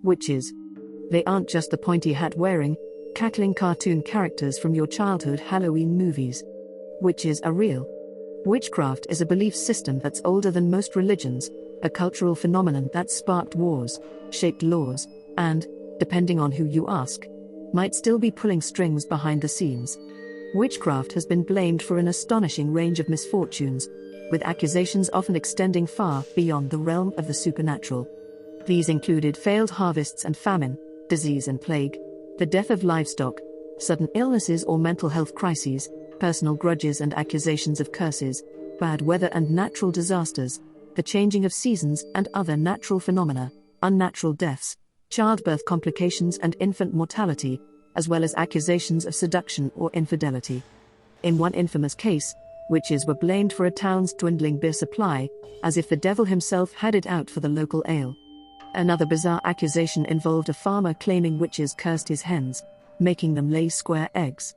Witches. They aren't just the pointy hat wearing, cackling cartoon characters from your childhood Halloween movies. Witches are real. Witchcraft is a belief system that's older than most religions, a cultural phenomenon that sparked wars, shaped laws, and, depending on who you ask, might still be pulling strings behind the scenes. Witchcraft has been blamed for an astonishing range of misfortunes, with accusations often extending far beyond the realm of the supernatural. These included failed harvests and famine, disease and plague, the death of livestock, sudden illnesses or mental health crises, personal grudges and accusations of curses, bad weather and natural disasters, the changing of seasons and other natural phenomena, unnatural deaths, childbirth complications and infant mortality, as well as accusations of seduction or infidelity. In one infamous case, witches were blamed for a town's dwindling beer supply, as if the devil himself had it out for the local ale. Another bizarre accusation involved a farmer claiming witches cursed his hens, making them lay square eggs.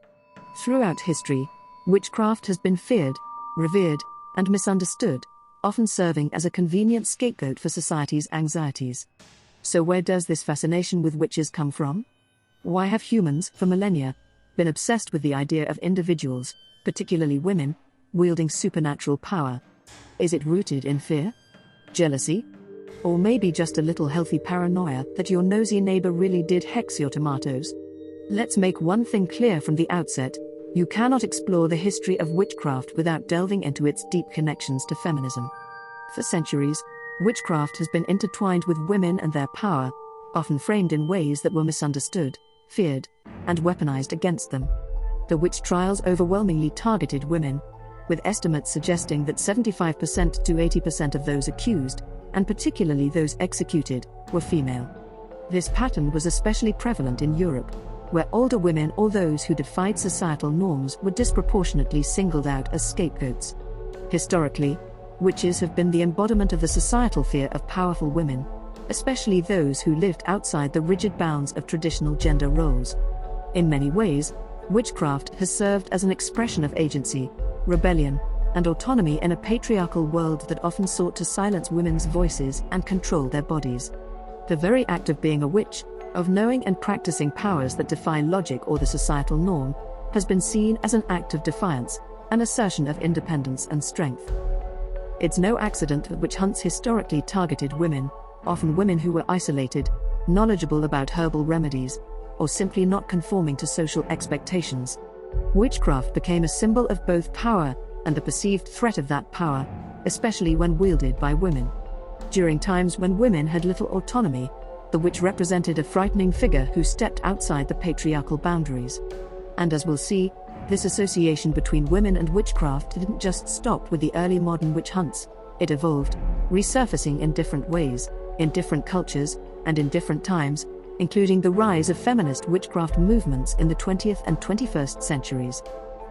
Throughout history, witchcraft has been feared, revered, and misunderstood, often serving as a convenient scapegoat for society's anxieties. So where does this fascination with witches come from? Why have humans, for millennia, been obsessed with the idea of individuals, particularly women, wielding supernatural power? Is it rooted in fear? Jealousy? Or maybe just a little healthy paranoia that your nosy neighbor really did hex your tomatoes? Let's make one thing clear from the outset: you cannot explore the history of witchcraft without delving into its deep connections to feminism. For centuries, witchcraft has been intertwined with women and their power, often framed in ways that were misunderstood, feared, and weaponized against them. The witch trials overwhelmingly targeted women, with estimates suggesting that 75% to 80% of those accused, and particularly those executed, were female. This pattern was especially prevalent in Europe, where older women or those who defied societal norms were disproportionately singled out as scapegoats. Historically, witches have been the embodiment of the societal fear of powerful women, especially those who lived outside the rigid bounds of traditional gender roles. In many ways, witchcraft has served as an expression of agency, rebellion, and autonomy in a patriarchal world that often sought to silence women's voices and control their bodies. The very act of being a witch, of knowing and practicing powers that defy logic or the societal norm, has been seen as an act of defiance, an assertion of independence and strength. It's no accident that witch hunts historically targeted women, often women who were isolated, knowledgeable about herbal remedies, or simply not conforming to social expectations. Witchcraft became a symbol of both power and the perceived threat of that power, especially when wielded by women. During times when women had little autonomy, the witch represented a frightening figure who stepped outside the patriarchal boundaries. And as we'll see, this association between women and witchcraft didn't just stop with the early modern witch hunts. It evolved, resurfacing in different ways, in different cultures, and in different times, including the rise of feminist witchcraft movements in the 20th and 21st centuries.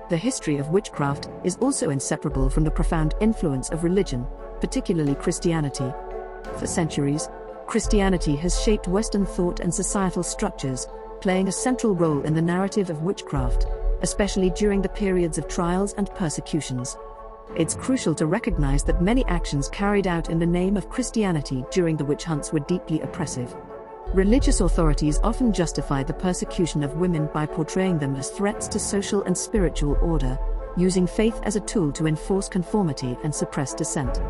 The history of witchcraft is also inseparable from the profound influence of religion, particularly Christianity. For centuries, Christianity has shaped Western thought and societal structures, playing a central role in the narrative of witchcraft, especially during the periods of trials and persecutions. It's crucial to recognize that many actions carried out in the name of Christianity during the witch hunts were deeply oppressive. Religious authorities often justified the persecution of women by portraying them as threats to social and spiritual order, using faith as a tool to enforce conformity and suppress dissent.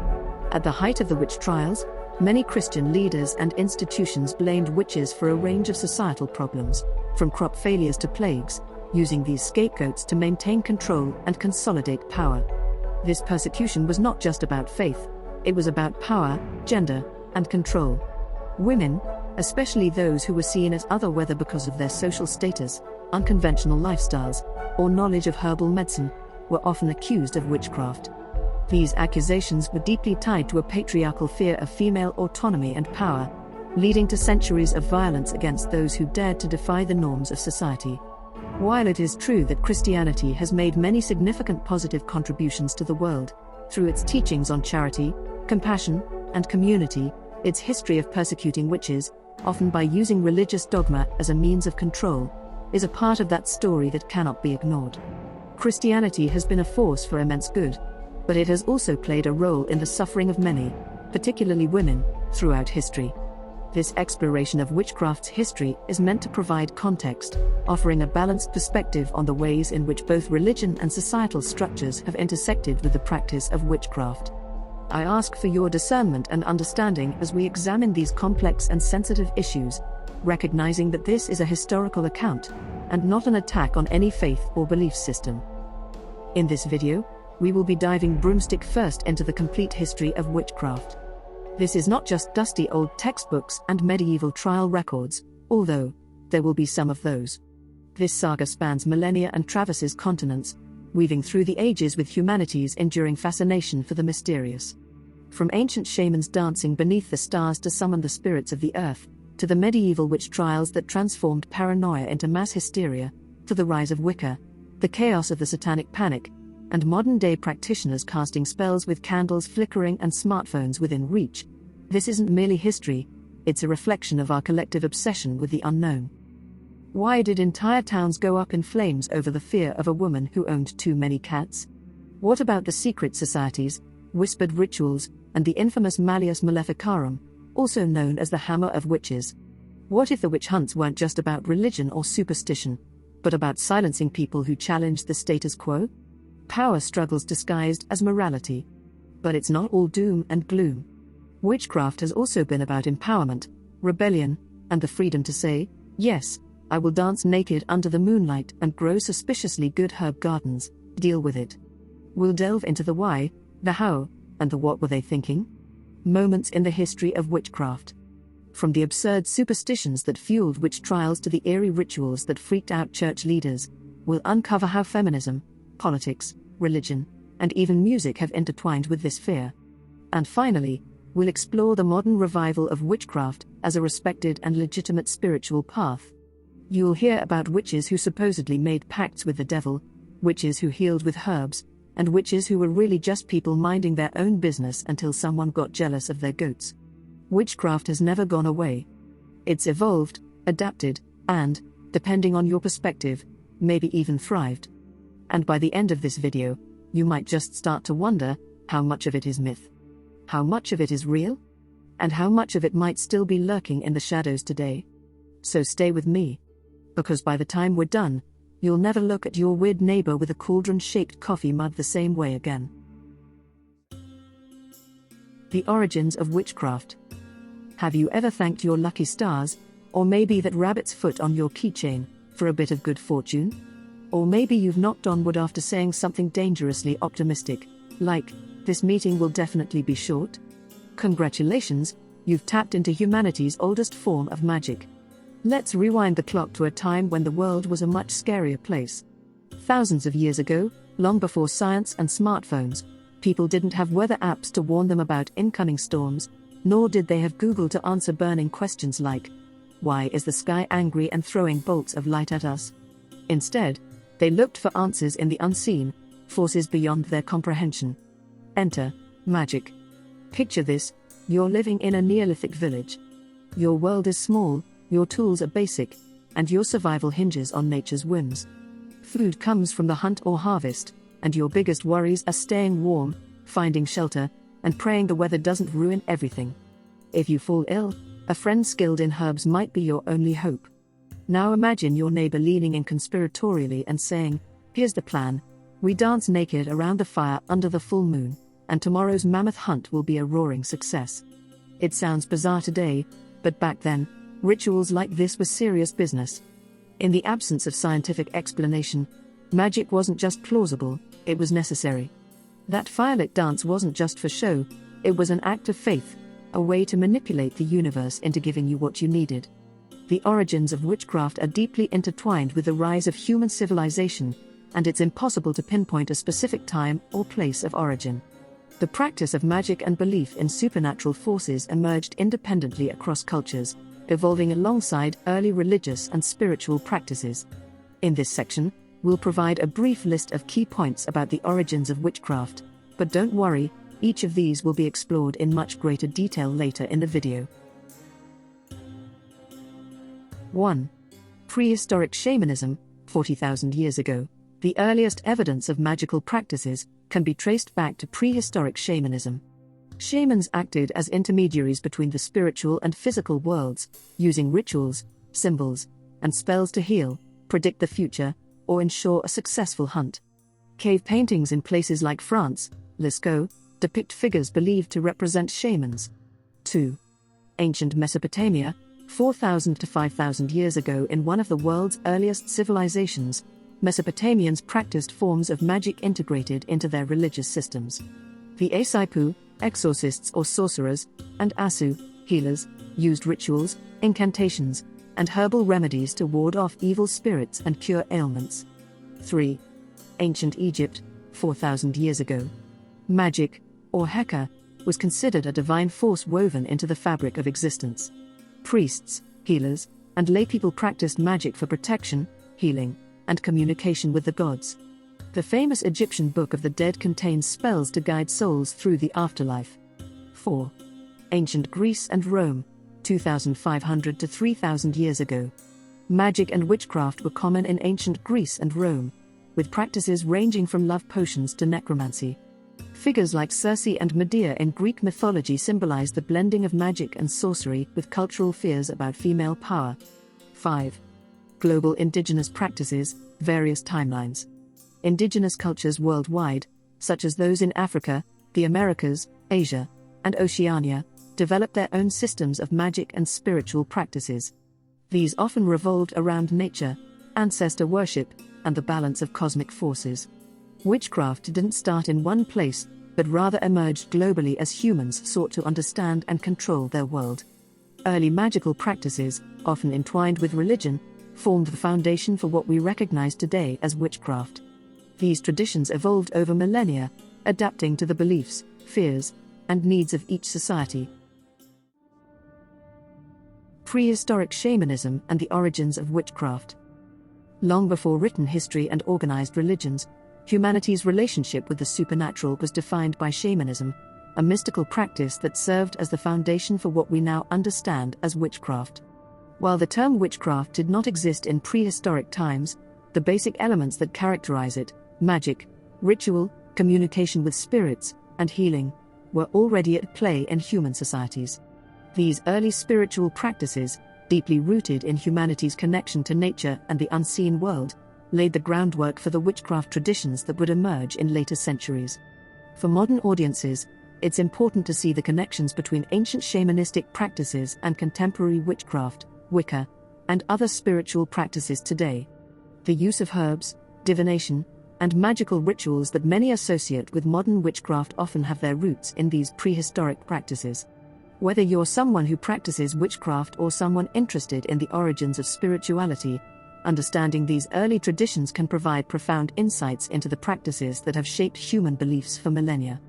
At the height of the witch trials, many Christian leaders and institutions blamed witches for a range of societal problems, from crop failures to plagues, using these scapegoats to maintain control and consolidate power. This persecution was not just about faith, it was about power, gender, and control. Women, especially those who were seen as other, whether because of their social status, unconventional lifestyles, or knowledge of herbal medicine, were often accused of witchcraft. These accusations were deeply tied to a patriarchal fear of female autonomy and power, leading to centuries of violence against those who dared to defy the norms of society. While it is true that Christianity has made many significant positive contributions to the world, through its teachings on charity, compassion, and community, its history of persecuting witches, often by using religious dogma as a means of control, is a part of that story that cannot be ignored. Christianity has been a force for immense good, but it has also played a role in the suffering of many, particularly women, throughout history. This exploration of witchcraft's history is meant to provide context, offering a balanced perspective on the ways in which both religion and societal structures have intersected with the practice of witchcraft. I ask for your discernment and understanding as we examine these complex and sensitive issues, recognizing that this is a historical account, and not an attack on any faith or belief system. In this video, we will be diving broomstick first into the complete history of witchcraft. This is not just dusty old textbooks and medieval trial records, although there will be some of those. This saga spans millennia and traverses continents, weaving through the ages with humanity's enduring fascination for the mysterious. From ancient shamans dancing beneath the stars to summon the spirits of the earth, to the medieval witch trials that transformed paranoia into mass hysteria, to the rise of Wicca, the chaos of the Satanic Panic, and modern-day practitioners casting spells with candles flickering and smartphones within reach. This isn't merely history, it's a reflection of our collective obsession with the unknown. Why did entire towns go up in flames over the fear of a woman who owned too many cats? What about the secret societies, whispered rituals, and the infamous Malleus Maleficarum, also known as the Hammer of Witches? What if the witch hunts weren't just about religion or superstition, but about silencing people who challenged the status quo? Power struggles disguised as morality. But it's not all doom and gloom. Witchcraft has also been about empowerment, rebellion, and the freedom to say, yes, I will dance naked under the moonlight and grow suspiciously good herb gardens. Deal with it. We'll delve into the why, the how, and the what were they thinking? Moments in the history of witchcraft. From the absurd superstitions that fueled witch trials to the eerie rituals that freaked out church leaders, we'll uncover how feminism, politics, religion, and even music have intertwined with this fear. And finally, we'll explore the modern revival of witchcraft as a respected and legitimate spiritual path. You'll hear about witches who supposedly made pacts with the devil, witches who healed with herbs, and witches who were really just people minding their own business until someone got jealous of their goats. Witchcraft has never gone away. It's evolved, adapted, and, depending on your perspective, maybe even thrived. And by the end of this video, you might just start to wonder how much of it is myth, how much of it is real, and how much of it might still be lurking in the shadows today. So stay with me, because by the time we're done, you'll never look at your weird neighbor with a cauldron-shaped coffee mug the same way again. The origins of witchcraft. Have you ever thanked your lucky stars, or maybe that rabbit's foot on your keychain, for a bit of good fortune? Or maybe you've knocked on wood after saying something dangerously optimistic, like, this meeting will definitely be short? Congratulations, you've tapped into humanity's oldest form of magic. Let's rewind the clock to a time when the world was a much scarier place. Thousands of years ago, long before science and smartphones, people didn't have weather apps to warn them about incoming storms, nor did they have Google to answer burning questions like, why is the sky angry and throwing bolts of light at us? Instead, they looked for answers in the unseen, forces beyond their comprehension. Enter magic. Picture this: you're living in a Neolithic village. Your world is small, your tools are basic, and your survival hinges on nature's whims. Food comes from the hunt or harvest, and your biggest worries are staying warm, finding shelter, and praying the weather doesn't ruin everything. If you fall ill, a friend skilled in herbs might be your only hope. Now imagine your neighbor leaning in conspiratorially and saying, here's the plan. We dance naked around the fire under the full moon, and tomorrow's mammoth hunt will be a roaring success. It sounds bizarre today, but back then, rituals like this were serious business. In the absence of scientific explanation, magic wasn't just plausible, it was necessary. That firelit dance wasn't just for show, it was an act of faith, a way to manipulate the universe into giving you what you needed. The origins of witchcraft are deeply intertwined with the rise of human civilization, and it's impossible to pinpoint a specific time or place of origin. The practice of magic and belief in supernatural forces emerged independently across cultures, evolving alongside early religious and spiritual practices. In this section, we'll provide a brief list of key points about the origins of witchcraft, but don't worry, each of these will be explored in much greater detail later in the video. 1. Prehistoric shamanism, 40,000 years ago. The earliest evidence of magical practices can be traced back to prehistoric shamanism. Shamans acted as intermediaries between the spiritual and physical worlds, using rituals, symbols, and spells to heal, predict the future, or ensure a successful hunt. Cave paintings in places like France, Lascaux, depict figures believed to represent shamans. 2. Ancient Mesopotamia, 4,000 to 5,000 years ago. In one of the world's earliest civilizations, Mesopotamians practiced forms of magic integrated into their religious systems. The Asipu, exorcists or sorcerers, and Asu, healers, used rituals, incantations, and herbal remedies to ward off evil spirits and cure ailments. 3. Ancient Egypt, 4,000 years ago. Magic, or Heka, was considered a divine force woven into the fabric of existence. Priests, healers, and laypeople practiced magic for protection, healing, and communication with the gods. The famous Egyptian Book of the Dead contains spells to guide souls through the afterlife. 4. Ancient Greece and Rome, 2,500 to 3,000 years ago. Magic and witchcraft were common in ancient Greece and Rome, with practices ranging from love potions to necromancy. Figures like Circe and Medea in Greek mythology symbolize the blending of magic and sorcery with cultural fears about female power. 5. Global indigenous practices, various timelines. Indigenous cultures worldwide, such as those in Africa, the Americas, Asia, and Oceania, developed their own systems of magic and spiritual practices. These often revolved around nature, ancestor worship, and the balance of cosmic forces. Witchcraft didn't start in one place, but rather emerged globally as humans sought to understand and control their world. Early magical practices, often entwined with religion, formed the foundation for what we recognize today as witchcraft. These traditions evolved over millennia, adapting to the beliefs, fears, and needs of each society. Prehistoric shamanism and the origins of witchcraft. Long before written history and organized religions, humanity's relationship with the supernatural was defined by shamanism, a mystical practice that served as the foundation for what we now understand as witchcraft. While the term witchcraft did not exist in prehistoric times, the basic elements that characterize it, magic, ritual, communication with spirits, and healing, were already at play in human societies. These early spiritual practices, deeply rooted in humanity's connection to nature and the unseen world, laid the groundwork for the witchcraft traditions that would emerge in later centuries. For modern audiences, it's important to see the connections between ancient shamanistic practices and contemporary witchcraft, Wicca, and other spiritual practices today. The use of herbs, divination, and magical rituals that many associate with modern witchcraft often have their roots in these prehistoric practices. Whether you're someone who practices witchcraft or someone interested in the origins of spirituality, understanding these early traditions can provide profound insights into the practices that have shaped human beliefs for millennia.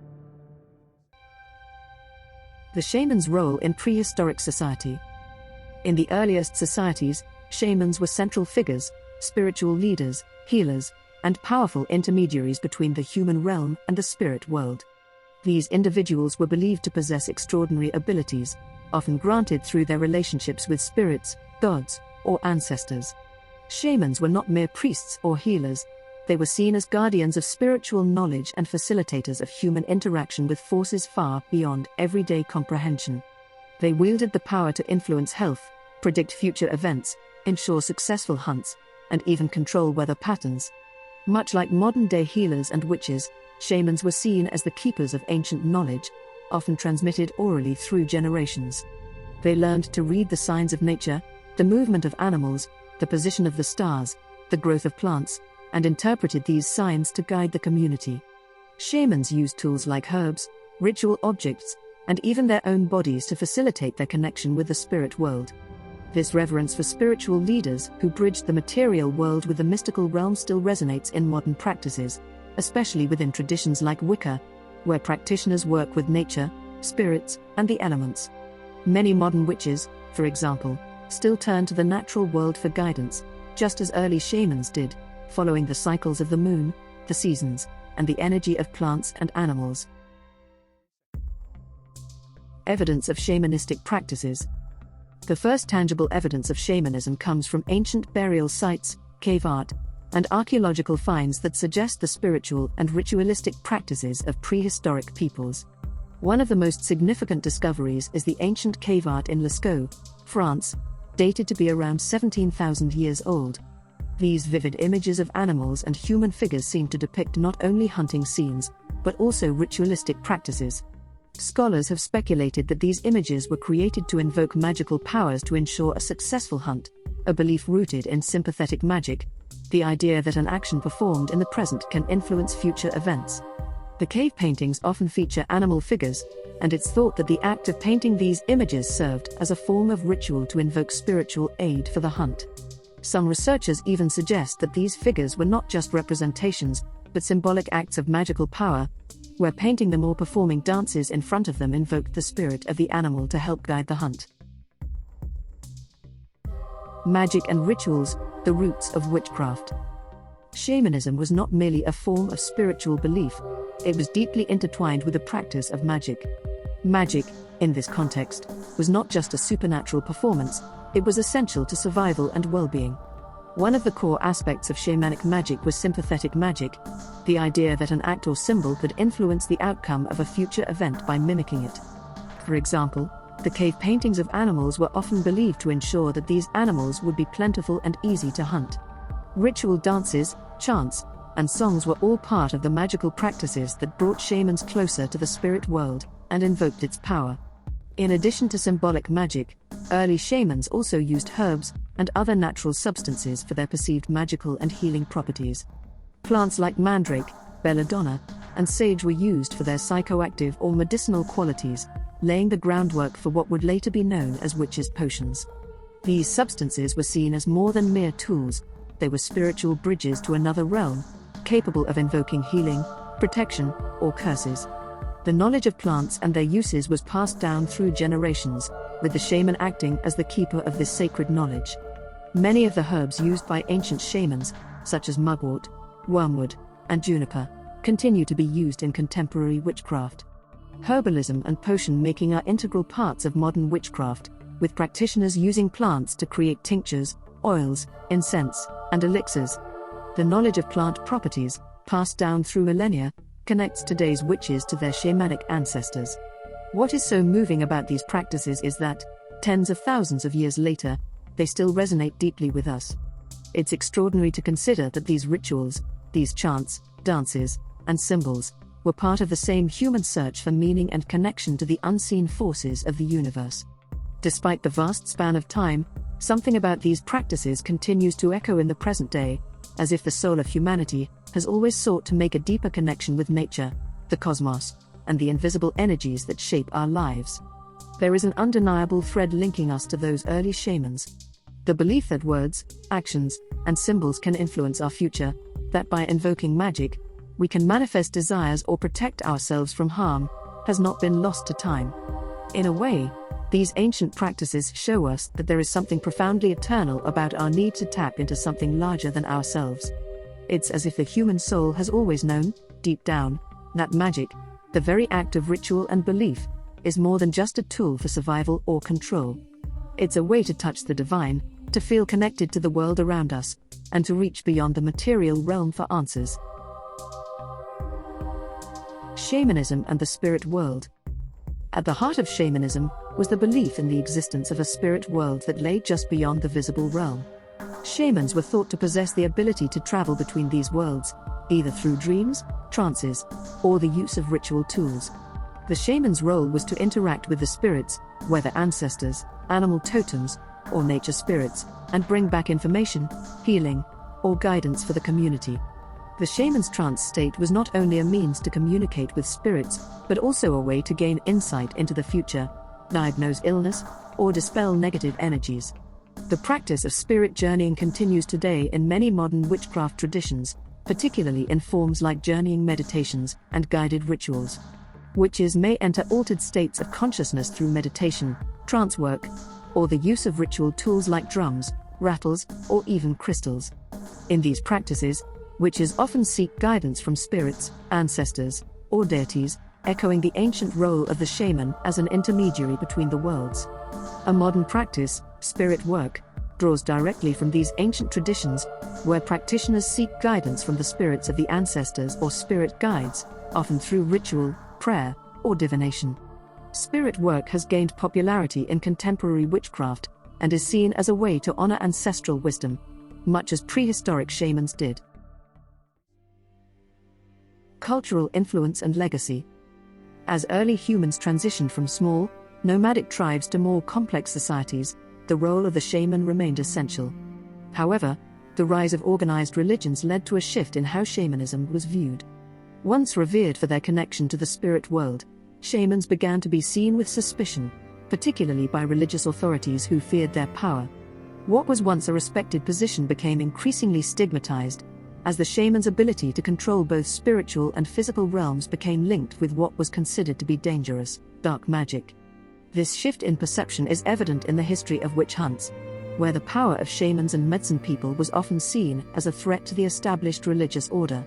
The shaman's role in prehistoric society. In the earliest societies, shamans were central figures, spiritual leaders, healers, and powerful intermediaries between the human realm and the spirit world. These individuals were believed to possess extraordinary abilities, often granted through their relationships with spirits, gods, or ancestors. Shamans were not mere priests or healers, they were seen as guardians of spiritual knowledge and facilitators of human interaction with forces far beyond everyday comprehension. They wielded the power to influence health, predict future events, ensure successful hunts, and even control weather patterns. Much like modern-day healers and witches, shamans were seen as the keepers of ancient knowledge, often transmitted orally through generations. They learned to read the signs of nature, the movement of animals, the position of the stars, the growth of plants, and interpreted these signs to guide the community. Shamans used tools like herbs, ritual objects, and even their own bodies to facilitate their connection with the spirit world. This reverence for spiritual leaders who bridged the material world with the mystical realm still resonates in modern practices, especially within traditions like Wicca, where practitioners work with nature, spirits, and the elements. Many modern witches, for example, still turn to the natural world for guidance, just as early shamans did, following the cycles of the moon, the seasons, and the energy of plants and animals. Evidence of shamanistic practices. The first tangible evidence of shamanism comes from ancient burial sites, cave art, and archaeological finds that suggest the spiritual and ritualistic practices of prehistoric peoples. One of the most significant discoveries is the ancient cave art in Lascaux, France, dated to be around 17,000 years old. These vivid images of animals and human figures seem to depict not only hunting scenes, but also ritualistic practices. Scholars have speculated that these images were created to invoke magical powers to ensure a successful hunt, a belief rooted in sympathetic magic, the idea that an action performed in the present can influence future events. The cave paintings often feature animal figures, and it's thought that the act of painting these images served as a form of ritual to invoke spiritual aid for the hunt. Some researchers even suggest that these figures were not just representations, but symbolic acts of magical power, where painting them or performing dances in front of them invoked the spirit of the animal to help guide the hunt. Magic and rituals, the roots of witchcraft. Shamanism was not merely a form of spiritual belief, it was deeply intertwined with the practice of magic. Magic, in this context, was not just a supernatural performance, it was essential to survival and well-being. One of the core aspects of shamanic magic was sympathetic magic, the idea that an act or symbol could influence the outcome of a future event by mimicking it. For example, the cave paintings of animals were often believed to ensure that these animals would be plentiful and easy to hunt. Ritual dances, chants, and songs were all part of the magical practices that brought shamans closer to the spirit world and invoked its power. In addition to symbolic magic, early shamans also used herbs and other natural substances for their perceived magical and healing properties. Plants like mandrake, belladonna, and sage were used for their psychoactive or medicinal qualities, laying the groundwork for what would later be known as witches' potions. These substances were seen as more than mere tools, they were spiritual bridges to another realm, capable of invoking healing, protection, or curses. The knowledge of plants and their uses was passed down through generations, with the shaman acting as the keeper of this sacred knowledge. Many of the herbs used by ancient shamans, such as mugwort, wormwood, and juniper, continue to be used in contemporary witchcraft. Herbalism and potion making are integral parts of modern witchcraft, with practitioners using plants to create tinctures, oils, incense, and elixirs. The knowledge of plant properties, passed down through millennia, connects today's witches to their shamanic ancestors. What is so moving about these practices is that, tens of thousands of years later, they still resonate deeply with us. It's extraordinary to consider that these rituals, these chants, dances, and symbols, were part of the same human search for meaning and connection to the unseen forces of the universe. Despite the vast span of time, something about these practices continues to echo in the present day, as if the soul of humanity has always sought to make a deeper connection with nature, the cosmos, and the invisible energies that shape our lives. There is an undeniable thread linking us to those early shamans. The belief that words, actions, and symbols can influence our future, that by invoking magic, we can manifest desires or protect ourselves from harm, has not been lost to time. In a way, these ancient practices show us that there is something profoundly eternal about our need to tap into something larger than ourselves. It's as if the human soul has always known, deep down, that magic, the very act of ritual and belief, is more than just a tool for survival or control. It's a way to touch the divine, to feel connected to the world around us, and to reach beyond the material realm for answers. Shamanism and the spirit world. At the heart of shamanism was the belief in the existence of a spirit world that lay just beyond the visible realm. Shamans were thought to possess the ability to travel between these worlds, either through dreams, trances, or the use of ritual tools. The shaman's role was to interact with the spirits, whether ancestors, animal totems, or nature spirits, and bring back information, healing, or guidance for the community. The shaman's trance state was not only a means to communicate with spirits, but also a way to gain insight into the future, diagnose illness, or dispel negative energies. The practice of spirit journeying continues today in many modern witchcraft traditions, particularly in forms like journeying meditations and guided rituals. Witches may enter altered states of consciousness through meditation, trance work, or the use of ritual tools like drums, rattles, or even crystals. In these practices, witches often seek guidance from spirits, ancestors, or deities, echoing the ancient role of the shaman as an intermediary between the worlds. A modern practice, spirit work, draws directly from these ancient traditions, where practitioners seek guidance from the spirits of the ancestors or spirit guides, often through ritual, prayer, or divination. Spirit work has gained popularity in contemporary witchcraft and is seen as a way to honor ancestral wisdom, much as prehistoric shamans did. Cultural influence and legacy. As early humans transitioned from small, nomadic tribes to more complex societies, the role of the shaman remained essential. However, the rise of organized religions led to a shift in how shamanism was viewed. Once revered for their connection to the spirit world, shamans began to be seen with suspicion, particularly by religious authorities who feared their power. What was once a respected position became increasingly stigmatized, as the shaman's ability to control both spiritual and physical realms became linked with what was considered to be dangerous, dark magic. This shift in perception is evident in the history of witch hunts, where the power of shamans and medicine people was often seen as a threat to the established religious order.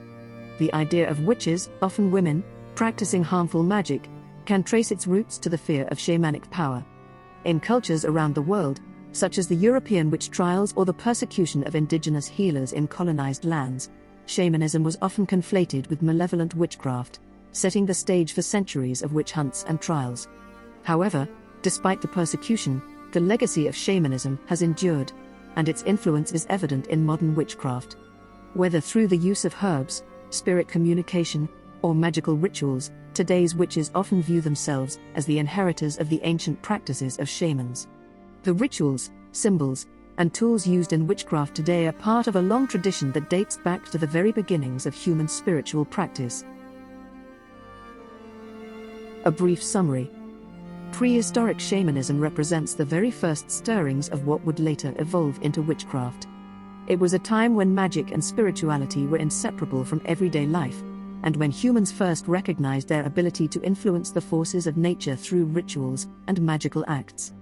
The idea of witches, often women, practicing harmful magic, can trace its roots to the fear of shamanic power. In cultures around the world, such as the European witch trials or the persecution of indigenous healers in colonized lands, shamanism was often conflated with malevolent witchcraft, setting the stage for centuries of witch hunts and trials. However, despite the persecution, the legacy of shamanism has endured, and its influence is evident in modern witchcraft. Whether through the use of herbs, spirit communication, or magical rituals, today's witches often view themselves as the inheritors of the ancient practices of shamans. The rituals, symbols, and tools used in witchcraft today are part of a long tradition that dates back to the very beginnings of human spiritual practice. A brief summary. Prehistoric shamanism represents the very first stirrings of what would later evolve into witchcraft. It was a time when magic and spirituality were inseparable from everyday life, and when humans first recognized their ability to influence the forces of nature through rituals and magical acts.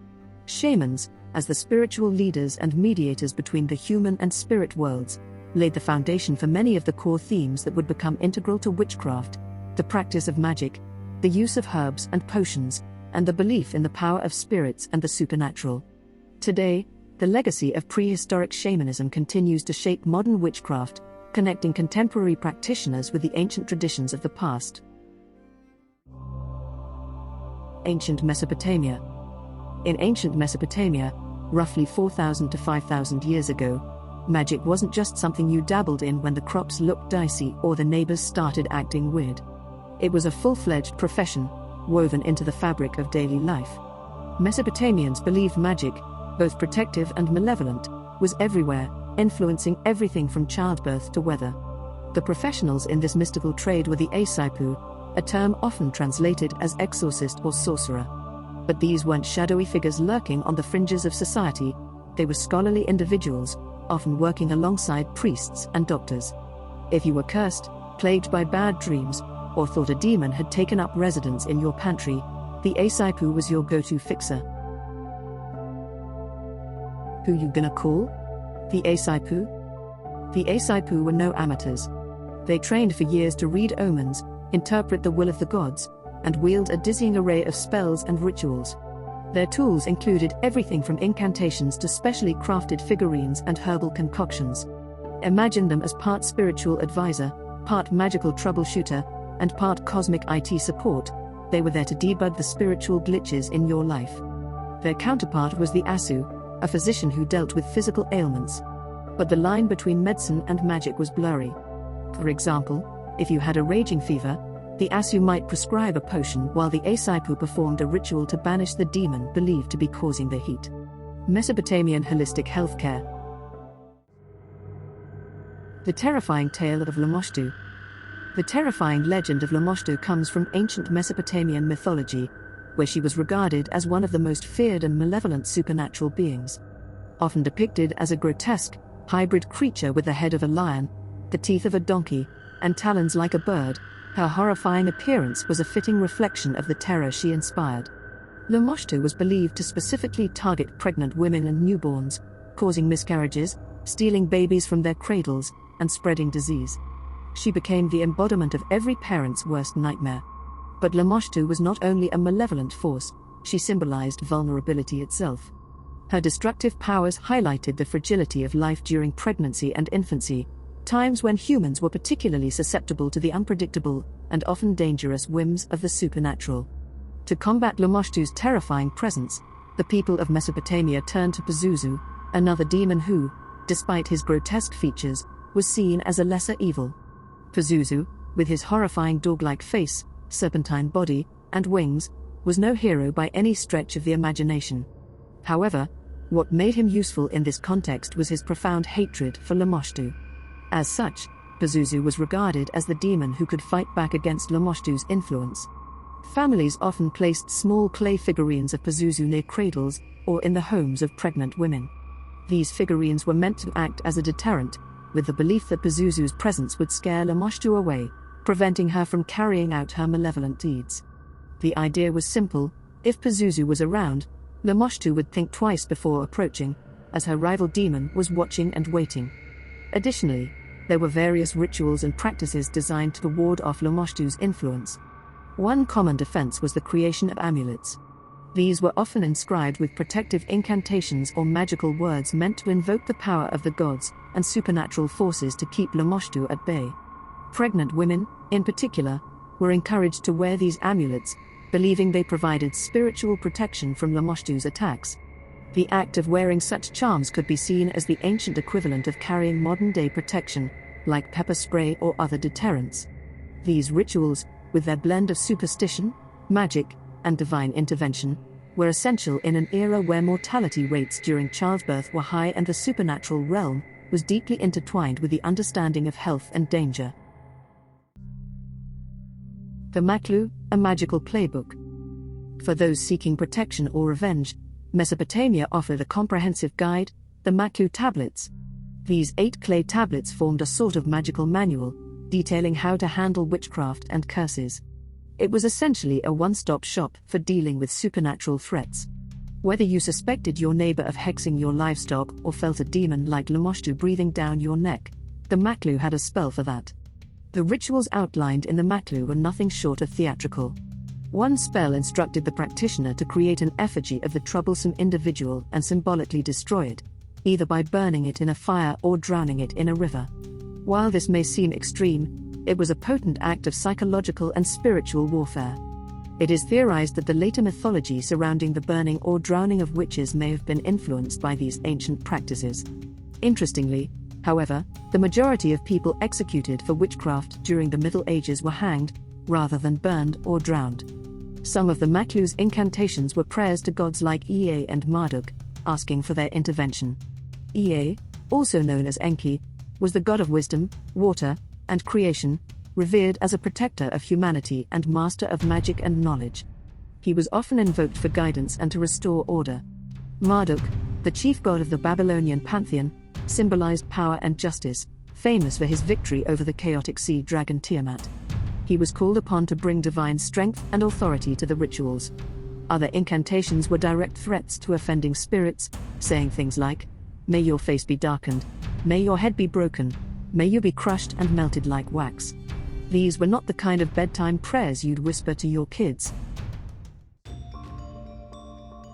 Shamans, as the spiritual leaders and mediators between the human and spirit worlds, laid the foundation for many of the core themes that would become integral to witchcraft: the practice of magic, the use of herbs and potions, and the belief in the power of spirits and the supernatural. Today, the legacy of prehistoric shamanism continues to shape modern witchcraft, connecting contemporary practitioners with the ancient traditions of the past. Ancient Mesopotamia. In ancient Mesopotamia, roughly 4,000 to 5,000 years ago, magic wasn't just something you dabbled in when the crops looked dicey or the neighbors started acting weird. It was a full-fledged profession, woven into the fabric of daily life. Mesopotamians believed magic, both protective and malevolent, was everywhere, influencing everything from childbirth to weather. The professionals in this mystical trade were the Asaipu, a term often translated as exorcist or sorcerer. But these weren't shadowy figures lurking on the fringes of society, they were scholarly individuals, often working alongside priests and doctors. If you were cursed, plagued by bad dreams, or thought a demon had taken up residence in your pantry, the Asaipu was your go-to fixer. Who you gonna call? The Asaipu? The Asaipu were no amateurs. They trained for years to read omens, interpret the will of the gods, and wield a dizzying array of spells and rituals. Their tools included everything from incantations to specially crafted figurines and herbal concoctions. Imagine them as part spiritual advisor, part magical troubleshooter, and part cosmic IT support. They were there to debug the spiritual glitches in your life. Their counterpart was the Asu, a physician who dealt with physical ailments. But the line between medicine and magic was blurry. For example, if you had a raging fever, the Asu might prescribe a potion while the Asaipu performed a ritual to banish the demon believed to be causing the heat. Mesopotamian holistic healthcare. The terrifying tale of Lamashtu. The terrifying legend of Lamashtu comes from ancient Mesopotamian mythology, where she was regarded as one of the most feared and malevolent supernatural beings. Often depicted as a grotesque, hybrid creature with the head of a lion, the teeth of a donkey, and talons like a bird, her horrifying appearance was a fitting reflection of the terror she inspired. Lamashtu was believed to specifically target pregnant women and newborns, causing miscarriages, stealing babies from their cradles, and spreading disease. She became the embodiment of every parent's worst nightmare. But Lamashtu was not only a malevolent force, she symbolized vulnerability itself. Her destructive powers highlighted the fragility of life during pregnancy and infancy, times when humans were particularly susceptible to the unpredictable and often dangerous whims of the supernatural. To combat Lamashtu's terrifying presence, the people of Mesopotamia turned to Pazuzu, another demon who, despite his grotesque features, was seen as a lesser evil. Pazuzu, with his horrifying dog-like face, serpentine body, and wings, was no hero by any stretch of the imagination. However, what made him useful in this context was his profound hatred for Lamashtu. As such, Pazuzu was regarded as the demon who could fight back against Lamashtu's influence. Families often placed small clay figurines of Pazuzu near cradles or in the homes of pregnant women. These figurines were meant to act as a deterrent, with the belief that Pazuzu's presence would scare Lamashtu away, preventing her from carrying out her malevolent deeds. The idea was simple: if Pazuzu was around, Lamashtu would think twice before approaching, as her rival demon was watching and waiting. Additionally, there were various rituals and practices designed to ward off Lamashtu's influence. One common defense was the creation of amulets. These were often inscribed with protective incantations or magical words meant to invoke the power of the gods and supernatural forces to keep Lamashtu at bay. Pregnant women, in particular, were encouraged to wear these amulets, believing they provided spiritual protection from Lamashtu's attacks. The act of wearing such charms could be seen as the ancient equivalent of carrying modern-day protection, like pepper spray or other deterrents. These rituals, with their blend of superstition, magic, and divine intervention, were essential in an era where mortality rates during childbirth were high and the supernatural realm was deeply intertwined with the understanding of health and danger. The Maklu, a magical playbook. For those seeking protection or revenge, Mesopotamia offered a comprehensive guide, the Maklu tablets. These 8 clay tablets formed a sort of magical manual, detailing how to handle witchcraft and curses. It was essentially a one-stop shop for dealing with supernatural threats. Whether you suspected your neighbor of hexing your livestock or felt a demon like Lamashtu breathing down your neck, the Maklu had a spell for that. The rituals outlined in the Maklu were nothing short of theatrical. One spell instructed the practitioner to create an effigy of the troublesome individual and symbolically destroy it, either by burning it in a fire or drowning it in a river. While this may seem extreme, it was a potent act of psychological and spiritual warfare. It is theorized that the later mythology surrounding the burning or drowning of witches may have been influenced by these ancient practices. Interestingly, however, the majority of people executed for witchcraft during the Middle Ages were hanged, rather than burned or drowned. Some of the Maklu's incantations were prayers to gods like Ea and Marduk, asking for their intervention. Ea, also known as Enki, was the god of wisdom, water, and creation, revered as a protector of humanity and master of magic and knowledge. He was often invoked for guidance and to restore order. Marduk, the chief god of the Babylonian pantheon, symbolized power and justice, famous for his victory over the chaotic sea dragon Tiamat. He was called upon to bring divine strength and authority to the rituals. Other incantations were direct threats to offending spirits, saying things like, "May your face be darkened, may your head be broken, may you be crushed and melted like wax." These were not the kind of bedtime prayers you'd whisper to your kids.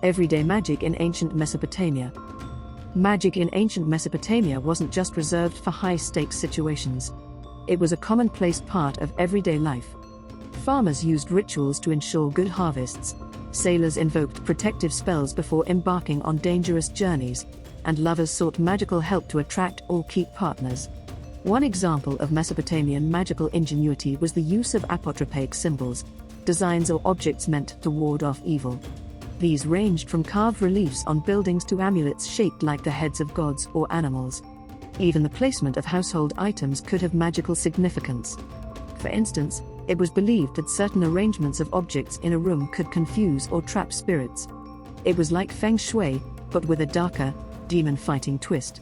Everyday magic in ancient Mesopotamia. Magic in ancient Mesopotamia wasn't just reserved for high-stakes situations. It was a commonplace part of everyday life. Farmers used rituals to ensure good harvests, sailors invoked protective spells before embarking on dangerous journeys, and lovers sought magical help to attract or keep partners. One example of Mesopotamian magical ingenuity was the use of apotropaic symbols, designs or objects meant to ward off evil. These ranged from carved reliefs on buildings to amulets shaped like the heads of gods or animals. Even the placement of household items could have magical significance. For instance, it was believed that certain arrangements of objects in a room could confuse or trap spirits. It was like feng shui, but with a darker, demon-fighting twist.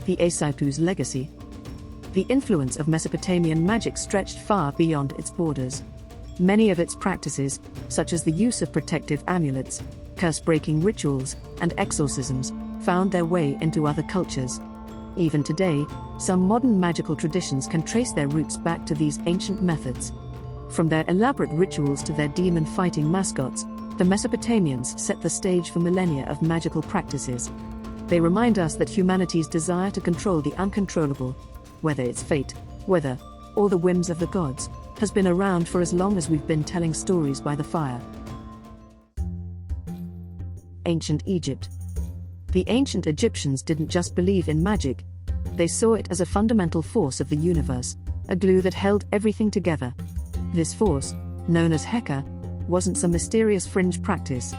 The Aesopus legacy. The influence of Mesopotamian magic stretched far beyond its borders. Many of its practices, such as the use of protective amulets, curse-breaking rituals, and exorcisms, found their way into other cultures. Even today, some modern magical traditions can trace their roots back to these ancient methods. From their elaborate rituals to their demon-fighting mascots, the Mesopotamians set the stage for millennia of magical practices. They remind us that humanity's desire to control the uncontrollable, whether it's fate, weather, or the whims of the gods, has been around for as long as we've been telling stories by the fire. Ancient Egypt. The ancient Egyptians didn't just believe in magic, they saw it as a fundamental force of the universe, a glue that held everything together. This force, known as Heka, wasn't some mysterious fringe practice.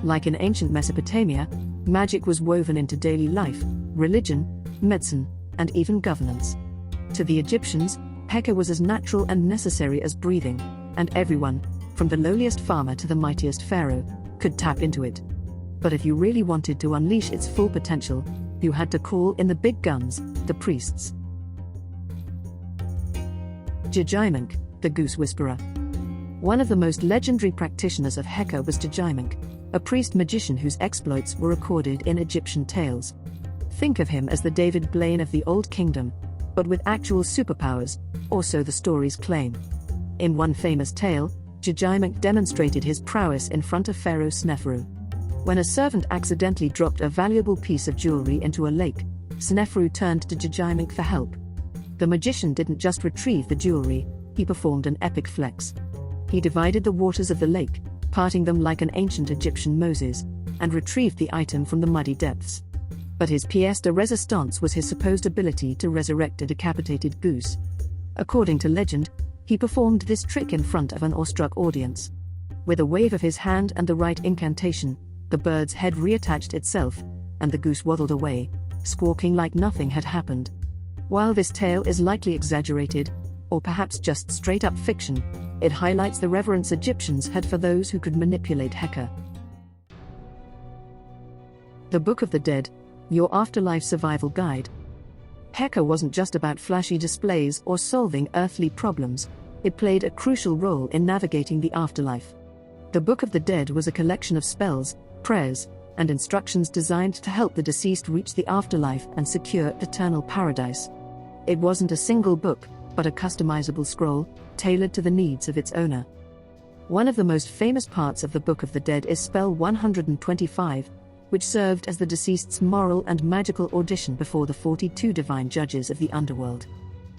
Like in ancient Mesopotamia, magic was woven into daily life, religion, medicine, and even governance. To the Egyptians, Heka was as natural and necessary as breathing, and everyone, from the lowliest farmer to the mightiest pharaoh, could tap into it. But if you really wanted to unleash its full potential, you had to call in the big guns, the priests. Djajimunk, the Goose Whisperer. One of the most legendary practitioners of Heka was Djajimunk, a priest-magician whose exploits were recorded in Egyptian tales. Think of him as the David Blaine of the Old Kingdom, but with actual superpowers, or so the stories claim. In one famous tale, Djajimunk demonstrated his prowess in front of Pharaoh Sneferu. When a servant accidentally dropped a valuable piece of jewelry into a lake, Sneferu turned to Djajimunk for help. The magician didn't just retrieve the jewelry, he performed an epic flex. He divided the waters of the lake, parting them like an ancient Egyptian Moses, and retrieved the item from the muddy depths. But his pièce de résistance was his supposed ability to resurrect a decapitated goose. According to legend, he performed this trick in front of an awestruck audience. With a wave of his hand and the right incantation, the bird's head reattached itself, and the goose waddled away, squawking like nothing had happened. While this tale is likely exaggerated, or perhaps just straight-up fiction, it highlights the reverence Egyptians had for those who could manipulate Heka. The Book of the Dead, your afterlife survival guide. Heka wasn't just about flashy displays or solving earthly problems, it played a crucial role in navigating the afterlife. The Book of the Dead was a collection of spells, prayers, and instructions designed to help the deceased reach the afterlife and secure eternal paradise. It wasn't a single book, but a customizable scroll, tailored to the needs of its owner. One of the most famous parts of the Book of the Dead is Spell 125, which served as the deceased's moral and magical audition before the 42 divine judges of the underworld.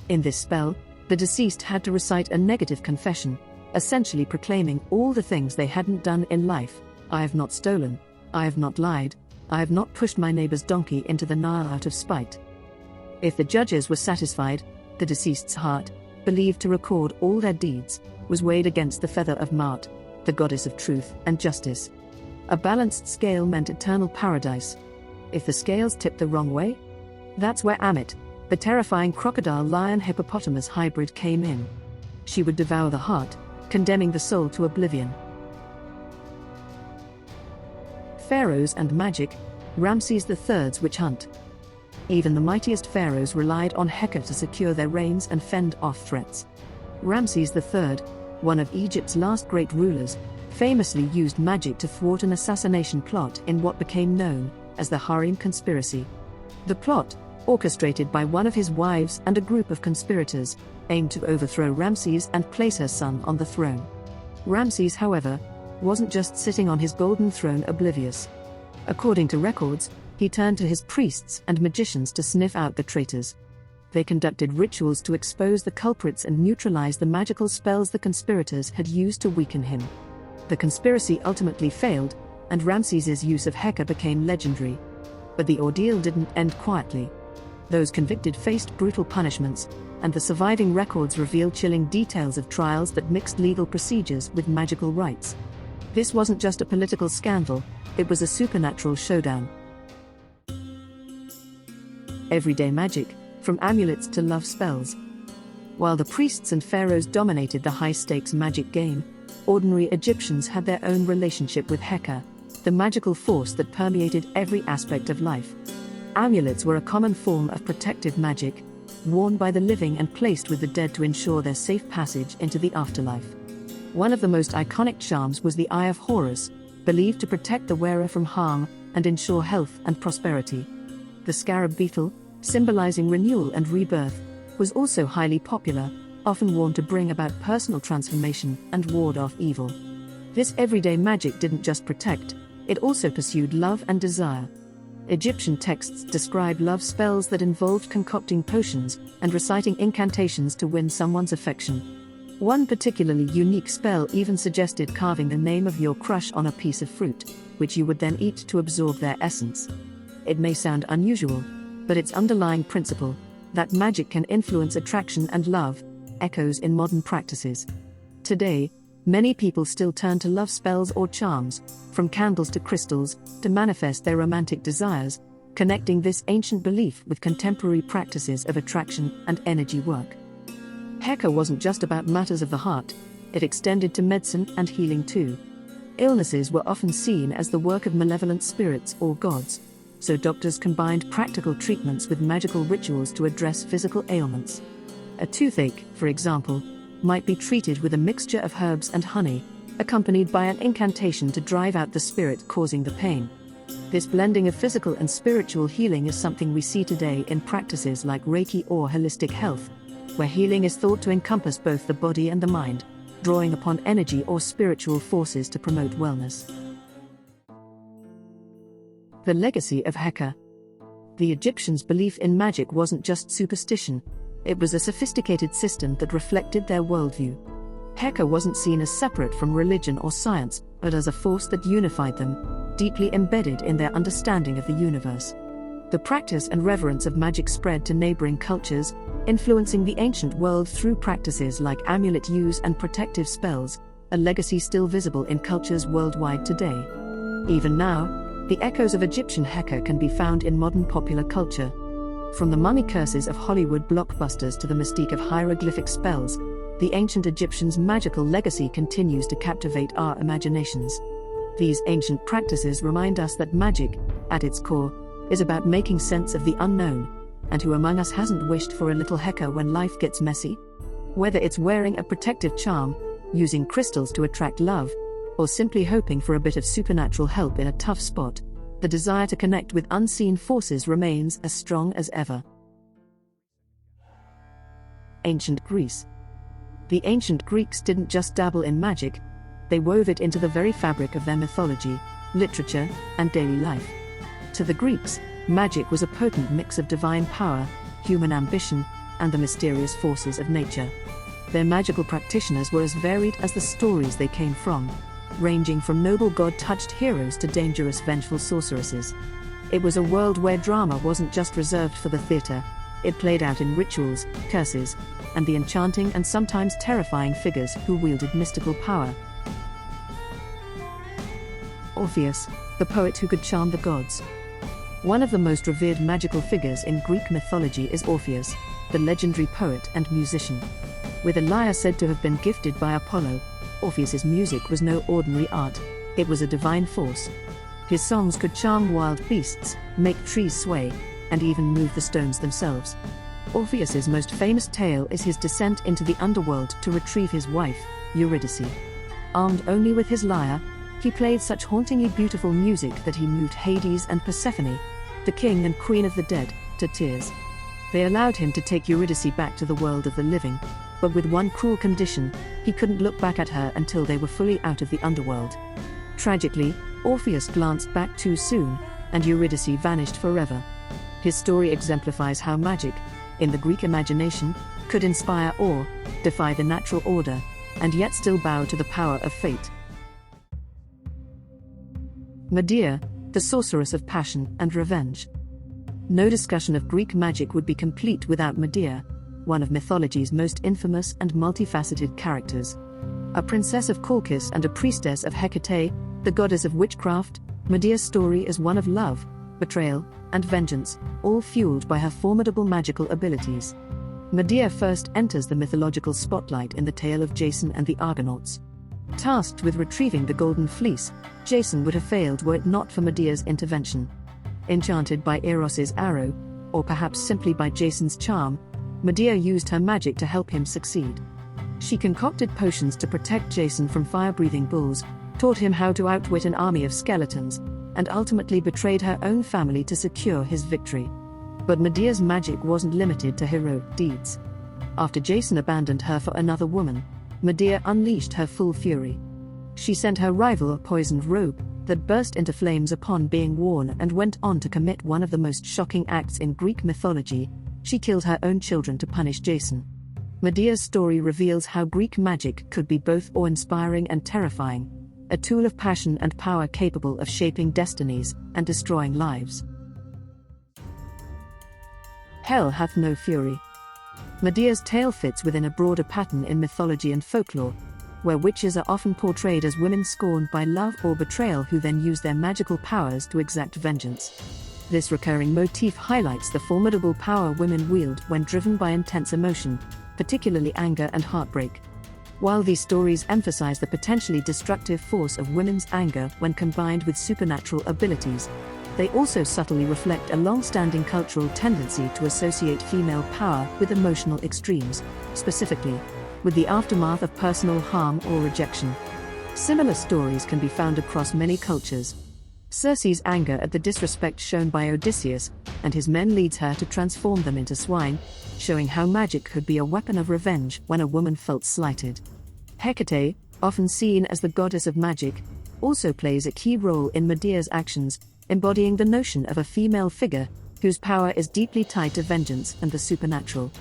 In this spell, the deceased had to recite a negative confession, essentially proclaiming all the things they hadn't done in life. I have not stolen, I have not lied, I have not pushed my neighbor's donkey into the Nile out of spite. If the judges were satisfied, the deceased's heart, believed to record all their deeds, was weighed against the feather of Maat, the goddess of truth and justice. A balanced scale meant eternal paradise. If the scales tipped the wrong way, that's where Amit, the terrifying crocodile-lion-hippopotamus hybrid, came in. She would devour the heart, condemning the soul to oblivion. Pharaohs and magic, Ramses III's witch hunt. Even the mightiest pharaohs relied on Heka to secure their reigns and fend off threats. Ramses III, one of Egypt's last great rulers, famously used magic to thwart an assassination plot in what became known as the Harem Conspiracy. The plot, orchestrated by one of his wives and a group of conspirators, aimed to overthrow Ramses and place her son on the throne. Ramses, however, wasn't just sitting on his golden throne oblivious. According to records, he turned to his priests and magicians to sniff out the traitors. They conducted rituals to expose the culprits and neutralize the magical spells the conspirators had used to weaken him. The conspiracy ultimately failed, and Ramses's use of Heka became legendary. But the ordeal didn't end quietly. Those convicted faced brutal punishments, and the surviving records reveal chilling details of trials that mixed legal procedures with magical rites. This wasn't just a political scandal, it was a supernatural showdown. Everyday magic, from amulets to love spells. While the priests and pharaohs dominated the high-stakes magic game, ordinary Egyptians had their own relationship with Heka, the magical force that permeated every aspect of life. Amulets were a common form of protective magic, worn by the living and placed with the dead to ensure their safe passage into the afterlife. One of the most iconic charms was the Eye of Horus, believed to protect the wearer from harm and ensure health and prosperity. The scarab beetle, symbolizing renewal and rebirth, was also highly popular, often worn to bring about personal transformation and ward off evil. This everyday magic didn't just protect, it also pursued love and desire. Egyptian texts describe love spells that involved concocting potions and reciting incantations to win someone's affection. One particularly unique spell even suggested carving the name of your crush on a piece of fruit, which you would then eat to absorb their essence. It may sound unusual, but its underlying principle, that magic can influence attraction and love, echoes in modern practices. Today, many people still turn to love spells or charms, from candles to crystals, to manifest their romantic desires, connecting this ancient belief with contemporary practices of attraction and energy work. Heka wasn't just about matters of the heart, it extended to medicine and healing too. Illnesses were often seen as the work of malevolent spirits or gods, so doctors combined practical treatments with magical rituals to address physical ailments. A toothache, for example, might be treated with a mixture of herbs and honey, accompanied by an incantation to drive out the spirit causing the pain. This blending of physical and spiritual healing is something we see today in practices like Reiki or holistic health, where healing is thought to encompass both the body and the mind, drawing upon energy or spiritual forces to promote wellness. The legacy of Heka. The Egyptians' belief in magic wasn't just superstition, it was a sophisticated system that reflected their worldview. Heka wasn't seen as separate from religion or science, but as a force that unified them, deeply embedded in their understanding of the universe. The practice and reverence of magic spread to neighboring cultures, influencing the ancient world through practices like amulet use and protective spells, a legacy still visible in cultures worldwide today. Even now, the echoes of Egyptian Heka can be found in modern popular culture. From the mummy curses of Hollywood blockbusters to the mystique of hieroglyphic spells, the ancient Egyptians' magical legacy continues to captivate our imaginations. These ancient practices remind us that magic, at its core, is about making sense of the unknown, and who among us hasn't wished for a little Heka when life gets messy? Whether it's wearing a protective charm, using crystals to attract love, or simply hoping for a bit of supernatural help in a tough spot, the desire to connect with unseen forces remains as strong as ever. Ancient Greece. The ancient Greeks didn't just dabble in magic, they wove it into the very fabric of their mythology, literature, and daily life. To the Greeks, magic was a potent mix of divine power, human ambition, and the mysterious forces of nature. Their magical practitioners were as varied as the stories they came from, ranging from noble god-touched heroes to dangerous vengeful sorceresses. It was a world where drama wasn't just reserved for the theater, it played out in rituals, curses, and the enchanting and sometimes terrifying figures who wielded mystical power. Orpheus, the poet who could charm the gods. One of the most revered magical figures in Greek mythology is Orpheus, the legendary poet and musician. With a lyre said to have been gifted by Apollo, Orpheus's music was no ordinary art, it was a divine force. His songs could charm wild beasts, make trees sway, and even move the stones themselves. Orpheus's most famous tale is his descent into the underworld to retrieve his wife, Eurydice. Armed only with his lyre, he played such hauntingly beautiful music that he moved Hades and Persephone, the king and queen of the dead, to tears. They allowed him to take Eurydice back to the world of the living, but with one cruel condition: he couldn't look back at her until they were fully out of the underworld. Tragically, Orpheus glanced back too soon, and Eurydice vanished forever. His story exemplifies how magic, in the Greek imagination, could inspire awe, defy the natural order, and yet still bow to the power of fate. Medea, the sorceress of passion and revenge. No discussion of Greek magic would be complete without Medea, one of mythology's most infamous and multifaceted characters. A princess of Colchis and a priestess of Hecate, the goddess of witchcraft, Medea's story is one of love, betrayal, and vengeance, all fueled by her formidable magical abilities. Medea first enters the mythological spotlight in the tale of Jason and the Argonauts. Tasked with retrieving the Golden Fleece, Jason would have failed were it not for Medea's intervention. Enchanted by Eros's arrow, or perhaps simply by Jason's charm, Medea used her magic to help him succeed. She concocted potions to protect Jason from fire-breathing bulls, taught him how to outwit an army of skeletons, and ultimately betrayed her own family to secure his victory. But Medea's magic wasn't limited to heroic deeds. After Jason abandoned her for another woman, Medea unleashed her full fury. She sent her rival a poisoned robe, that burst into flames upon being worn and went on to commit one of the most shocking acts in Greek mythology. She killed her own children to punish Jason. Medea's story reveals how Greek magic could be both awe-inspiring and terrifying, a tool of passion and power capable of shaping destinies and destroying lives. Hell hath no fury. Medea's tale fits within a broader pattern in mythology and folklore, where witches are often portrayed as women scorned by love or betrayal who then use their magical powers to exact vengeance. This recurring motif highlights the formidable power women wield when driven by intense emotion, particularly anger and heartbreak. While these stories emphasize the potentially destructive force of women's anger when combined with supernatural abilities, they also subtly reflect a long-standing cultural tendency to associate female power with emotional extremes, specifically with the aftermath of personal harm or rejection. Similar stories can be found across many cultures. Circe's anger at the disrespect shown by Odysseus and his men leads her to transform them into swine, showing how magic could be a weapon of revenge when a woman felt slighted. Hecate, often seen as the goddess of magic, also plays a key role in Medea's actions, embodying the notion of a female figure whose power is deeply tied to vengeance and the supernatural.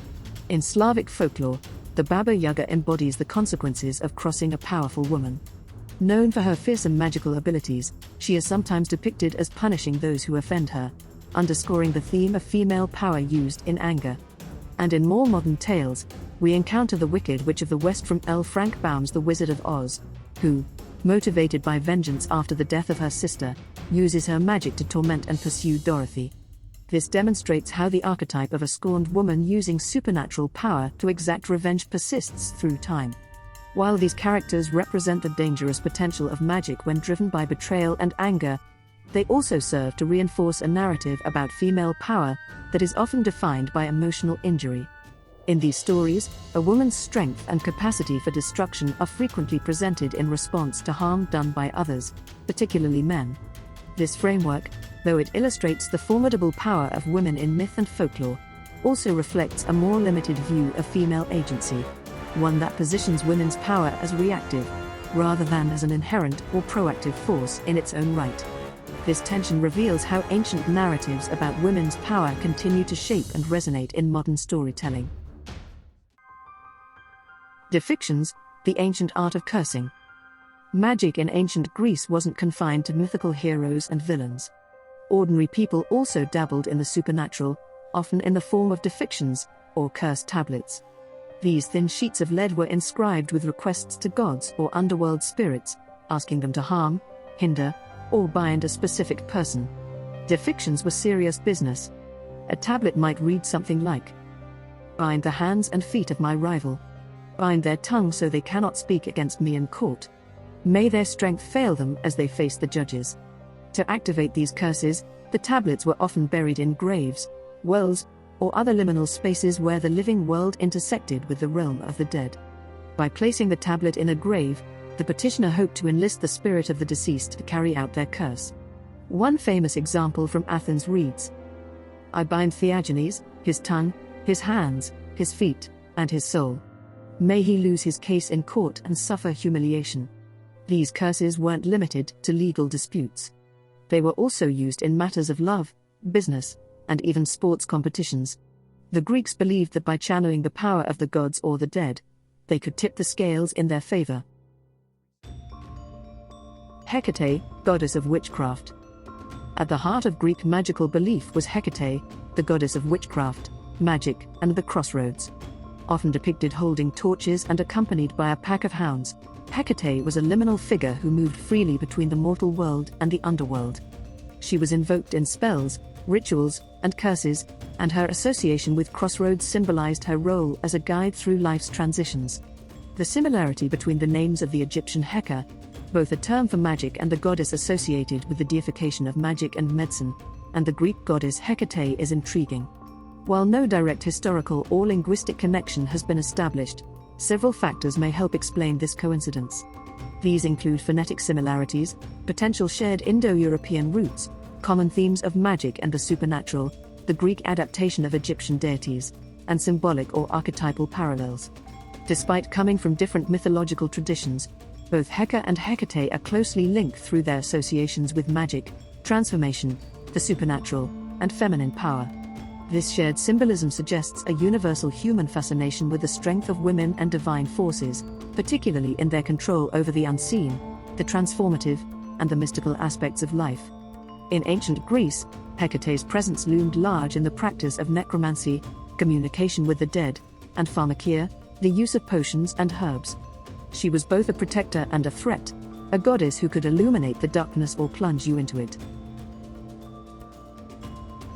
In Slavic folklore, the Baba Yaga embodies the consequences of crossing a powerful woman. Known for her fearsome magical abilities, she is sometimes depicted as punishing those who offend her, underscoring the theme of female power used in anger. And in more modern tales, we encounter the Wicked Witch of the West from L. Frank Baum's The Wizard of Oz, who, motivated by vengeance after the death of her sister, uses her magic to torment and pursue Dorothy. This demonstrates how the archetype of a scorned woman using supernatural power to exact revenge persists through time. While these characters represent the dangerous potential of magic when driven by betrayal and anger, they also serve to reinforce a narrative about female power that is often defined by emotional injury. In these stories, a woman's strength and capacity for destruction are frequently presented in response to harm done by others, particularly men. This framework, though it illustrates the formidable power of women in myth and folklore, also reflects a more limited view of female agency, one that positions women's power as reactive, rather than as an inherent or proactive force in its own right. This tension reveals how ancient narratives about women's power continue to shape and resonate in modern storytelling. Depictions, the ancient art of cursing. Magic in ancient Greece wasn't confined to mythical heroes and villains. Ordinary people also dabbled in the supernatural, often in the form of depictions, or curse tablets. These thin sheets of lead were inscribed with requests to gods or underworld spirits, asking them to harm, hinder, or bind a specific person. Depictions were serious business. A tablet might read something like, "Bind the hands and feet of my rival. Bind their tongue so they cannot speak against me in court. May their strength fail them as they face the judges." To activate these curses, the tablets were often buried in graves, wells, or other liminal spaces where the living world intersected with the realm of the dead. By placing the tablet in a grave, the petitioner hoped to enlist the spirit of the deceased to carry out their curse. One famous example from Athens reads, "I bind Theagenes, his tongue, his hands, his feet, and his soul. May he lose his case in court and suffer humiliation." These curses weren't limited to legal disputes. They were also used in matters of love, business, and even sports competitions. The Greeks believed that by channeling the power of the gods or the dead, they could tip the scales in their favor. Hecate, goddess of witchcraft. At the heart of Greek magical belief was Hecate, the goddess of witchcraft, magic, and the crossroads. Often depicted holding torches and accompanied by a pack of hounds, Hecate was a liminal figure who moved freely between the mortal world and the underworld. She was invoked in spells, rituals, and curses, and her association with crossroads symbolized her role as a guide through life's transitions. The similarity between the names of the Egyptian Heka, both a term for magic and the goddess associated with the deification of magic and medicine, and the Greek goddess Hecate is intriguing. While no direct historical or linguistic connection has been established, several factors may help explain this coincidence. These include phonetic similarities, potential shared Indo-European roots, common themes of magic and the supernatural, the Greek adaptation of Egyptian deities, and symbolic or archetypal parallels. Despite coming from different mythological traditions, Both Heka and Hecate are closely linked through their associations with magic, transformation, the supernatural, and feminine power. This shared symbolism suggests a universal human fascination with the strength of women and divine forces, particularly in their control over the unseen, the transformative, and the mystical aspects of life. In ancient Greece, Hecate's presence loomed large in the practice of necromancy, communication with the dead, and pharmakia, the use of potions and herbs. She was both a protector and a threat, a goddess who could illuminate the darkness or plunge you into it.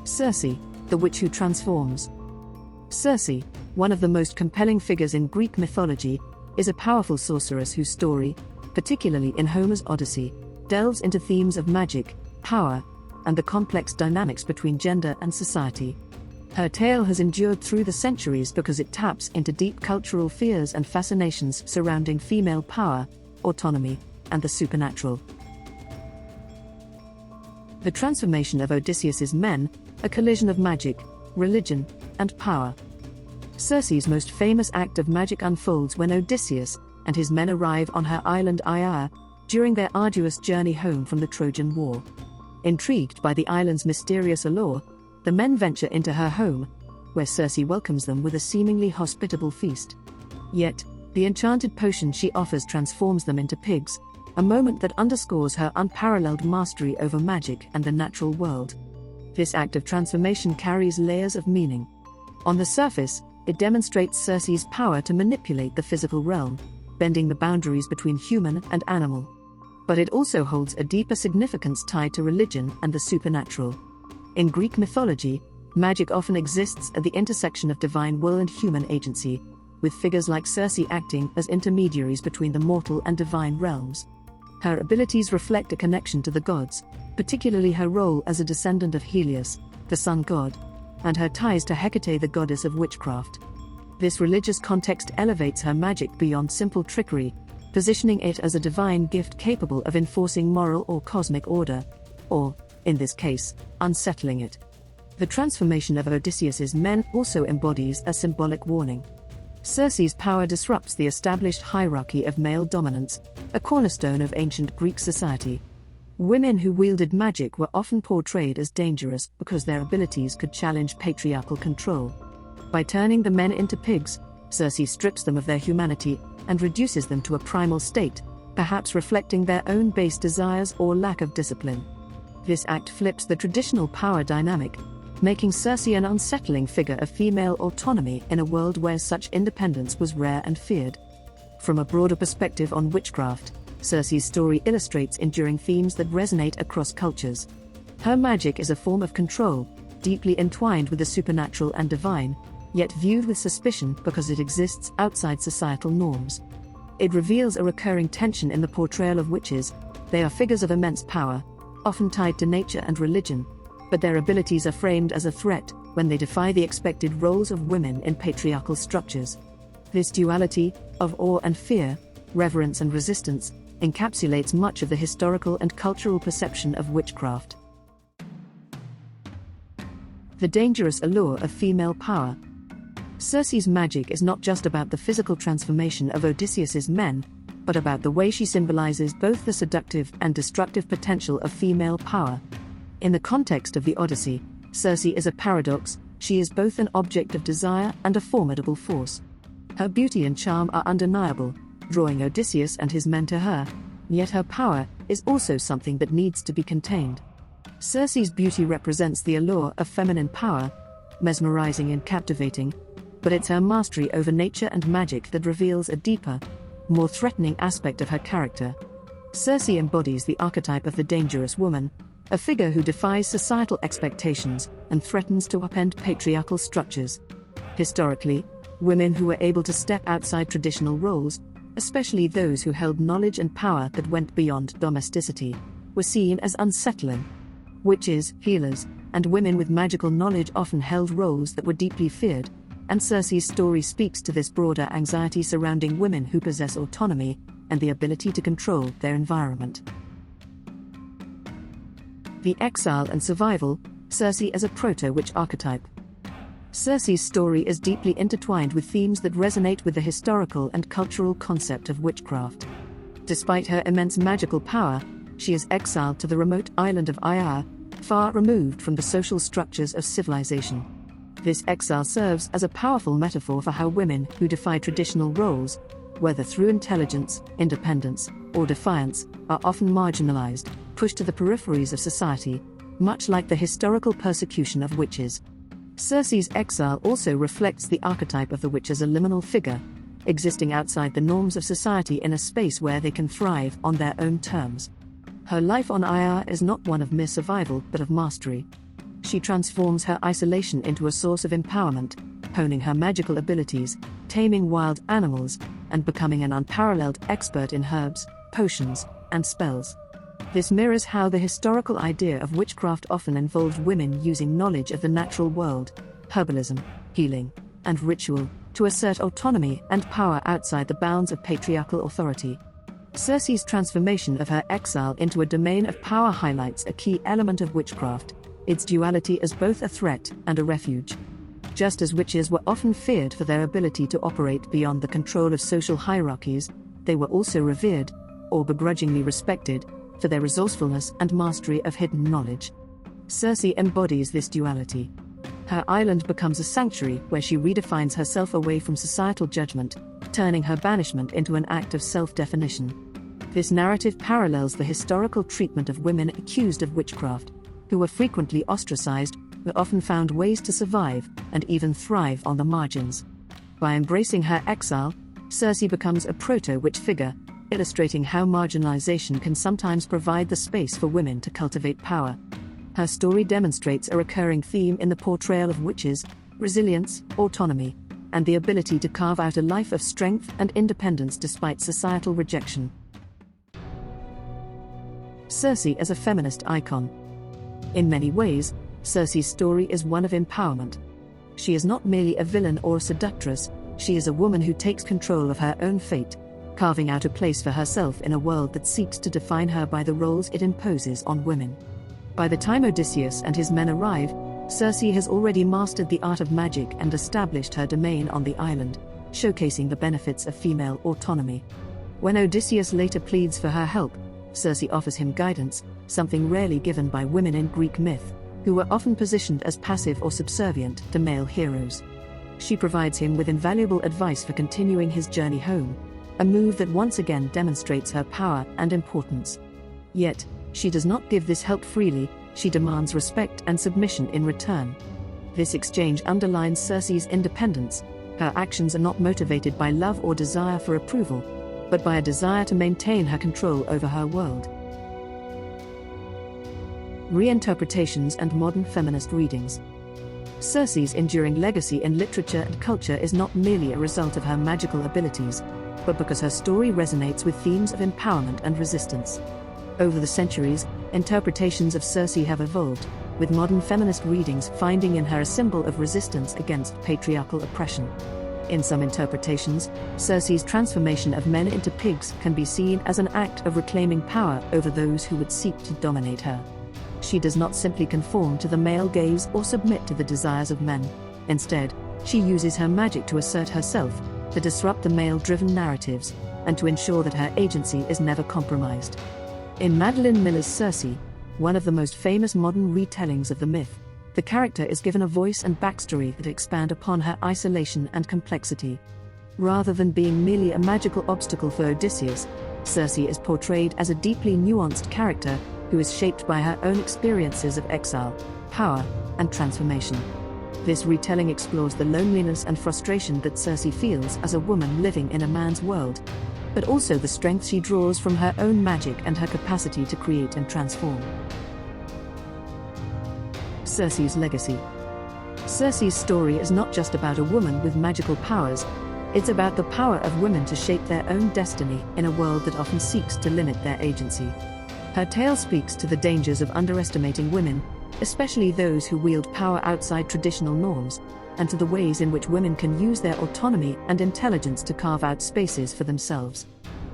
Circe, the witch who transforms. Circe, one of the most compelling figures in Greek mythology, is a powerful sorceress whose story, particularly in Homer's Odyssey, delves into themes of magic, power, and the complex dynamics between gender and society. Her tale has endured through the centuries because it taps into deep cultural fears and fascinations surrounding female power, autonomy, and the supernatural. The transformation of Odysseus's men, a collision of magic, religion, and power. Circe's most famous act of magic unfolds when Odysseus and his men arrive on her island Aia during their arduous journey home from the Trojan War. Intrigued by the island's mysterious allure, the men venture into her home, where Circe welcomes them with a seemingly hospitable feast. Yet, the enchanted potion she offers transforms them into pigs, a moment that underscores her unparalleled mastery over magic and the natural world. This act of transformation carries layers of meaning. On the surface, it demonstrates Circe's power to manipulate the physical realm, bending the boundaries between human and animal. But it also holds a deeper significance tied to religion and the supernatural. In Greek mythology, magic often exists at the intersection of divine will and human agency, with figures like Circe acting as intermediaries between the mortal and divine realms. Her abilities reflect a connection to the gods, particularly her role as a descendant of Helios, the sun god, and her ties to Hecate, the goddess of witchcraft. This religious context elevates her magic beyond simple trickery, positioning it as a divine gift capable of enforcing moral or cosmic order, or, in this case, unsettling it. The transformation of Odysseus's men also embodies a symbolic warning. Circe's power disrupts the established hierarchy of male dominance, a cornerstone of ancient Greek society. Women who wielded magic were often portrayed as dangerous because their abilities could challenge patriarchal control. By turning the men into pigs, Circe strips them of their humanity and reduces them to a primal state, perhaps reflecting their own base desires or lack of discipline. This act flips the traditional power dynamic, making Circe an unsettling figure of female autonomy in a world where such independence was rare and feared. From a broader perspective on witchcraft, Circe's story illustrates enduring themes that resonate across cultures. Her magic is a form of control, deeply entwined with the supernatural and divine, yet viewed with suspicion because it exists outside societal norms. It reveals a recurring tension in the portrayal of witches. They are figures of immense power, often tied to nature and religion, but their abilities are framed as a threat when they defy the expected roles of women in patriarchal structures. This duality, of awe and fear, reverence and resistance, encapsulates much of the historical and cultural perception of witchcraft. The dangerous allure of female power. Circe's magic is not just about the physical transformation of Odysseus's men, but about the way she symbolizes both the seductive and destructive potential of female power. In the context of the Odyssey, Circe is a paradox. She is both an object of desire and a formidable force. Her beauty and charm are undeniable, drawing Odysseus and his men to her, yet her power is also something that needs to be contained. Circe's beauty represents the allure of feminine power, mesmerizing and captivating, but it's her mastery over nature and magic that reveals a deeper, more threatening aspect of her character. Circe embodies the archetype of the dangerous woman, a figure who defies societal expectations and threatens to upend patriarchal structures. Historically, women who were able to step outside traditional roles, especially those who held knowledge and power that went beyond domesticity, were seen as unsettling. Witches, healers, and women with magical knowledge often held roles that were deeply feared, and Circe's story speaks to this broader anxiety surrounding women who possess autonomy and the ability to control their environment. The exile and survival, Circe as a proto-witch archetype. Circe's story is deeply intertwined with themes that resonate with the historical and cultural concept of witchcraft. Despite her immense magical power, she is exiled to the remote island of Ayar, far removed from the social structures of civilization. This exile serves as a powerful metaphor for how women who defy traditional roles, whether through intelligence, independence, or defiance, are often marginalized, pushed to the peripheries of society, much like the historical persecution of witches. Circe's exile also reflects the archetype of the witch as a liminal figure, existing outside the norms of society in a space where they can thrive on their own terms. Her life on Ayar is not one of mere survival but of mastery. She transforms her isolation into a source of empowerment, honing her magical abilities, taming wild animals, and becoming an unparalleled expert in herbs, potions, and spells. This mirrors how the historical idea of witchcraft often involved women using knowledge of the natural world, herbalism, healing, and ritual, to assert autonomy and power outside the bounds of patriarchal authority. Circe's transformation of her exile into a domain of power highlights a key element of witchcraft, its duality as both a threat and a refuge. Just as witches were often feared for their ability to operate beyond the control of social hierarchies, they were also revered, or begrudgingly respected, for their resourcefulness and mastery of hidden knowledge. Circe embodies this duality. Her island becomes a sanctuary where she redefines herself away from societal judgment, turning her banishment into an act of self-definition. This narrative parallels the historical treatment of women accused of witchcraft, who were frequently ostracized, but often found ways to survive and even thrive on the margins. By embracing her exile, Circe becomes a proto-witch figure, illustrating how marginalization can sometimes provide the space for women to cultivate power. Her story demonstrates a recurring theme in the portrayal of witches: resilience, autonomy, and the ability to carve out a life of strength and independence despite societal rejection. Circe as a feminist icon. In many ways, Circe's story is one of empowerment. She is not merely a villain or a seductress, she is a woman who takes control of her own fate, carving out a place for herself in a world that seeks to define her by the roles it imposes on women. By the time Odysseus and his men arrive, Circe has already mastered the art of magic and established her domain on the island, showcasing the benefits of female autonomy. When Odysseus later pleads for her help, Circe offers him guidance, something rarely given by women in Greek myth, who were often positioned as passive or subservient to male heroes. She provides him with invaluable advice for continuing his journey home, a move that once again demonstrates her power and importance. Yet, she does not give this help freely, she demands respect and submission in return. This exchange underlines Circe's independence. Her actions are not motivated by love or desire for approval, but by a desire to maintain her control over her world. Reinterpretations and modern feminist readings. Circe's enduring legacy in literature and culture is not merely a result of her magical abilities, but because her story resonates with themes of empowerment and resistance. Over the centuries, interpretations of Circe have evolved, with modern feminist readings finding in her a symbol of resistance against patriarchal oppression. In some interpretations, Circe's transformation of men into pigs can be seen as an act of reclaiming power over those who would seek to dominate her. She does not simply conform to the male gaze or submit to the desires of men. Instead, she uses her magic to assert herself, to disrupt the male-driven narratives, and to ensure that her agency is never compromised. In Madeline Miller's Circe, one of the most famous modern retellings of the myth, the character is given a voice and backstory that expand upon her isolation and complexity. Rather than being merely a magical obstacle for Odysseus, Circe is portrayed as a deeply nuanced character who is shaped by her own experiences of exile, power, and transformation. This retelling explores the loneliness and frustration that Circe feels as a woman living in a man's world, but also the strength she draws from her own magic and her capacity to create and transform. Circe's legacy. Circe's story is not just about a woman with magical powers, it's about the power of women to shape their own destiny in a world that often seeks to limit their agency. Her tale speaks to the dangers of underestimating women, especially those who wield power outside traditional norms, and to the ways in which women can use their autonomy and intelligence to carve out spaces for themselves.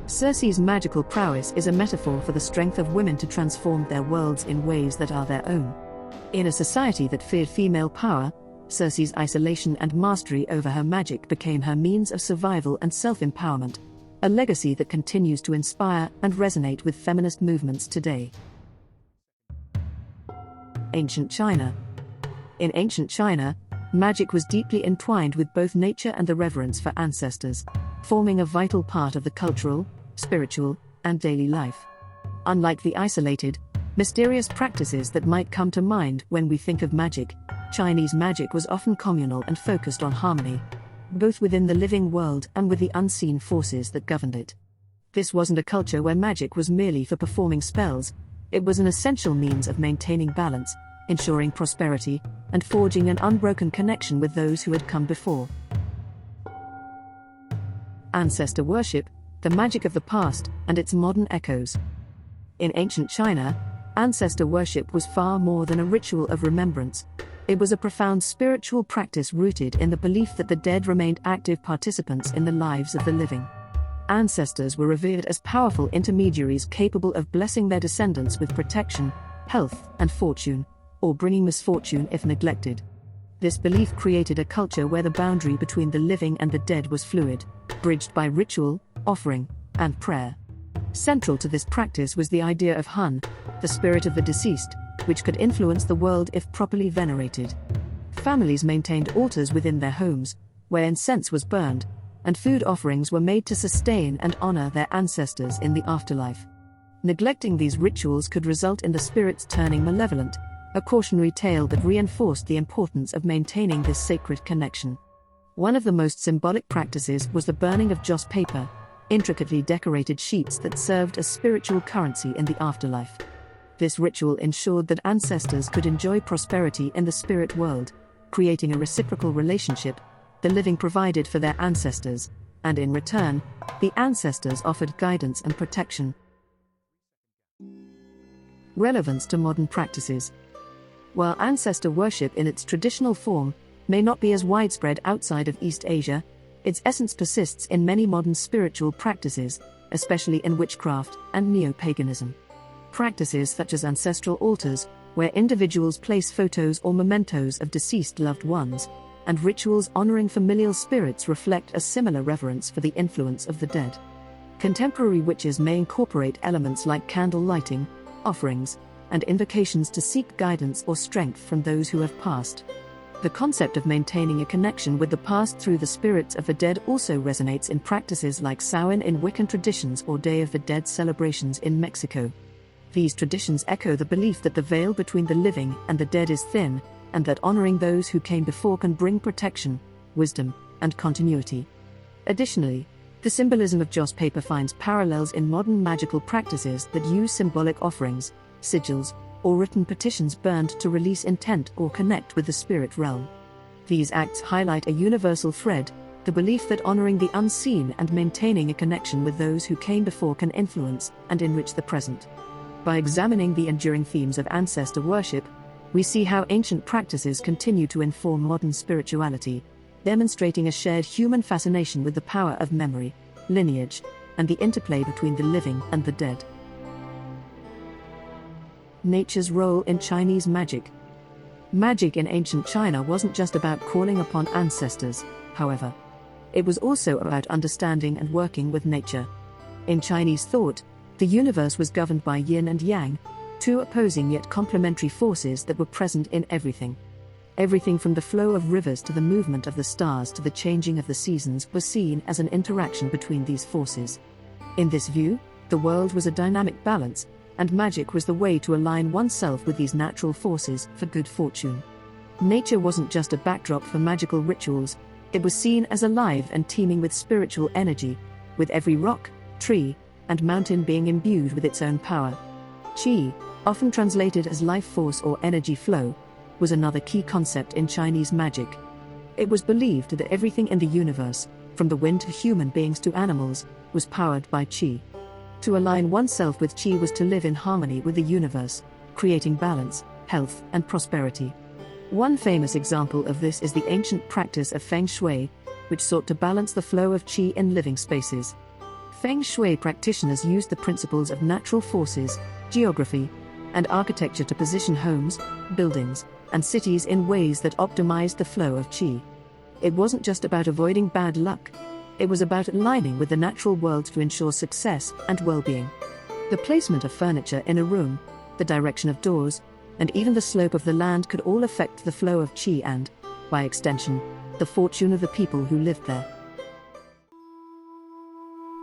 Circe's magical prowess is a metaphor for the strength of women to transform their worlds in ways that are their own. In a society that feared female power, Circe's isolation and mastery over her magic became her means of survival and self-empowerment, a legacy that continues to inspire and resonate with feminist movements today. Ancient China. In ancient China, magic was deeply entwined with both nature and the reverence for ancestors, forming a vital part of the cultural, spiritual, and daily life. Unlike the isolated, mysterious practices that might come to mind when we think of magic, Chinese magic was often communal and focused on harmony, both within the living world and with the unseen forces that governed it. This wasn't a culture where magic was merely for performing spells, it was an essential means of maintaining balance, ensuring prosperity, and forging an unbroken connection with those who had come before. Ancestor worship, the magic of the past, and its modern echoes. In ancient China, ancestor worship was far more than a ritual of remembrance. It was a profound spiritual practice rooted in the belief that the dead remained active participants in the lives of the living. Ancestors were revered as powerful intermediaries capable of blessing their descendants with protection, health, and fortune, or bringing misfortune if neglected. This belief created a culture where the boundary between the living and the dead was fluid, bridged by ritual, offering, and prayer. Central to this practice was the idea of Hun, the spirit of the deceased, which could influence the world if properly venerated. Families maintained altars within their homes, where incense was burned, and food offerings were made to sustain and honor their ancestors in the afterlife. Neglecting these rituals could result in the spirits turning malevolent, a cautionary tale that reinforced the importance of maintaining this sacred connection. One of the most symbolic practices was the burning of joss paper, intricately decorated sheets that served as spiritual currency in the afterlife. This ritual ensured that ancestors could enjoy prosperity in the spirit world, creating a reciprocal relationship. The living provided for their ancestors, and in return, the ancestors offered guidance and protection. Relevance to modern practices. While ancestor worship in its traditional form may not be as widespread outside of East Asia, its essence persists in many modern spiritual practices, especially in witchcraft and neo-paganism. Practices such as ancestral altars, where individuals place photos or mementos of deceased loved ones, and rituals honoring familial spirits reflect a similar reverence for the influence of the dead. Contemporary witches may incorporate elements like candle lighting, offerings, and invocations to seek guidance or strength from those who have passed. The concept of maintaining a connection with the past through the spirits of the dead also resonates in practices like Samhain in Wiccan traditions or Day of the Dead celebrations in Mexico. These traditions echo the belief that the veil between the living and the dead is thin, and that honoring those who came before can bring protection, wisdom, and continuity. Additionally, the symbolism of joss paper finds parallels in modern magical practices that use symbolic offerings, sigils, or written petitions burned to release intent or connect with the spirit realm. These acts highlight a universal thread, the belief that honoring the unseen and maintaining a connection with those who came before can influence and enrich the present. By examining the enduring themes of ancestor worship, we see how ancient practices continue to inform modern spirituality, demonstrating a shared human fascination with the power of memory, lineage, and the interplay between the living and the dead. Nature's role in Chinese magic. Magic in ancient China wasn't just about calling upon ancestors, however. It was also about understanding and working with nature. In Chinese thought, the universe was governed by yin and yang, two opposing yet complementary forces that were present in everything. Everything from the flow of rivers to the movement of the stars to the changing of the seasons was seen as an interaction between these forces. In this view, the world was a dynamic balance, and magic was the way to align oneself with these natural forces for good fortune. Nature wasn't just a backdrop for magical rituals, it was seen as alive and teeming with spiritual energy, with every rock, tree, and mountain being imbued with its own power. Qi, often translated as life force or energy flow, was another key concept in Chinese magic. It was believed that everything in the universe, from the wind to human beings to animals, was powered by Qi. To align oneself with Qi was to live in harmony with the universe, creating balance, health, and prosperity. One famous example of this is the ancient practice of Feng Shui, which sought to balance the flow of Qi in living spaces. Feng Shui practitioners used the principles of natural forces, geography, and architecture to position homes, buildings, and cities in ways that optimized the flow of Qi. It wasn't just about avoiding bad luck. It was about aligning with the natural world to ensure success and well-being. The placement of furniture in a room, the direction of doors, and even the slope of the land could all affect the flow of qi and, by extension, the fortune of the people who lived there.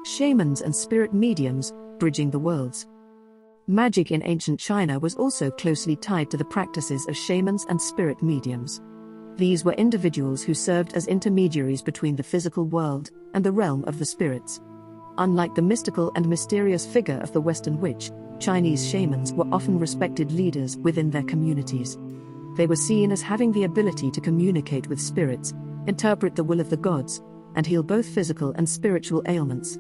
Shamans and spirit mediums, bridging the worlds. Magic in ancient China was also closely tied to the practices of shamans and spirit mediums. These were individuals who served as intermediaries between the physical world and the realm of the spirits. Unlike the mystical and mysterious figure of the Western witch, Chinese shamans were often respected leaders within their communities. They were seen as having the ability to communicate with spirits, interpret the will of the gods, and heal both physical and spiritual ailments.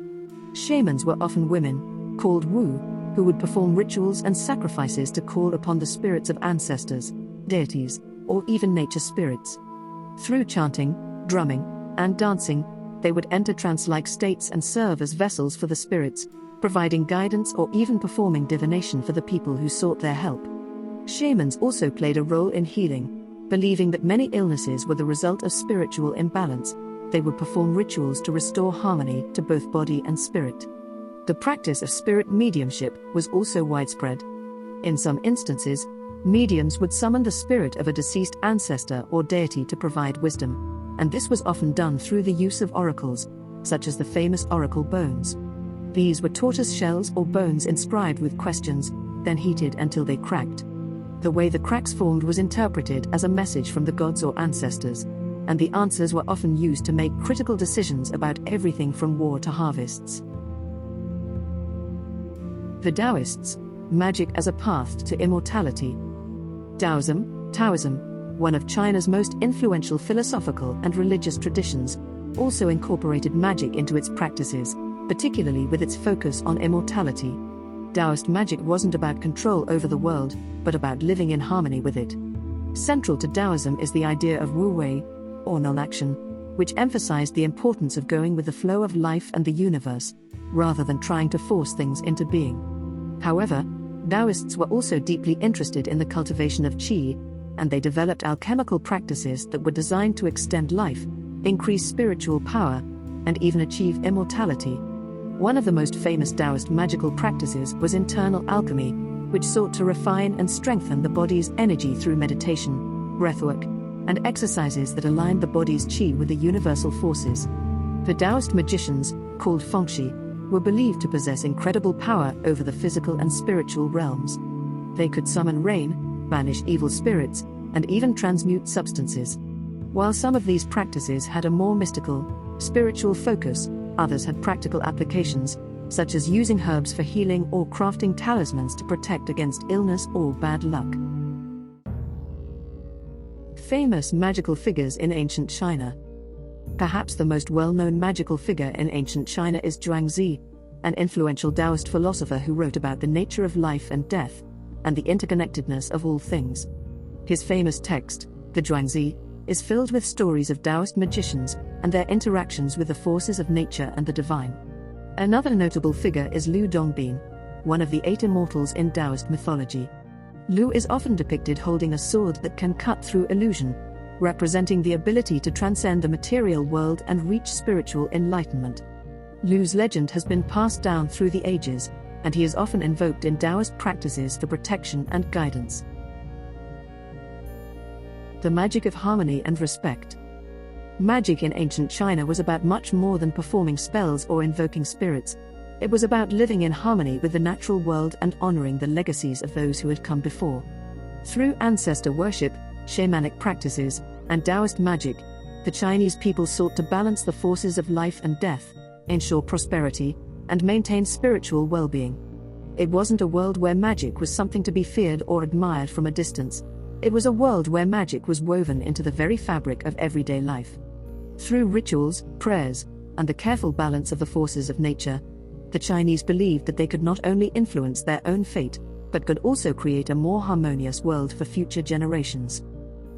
Shamans were often women, called Wu, who would perform rituals and sacrifices to call upon the spirits of ancestors, deities, or even nature spirits. Through chanting, drumming, and dancing, they would enter trance-like states and serve as vessels for the spirits, providing guidance or even performing divination for the people who sought their help. Shamans also played a role in healing, believing that many illnesses were the result of spiritual imbalance. They would perform rituals to restore harmony to both body and spirit. The practice of spirit mediumship was also widespread. In some instances, mediums would summon the spirit of a deceased ancestor or deity to provide wisdom, and this was often done through the use of oracles, such as the famous oracle bones. These were tortoise shells or bones inscribed with questions, then heated until they cracked. The way the cracks formed was interpreted as a message from the gods or ancestors, and the answers were often used to make critical decisions about everything from war to harvests. The Taoists, magic as a path to immortality. Taoism, one of China's most influential philosophical and religious traditions, also incorporated magic into its practices, particularly with its focus on immortality. Taoist magic wasn't about control over the world, but about living in harmony with it. Central to Taoism is the idea of wu wei, or non-action, which emphasized the importance of going with the flow of life and the universe, rather than trying to force things into being. However, Taoists were also deeply interested in the cultivation of qi, and they developed alchemical practices that were designed to extend life, increase spiritual power, and even achieve immortality. One of the most famous Taoist magical practices was internal alchemy, which sought to refine and strengthen the body's energy through meditation, breathwork, and exercises that aligned the body's qi with the universal forces. The Taoist magicians, called fengshi, were believed to possess incredible power over the physical and spiritual realms. They could summon rain, banish evil spirits, and even transmute substances. While some of these practices had a more mystical, spiritual focus, others had practical applications, such as using herbs for healing or crafting talismans to protect against illness or bad luck. Famous magical figures in ancient China. Perhaps the most well-known magical figure in ancient China is Zhuangzi, an influential Taoist philosopher who wrote about the nature of life and death, and the interconnectedness of all things. His famous text, the Zhuangzi, is filled with stories of Taoist magicians and their interactions with the forces of nature and the divine. Another notable figure is Lu Dongbin, one of the 8 immortals in Taoist mythology. Lu is often depicted holding a sword that can cut through illusion, representing the ability to transcend the material world and reach spiritual enlightenment. Lu's legend has been passed down through the ages, and he is often invoked in Taoist practices for protection and guidance. The magic of harmony and respect. Magic in ancient China was about much more than performing spells or invoking spirits. It was about living in harmony with the natural world and honoring the legacies of those who had come before. Through ancestor worship, shamanic practices, and Taoist magic, the Chinese people sought to balance the forces of life and death, ensure prosperity, and maintain spiritual well-being. It wasn't a world where magic was something to be feared or admired from a distance. It was a world where magic was woven into the very fabric of everyday life. Through rituals, prayers, and the careful balance of the forces of nature, the Chinese believed that they could not only influence their own fate, but could also create a more harmonious world for future generations.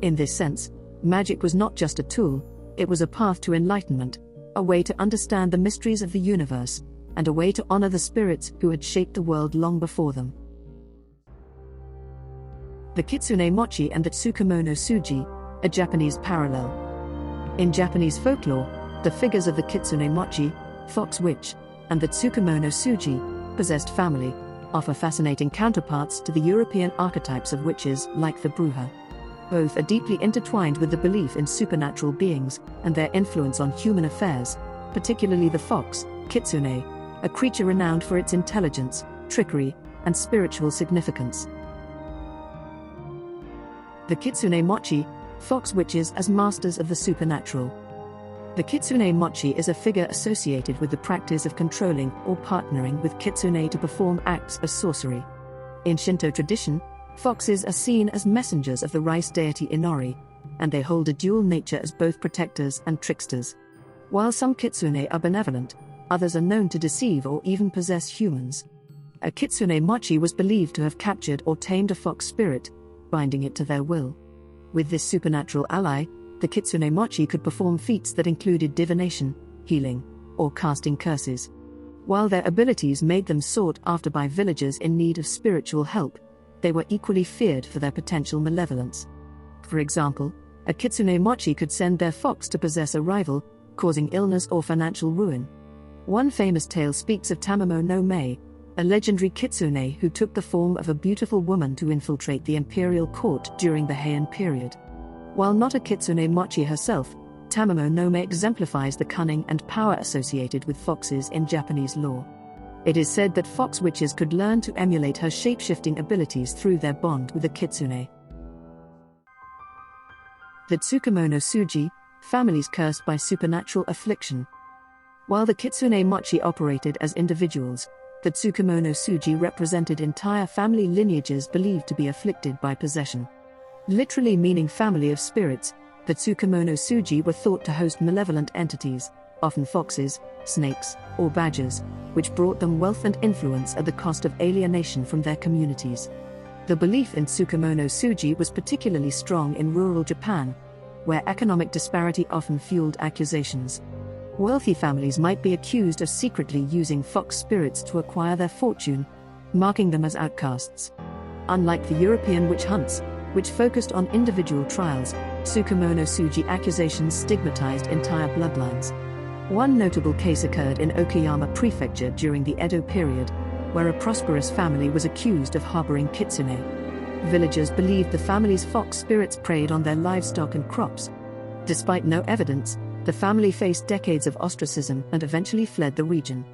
In this sense, magic was not just a tool, it was a path to enlightenment, a way to understand the mysteries of the universe, and a way to honor the spirits who had shaped the world long before them. The Kitsune Mochi and the Tsukumono Suji, a Japanese parallel. In Japanese folklore, The figures of the Kitsune Mochi, fox witch, and the Tsukumono Suji, possessed family, offer fascinating counterparts to the European archetypes of witches like the Bruja. Both are deeply intertwined with the belief in supernatural beings and their influence on human affairs, particularly the fox, Kitsune, a creature renowned for its intelligence, trickery, and spiritual significance. The Kitsune Mochi, fox witches as masters of the supernatural. The Kitsune Mochi is a figure associated with the practice of controlling or partnering with kitsune to perform acts of sorcery. In Shinto tradition, foxes are seen as messengers of the rice deity Inori, and they hold a dual nature as both protectors and tricksters. While some kitsune are benevolent, others are known to deceive or even possess humans. A Kitsune Mochi was believed to have captured or tamed a fox spirit, binding it to their will. With this supernatural ally, the Kitsune Mochi could perform feats that included divination, healing, or casting curses. While their abilities made them sought after by villagers in need of spiritual help, they were equally feared for their potential malevolence. For example, a Kitsune Mochi could send their fox to possess a rival, causing illness or financial ruin. One famous tale speaks of Tamamo no Mei, a legendary kitsune who took the form of a beautiful woman to infiltrate the imperial court during the Heian period. While not a Kitsune Mochi herself, Tamamo no Mei exemplifies the cunning and power associated with foxes in Japanese lore. It is said that fox witches could learn to emulate her shape-shifting abilities through their bond with the kitsune. The Tsukumono Suji, families cursed by supernatural affliction. While the Kitsune Mochi operated as individuals, the Tsukumono Suji represented entire family lineages believed to be afflicted by possession. Literally meaning family of spirits, the Tsukumono Suji were thought to host malevolent entities, often foxes, snakes, or badgers, which brought them wealth and influence at the cost of alienation from their communities. The belief in Tsukumono Suji was particularly strong in rural Japan, where economic disparity often fueled accusations. Wealthy families might be accused of secretly using fox spirits to acquire their fortune, marking them as outcasts. Unlike the European witch hunts, which focused on individual trials, Tsukumono Suji accusations stigmatized entire bloodlines. One notable case occurred in Okayama Prefecture during the Edo period, where a prosperous family was accused of harboring kitsune. Villagers believed the family's fox spirits preyed on their livestock and crops. Despite no evidence, the family faced decades of ostracism and eventually fled the region.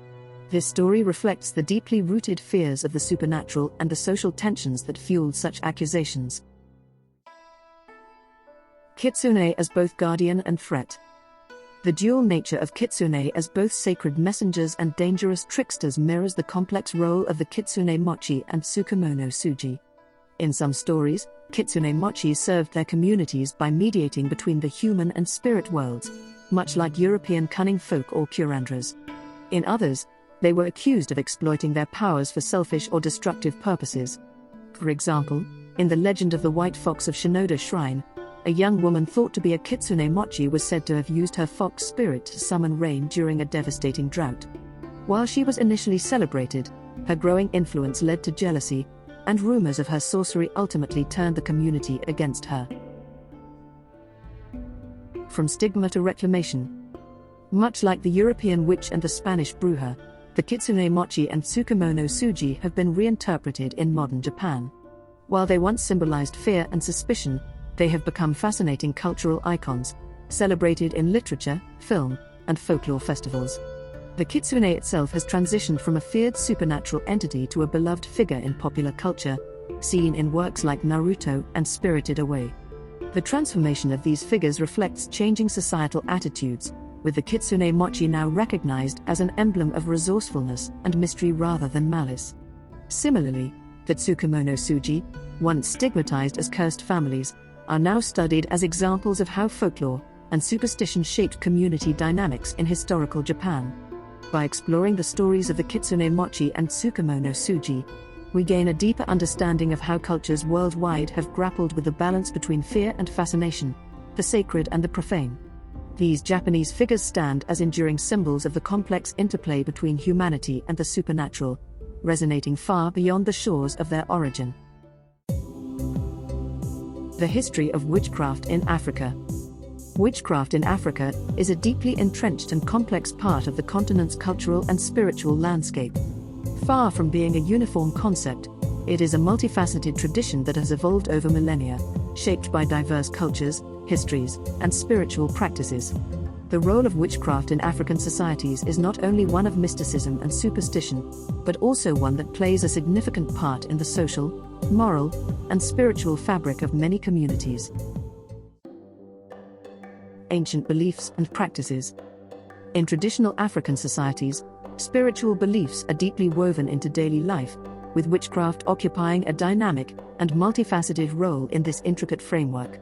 This story reflects the deeply rooted fears of the supernatural and the social tensions that fueled such accusations. Kitsune as both guardian and threat. The dual nature of kitsune as both sacred messengers and dangerous tricksters mirrors the complex role of the Kitsune Mochi and Tsukumono Suji. In some stories, Kitsune Mochi served their communities by mediating between the human and spirit worlds, much like European cunning folk or curandras. In others, they were accused of exploiting their powers for selfish or destructive purposes. For example, in the legend of the White Fox of Shinoda Shrine, a young woman thought to be a Kitsune Mochi was said to have used her fox spirit to summon rain during a devastating drought. While she was initially celebrated, her growing influence led to jealousy, and rumors of her sorcery ultimately turned the community against her. From stigma to reclamation. Much like the European witch and the Spanish Bruja, the Kitsune Mochi and Tsukumono Suji have been reinterpreted in modern Japan. While they once symbolized fear and suspicion, they have become fascinating cultural icons, celebrated in literature, film, and folklore festivals. The kitsune itself has transitioned from a feared supernatural entity to a beloved figure in popular culture, seen in works like Naruto and Spirited Away. The transformation of these figures reflects changing societal attitudes, with the Kitsune Mochi now recognized as an emblem of resourcefulness and mystery rather than malice. Similarly, the Tsukumono Suji, once stigmatized as cursed families, are now studied as examples of how folklore and superstition shaped community dynamics in historical Japan. By exploring the stories of the Kitsune Mochi and Tsukumono Suji, we gain a deeper understanding of how cultures worldwide have grappled with the balance between fear and fascination, the sacred and the profane. These Japanese figures stand as enduring symbols of the complex interplay between humanity and the supernatural, resonating far beyond the shores of their origin. The history of witchcraft in Africa. Witchcraft in Africa is a deeply entrenched and complex part of the continent's cultural and spiritual landscape. Far from being a uniform concept, it is a multifaceted tradition that has evolved over millennia, shaped by diverse cultures, histories, and spiritual practices. The role of witchcraft in African societies is not only one of mysticism and superstition, but also one that plays a significant part in the social, moral, and spiritual fabric of many communities. Ancient beliefs and practices. In traditional African societies, spiritual beliefs are deeply woven into daily life, with witchcraft occupying a dynamic and multifaceted role in this intricate framework.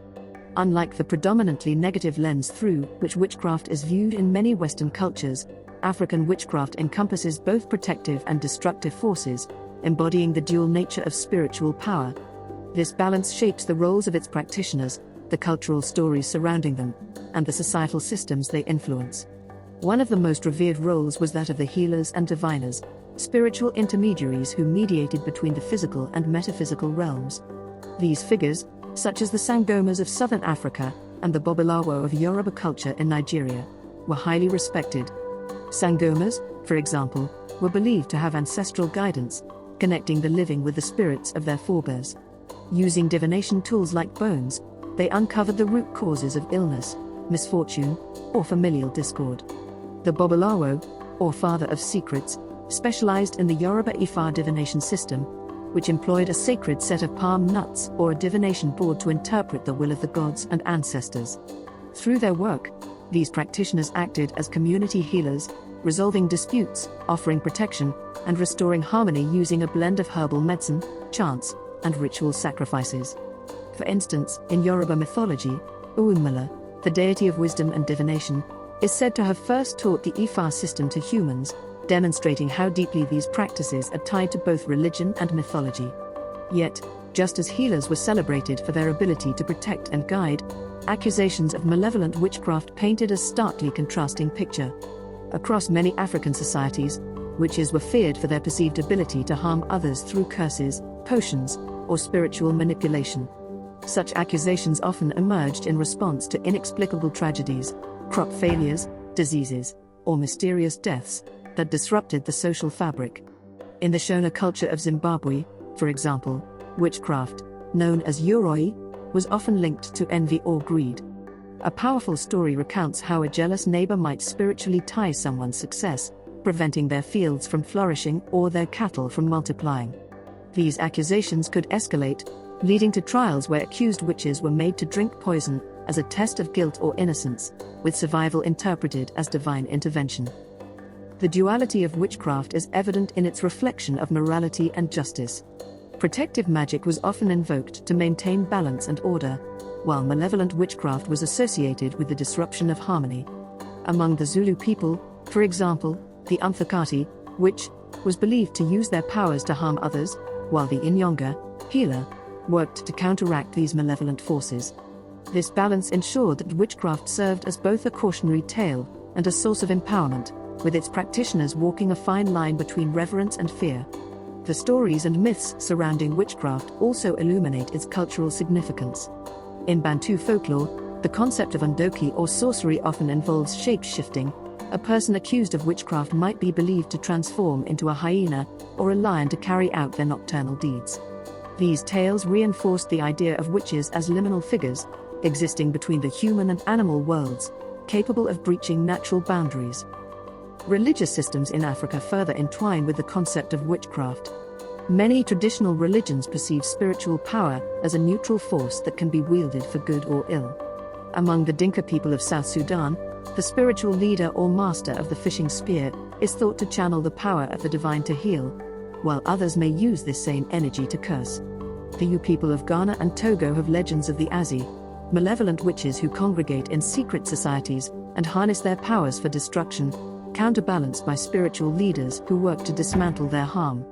Unlike the predominantly negative lens through which witchcraft is viewed in many Western cultures, African witchcraft encompasses both protective and destructive forces, embodying the dual nature of spiritual power. This balance shapes the roles of its practitioners, the cultural stories surrounding them, and the societal systems they influence. One of the most revered roles was that of the healers and diviners, spiritual intermediaries who mediated between the physical and metaphysical realms. These figures, such as the Sangomas of southern Africa and the Babalawo of Yoruba culture in Nigeria, were highly respected. Sangomas, for example, were believed to have ancestral guidance, connecting the living with the spirits of their forebears. Using divination tools like bones, they uncovered the root causes of illness, misfortune, or familial discord. The Babalawo, or Father of Secrets, specialized in the Yoruba Ifa divination system, which employed a sacred set of palm nuts or a divination board to interpret the will of the gods and ancestors. Through their work, these practitioners acted as community healers, resolving disputes, offering protection, and restoring harmony using a blend of herbal medicine, chants, and ritual sacrifices. For instance, in Yoruba mythology, Orunmila, the deity of wisdom and divination, is said to have first taught the Ifa system to humans, demonstrating how deeply these practices are tied to both religion and mythology. Yet, just as healers were celebrated for their ability to protect and guide, accusations of malevolent witchcraft painted a starkly contrasting picture. Across many African societies, witches were feared for their perceived ability to harm others through curses, potions, or spiritual manipulation. Such accusations often emerged in response to inexplicable tragedies, crop failures, diseases, or mysterious deaths that disrupted the social fabric. In the Shona culture of Zimbabwe, for example, witchcraft, known as uroi, was often linked to envy or greed. A powerful story recounts how a jealous neighbor might spiritually tie someone's success, preventing their fields from flourishing or their cattle from multiplying. These accusations could escalate, leading to trials where accused witches were made to drink poison as a test of guilt or innocence, with survival interpreted as divine intervention. The duality of witchcraft is evident in its reflection of morality and justice. Protective magic was often invoked to maintain balance and order, while malevolent witchcraft was associated with the disruption of harmony. Among the Zulu people, for example, the Umthakati, witch, was believed to use their powers to harm others, while the Inyonga, healer, worked to counteract these malevolent forces. This balance ensured that witchcraft served as both a cautionary tale and a source of empowerment, with its practitioners walking a fine line between reverence and fear. The stories and myths surrounding witchcraft also illuminate its cultural significance. In Bantu folklore, the concept of undoki or sorcery often involves shape-shifting. A person accused of witchcraft might be believed to transform into a hyena or a lion to carry out their nocturnal deeds. These tales reinforced the idea of witches as liminal figures, existing between the human and animal worlds, capable of breaching natural boundaries. Religious systems in Africa further entwine with the concept of witchcraft. Many traditional religions perceive spiritual power as a neutral force that can be wielded for good or ill. Among the Dinka people of South Sudan, the spiritual leader or master of the fishing spear is thought to channel the power of the divine to heal, while others may use this same energy to curse. The Yu people of Ghana and Togo have legends of the Azi, malevolent witches who congregate in secret societies and harness their powers for destruction, counterbalanced by spiritual leaders who work to dismantle their harm.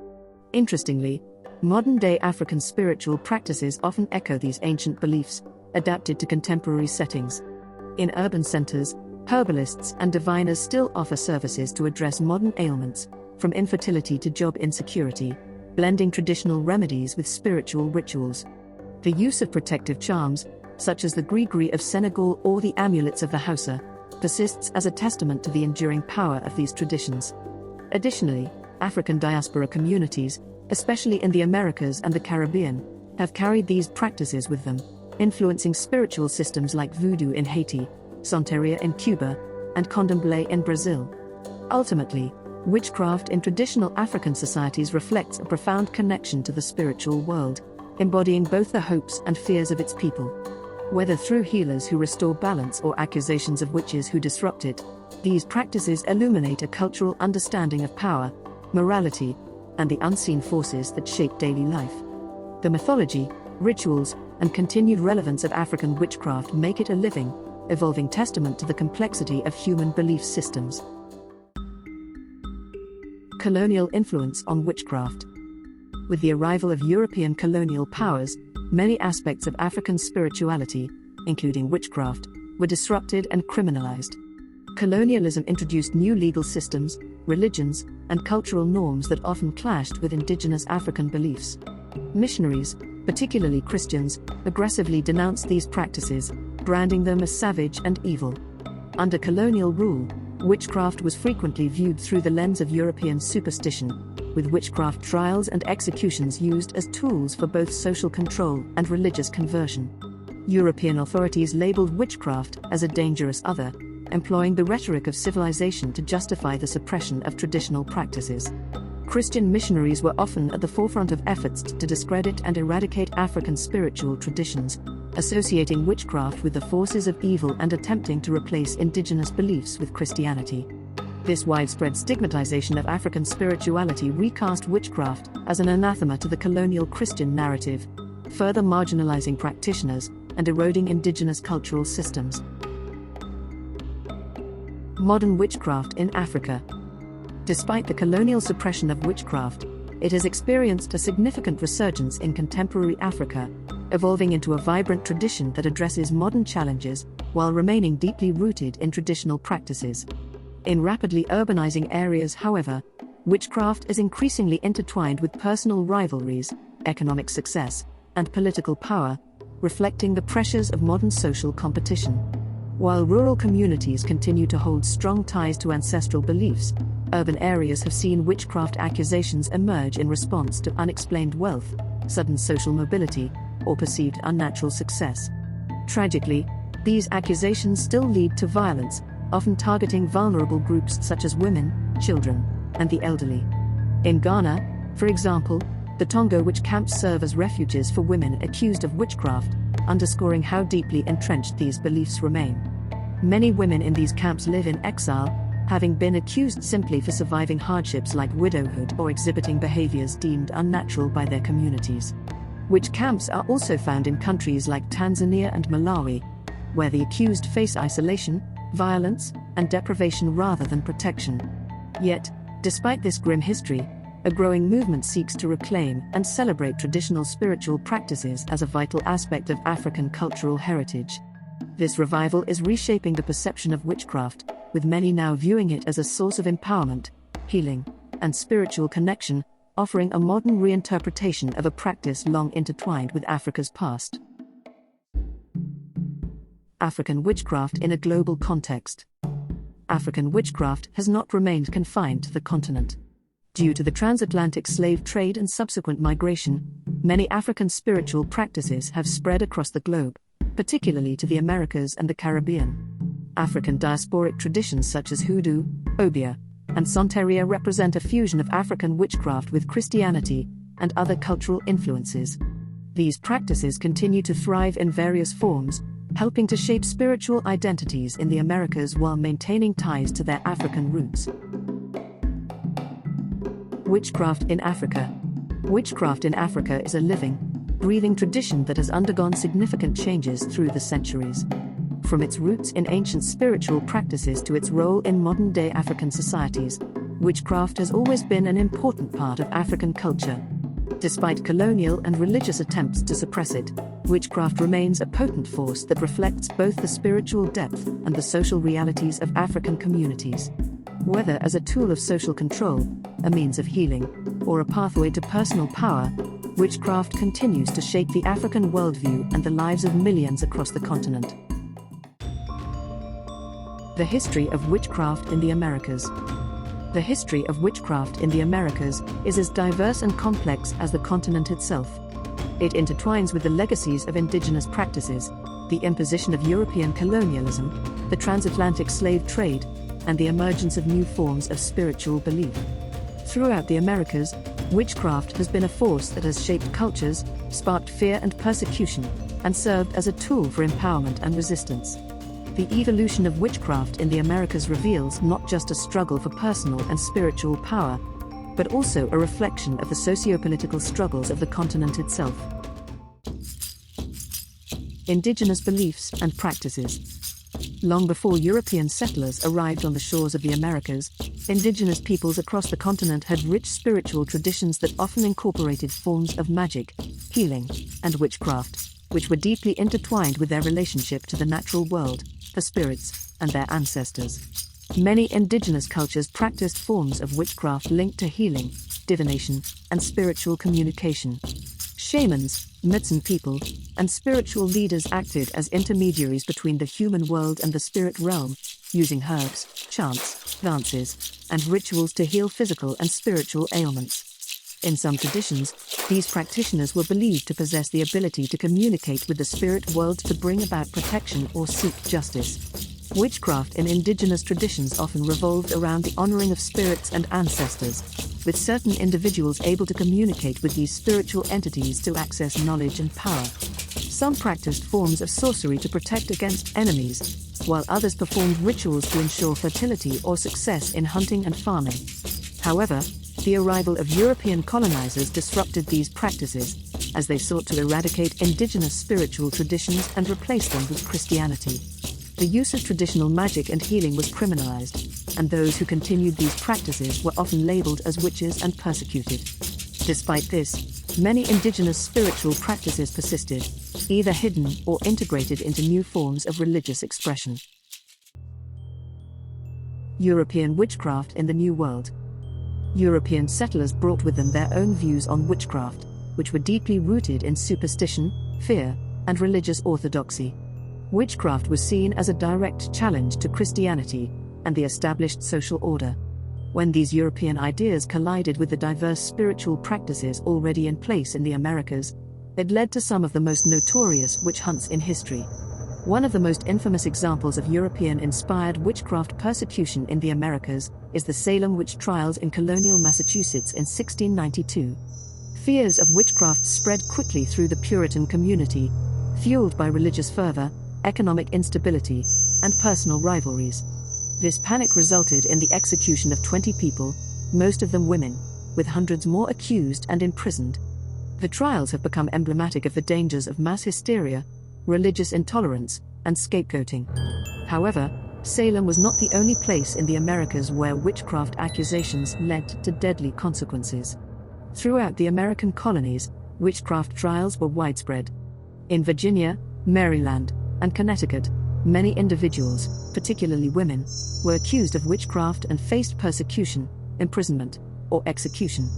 Interestingly, modern-day African spiritual practices often echo these ancient beliefs, adapted to contemporary settings. In urban centers, herbalists and diviners still offer services to address modern ailments, from infertility to job insecurity, blending traditional remedies with spiritual rituals. The use of protective charms, such as the gree-gree of Senegal or the amulets of the Hausa, persists as a testament to the enduring power of these traditions. Additionally, African diaspora communities, especially in the Americas and the Caribbean, have carried these practices with them, influencing spiritual systems like voodoo in Haiti, Santeria in Cuba, and candomblé in Brazil. Ultimately, witchcraft in traditional African societies reflects a profound connection to the spiritual world, embodying both the hopes and fears of its people. Whether through healers who restore balance or accusations of witches who disrupt it, these practices illuminate a cultural understanding of power, morality, and the unseen forces that shape daily life. The mythology, rituals, and continued relevance of African witchcraft make it a living, evolving testament to the complexity of human belief systems. Colonial influence on witchcraft. With the arrival of European colonial powers, many aspects of African spirituality, including witchcraft, were disrupted and criminalized. Colonialism introduced new legal systems, religions, and cultural norms that often clashed with indigenous African beliefs. Missionaries, particularly Christians, aggressively denounced these practices, branding them as savage and evil. Under colonial rule, witchcraft was frequently viewed through the lens of European superstition, with witchcraft trials and executions used as tools for both social control and religious conversion. European authorities labeled witchcraft as a dangerous other, employing the rhetoric of civilization to justify the suppression of traditional practices. Christian missionaries were often at the forefront of efforts to discredit and eradicate African spiritual traditions, associating witchcraft with the forces of evil and attempting to replace indigenous beliefs with Christianity. This widespread stigmatization of African spirituality recast witchcraft as an anathema to the colonial Christian narrative, further marginalizing practitioners and eroding indigenous cultural systems. Modern witchcraft in Africa. Despite the colonial suppression of witchcraft, it has experienced a significant resurgence in contemporary Africa, evolving into a vibrant tradition that addresses modern challenges while remaining deeply rooted in traditional practices. In rapidly urbanizing areas, however, witchcraft is increasingly intertwined with personal rivalries, economic success, and political power, reflecting the pressures of modern social competition. While rural communities continue to hold strong ties to ancestral beliefs, urban areas have seen witchcraft accusations emerge in response to unexplained wealth, sudden social mobility, or perceived unnatural success. Tragically, these accusations still lead to violence, often targeting vulnerable groups such as women, children, and the elderly. In Ghana, for example, the Tongo witch camps serve as refuges for women accused of witchcraft, underscoring how deeply entrenched these beliefs remain. Many women in these camps live in exile, having been accused simply for surviving hardships like widowhood or exhibiting behaviors deemed unnatural by their communities. Witch camps are also found in countries like Tanzania and Malawi, where the accused face isolation, violence, and deprivation rather than protection. Yet, despite this grim history, a growing movement seeks to reclaim and celebrate traditional spiritual practices as a vital aspect of African cultural heritage. This revival is reshaping the perception of witchcraft, with many now viewing it as a source of empowerment, healing, and spiritual connection, offering a modern reinterpretation of a practice long intertwined with Africa's past. African witchcraft in a global context. African witchcraft has not remained confined to the continent. Due to the transatlantic slave trade and subsequent migration, many African spiritual practices have spread across the globe, particularly to the Americas and the Caribbean. African diasporic traditions such as hoodoo, obeah, and Santeria represent a fusion of African witchcraft with Christianity and other cultural influences. These practices continue to thrive in various forms, helping to shape spiritual identities in the Americas while maintaining ties to their African roots. Witchcraft in Africa. Witchcraft in Africa is a living, breathing tradition that has undergone significant changes through the centuries. From its roots in ancient spiritual practices to its role in modern-day African societies, witchcraft has always been an important part of African culture. Despite colonial and religious attempts to suppress it, witchcraft remains a potent force that reflects both the spiritual depth and the social realities of African communities. Whether as a tool of social control, a means of healing, or a pathway to personal power, witchcraft continues to shape the African worldview and the lives of millions across the continent. The history of witchcraft in the Americas. The history of witchcraft in the Americas is as diverse and complex as the continent itself. It intertwines with the legacies of indigenous practices, the imposition of European colonialism, the transatlantic slave trade, and the emergence of new forms of spiritual belief. Throughout the Americas, witchcraft has been a force that has shaped cultures, sparked fear and persecution, and served as a tool for empowerment and resistance. The evolution of witchcraft in the Americas reveals not just a struggle for personal and spiritual power, but also a reflection of the socio-political struggles of the continent itself. Indigenous beliefs and practices. Long before European settlers arrived on the shores of the Americas, indigenous peoples across the continent had rich spiritual traditions that often incorporated forms of magic, healing, and witchcraft, which were deeply intertwined with their relationship to the natural world, the spirits, and their ancestors. Many indigenous cultures practiced forms of witchcraft linked to healing, divination, and spiritual communication. Shamans, medicine people, and spiritual leaders acted as intermediaries between the human world and the spirit realm, using herbs, chants, dances, and rituals to heal physical and spiritual ailments. In some traditions, these practitioners were believed to possess the ability to communicate with the spirit world to bring about protection or seek justice. Witchcraft in indigenous traditions often revolved around the honoring of spirits and ancestors, with certain individuals able to communicate with these spiritual entities to access knowledge and power. Some practiced forms of sorcery to protect against enemies, while others performed rituals to ensure fertility or success in hunting and farming. However, the arrival of European colonizers disrupted these practices, as they sought to eradicate indigenous spiritual traditions and replace them with Christianity. The use of traditional magic and healing was criminalized, and those who continued these practices were often labeled as witches and persecuted. Despite this, many indigenous spiritual practices persisted, either hidden or integrated into new forms of religious expression. European witchcraft in the New World. European settlers brought with them their own views on witchcraft, which were deeply rooted in superstition, fear, and religious orthodoxy. Witchcraft was seen as a direct challenge to Christianity and the established social order. When these European ideas collided with the diverse spiritual practices already in place in the Americas, it led to some of the most notorious witch hunts in history. One of the most infamous examples of European-inspired witchcraft persecution in the Americas is the Salem witch trials in colonial Massachusetts in 1692. Fears of witchcraft spread quickly through the Puritan community, fueled by religious fervor, economic instability, and personal rivalries. This panic resulted in the execution of 20 people, most of them women, with hundreds more accused and imprisoned. The trials have become emblematic of the dangers of mass hysteria, religious intolerance, and scapegoating. However, Salem was not the only place in the Americas where witchcraft accusations led to deadly consequences. Throughout the American colonies, witchcraft trials were widespread. In Virginia, Maryland, and Connecticut, many individuals, particularly women, were accused of witchcraft and faced persecution, imprisonment, or execution.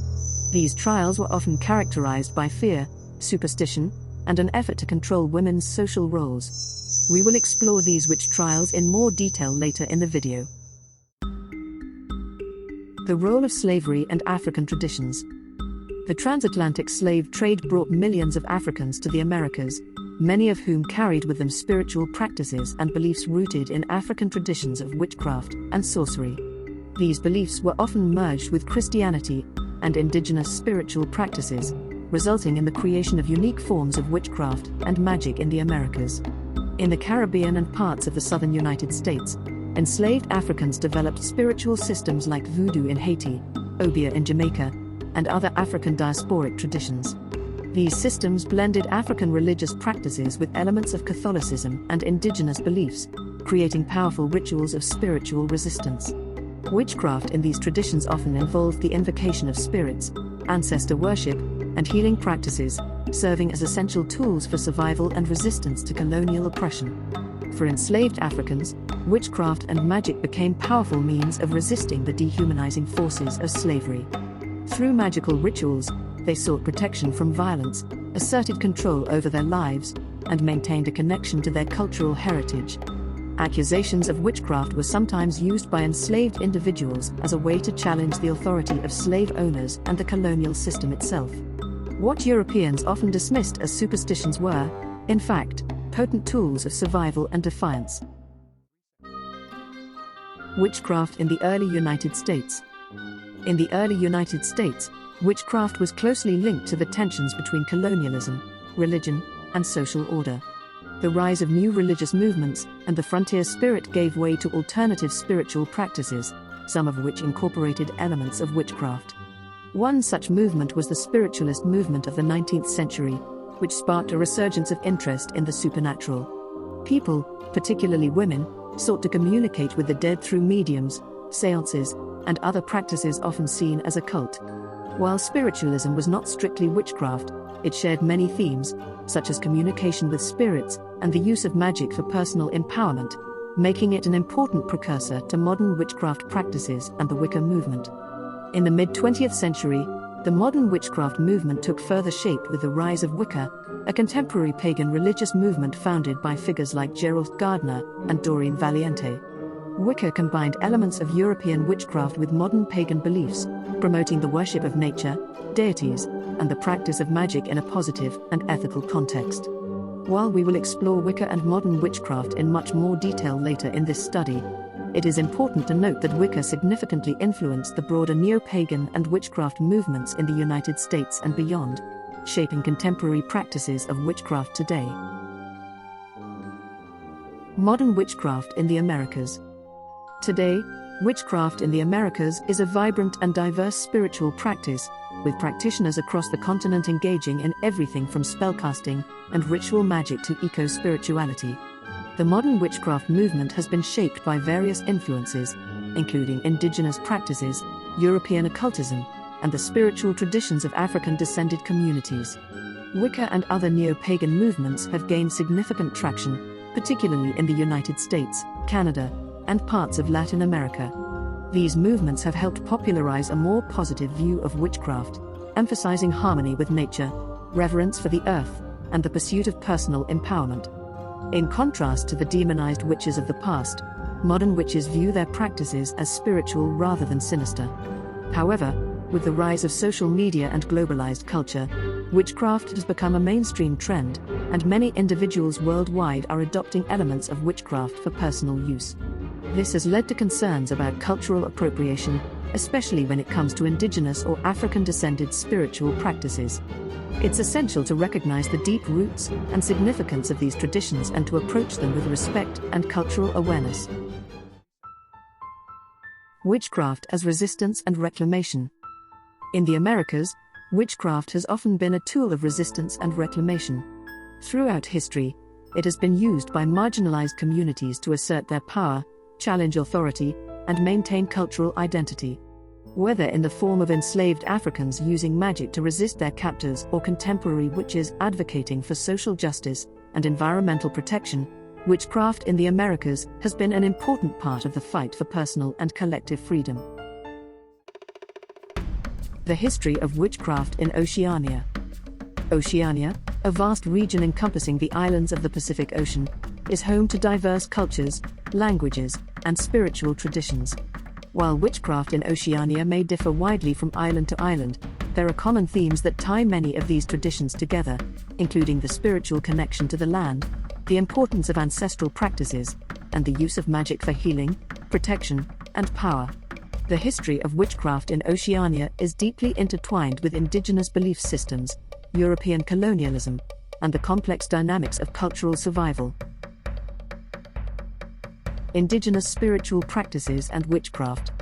These trials were often characterized by fear, superstition, and an effort to control women's social roles. We will explore these witch trials in more detail later in the video. The role of slavery and African traditions. The transatlantic slave trade brought millions of Africans to the Americas, many of whom carried with them spiritual practices and beliefs rooted in African traditions of witchcraft and sorcery. These beliefs were often merged with Christianity and indigenous spiritual practices, resulting in the creation of unique forms of witchcraft and magic in the Americas. In the Caribbean and parts of the southern United States, enslaved Africans developed spiritual systems like voodoo in Haiti, obeah in Jamaica, and other African diasporic traditions. These systems blended African religious practices with elements of Catholicism and indigenous beliefs, creating powerful rituals of spiritual resistance. Witchcraft in these traditions often involved the invocation of spirits, ancestor worship, and healing practices, serving as essential tools for survival and resistance to colonial oppression. For enslaved Africans, witchcraft and magic became powerful means of resisting the dehumanizing forces of slavery. Through magical rituals, They sought protection from violence, asserted control over their lives, and maintained a connection to their cultural heritage. Accusations of witchcraft were sometimes used by enslaved individuals as a way to challenge the authority of slave owners and the colonial system itself. What Europeans often dismissed as superstitions were, in fact, potent tools of survival and defiance. Witchcraft in the early United States. In the early United States, witchcraft was closely linked to the tensions between colonialism, religion, and social order. The rise of new religious movements and the frontier spirit gave way to alternative spiritual practices, some of which incorporated elements of witchcraft. One such movement was the spiritualist movement of the 19th century, which sparked a resurgence of interest in the supernatural. People, particularly women, sought to communicate with the dead through mediums, seances, and other practices often seen as occult. While spiritualism was not strictly witchcraft, it shared many themes, such as communication with spirits and the use of magic for personal empowerment, making it an important precursor to modern witchcraft practices and the Wicca movement. In the mid-20th century, the modern witchcraft movement took further shape with the rise of Wicca, a contemporary pagan religious movement founded by figures like Gerald Gardner and Doreen Valiente. Wicca combined elements of European witchcraft with modern pagan beliefs, promoting the worship of nature, deities, and the practice of magic in a positive and ethical context. While we will explore Wicca and modern witchcraft in much more detail later in this study, it is important to note that Wicca significantly influenced the broader neo-pagan and witchcraft movements in the United States and beyond, shaping contemporary practices of witchcraft today. Modern witchcraft in the Americas. Today, witchcraft in the Americas is a vibrant and diverse spiritual practice, with practitioners across the continent engaging in everything from spellcasting and ritual magic to eco-spirituality. The modern witchcraft movement has been shaped by various influences, including indigenous practices, European occultism, and the spiritual traditions of African-descended communities. Wicca and other neo-pagan movements have gained significant traction, particularly in the United States, Canada, and parts of Latin America. These movements have helped popularize a more positive view of witchcraft, emphasizing harmony with nature, reverence for the earth, and the pursuit of personal empowerment. In contrast to the demonized witches of the past, modern witches view their practices as spiritual rather than sinister. However, with the rise of social media and globalized culture, witchcraft has become a mainstream trend, and many individuals worldwide are adopting elements of witchcraft for personal use. This has led to concerns about cultural appropriation, especially when it comes to indigenous or African-descended spiritual practices. It's essential to recognize the deep roots and significance of these traditions and to approach them with respect and cultural awareness. Witchcraft as resistance and reclamation. In the Americas, witchcraft has often been a tool of resistance and reclamation. Throughout history, it has been used by marginalized communities to assert their power, challenge authority, and maintain cultural identity. Whether in the form of enslaved Africans using magic to resist their captors or contemporary witches advocating for social justice and environmental protection, witchcraft in the Americas has been an important part of the fight for personal and collective freedom. The history of witchcraft in Oceania. Oceania, a vast region encompassing the islands of the Pacific Ocean, is home to diverse cultures, languages, and spiritual traditions. While witchcraft in Oceania may differ widely from island to island, there are common themes that tie many of these traditions together, including the spiritual connection to the land, the importance of ancestral practices, and the use of magic for healing, protection, and power. The history of witchcraft in Oceania is deeply intertwined with indigenous belief systems, European colonialism, and the complex dynamics of cultural survival. Indigenous spiritual practices and witchcraft.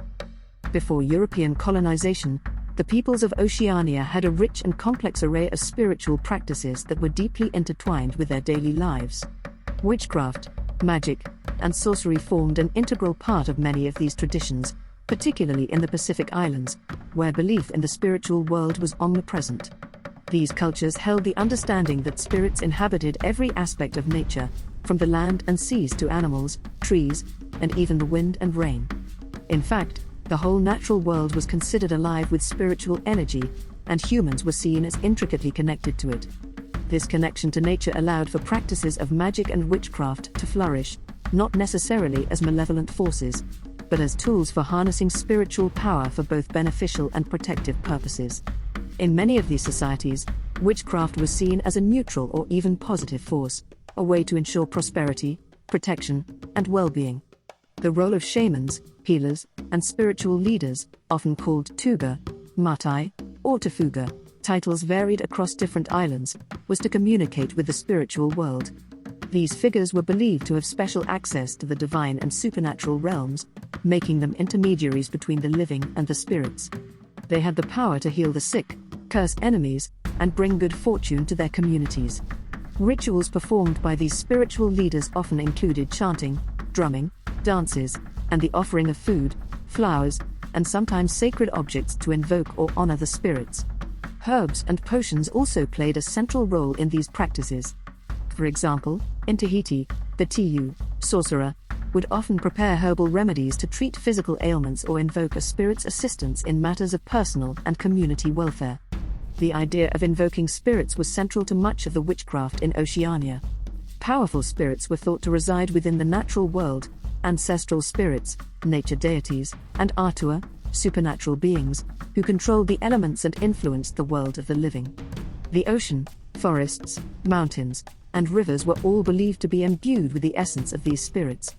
Before European colonization, the peoples of Oceania had a rich and complex array of spiritual practices that were deeply intertwined with their daily lives. Witchcraft, magic, and sorcery formed an integral part of many of these traditions, particularly in the Pacific Islands, where belief in the spiritual world was omnipresent. These cultures held the understanding that spirits inhabited every aspect of nature, from the land and seas to animals, trees, and even the wind and rain. In fact, the whole natural world was considered alive with spiritual energy, and humans were seen as intricately connected to it. This connection to nature allowed for practices of magic and witchcraft to flourish, not necessarily as malevolent forces, but as tools for harnessing spiritual power for both beneficial and protective purposes. In many of these societies, witchcraft was seen as a neutral or even positive force, a way to ensure prosperity, protection, and well-being. The role of shamans, healers, and spiritual leaders, often called Tuga, Matai, or Tafuga, titles varied across different islands, was to communicate with the spiritual world. These figures were believed to have special access to the divine and supernatural realms, making them intermediaries between the living and the spirits. They had the power to heal the sick, curse enemies, and bring good fortune to their communities. Rituals performed by these spiritual leaders often included chanting, drumming, dances, and the offering of food, flowers, and sometimes sacred objects to invoke or honor the spirits. Herbs and potions also played a central role in these practices. For example, in Tahiti, the Tiyu, sorcerer, would often prepare herbal remedies to treat physical ailments or invoke a spirit's assistance in matters of personal and community welfare. The idea of invoking spirits was central to much of the witchcraft in Oceania. Powerful spirits were thought to reside within the natural world, ancestral spirits, nature deities, and Atua, supernatural beings, who controlled the elements and influenced the world of the living. The ocean, forests, mountains, and rivers were all believed to be imbued with the essence of these spirits.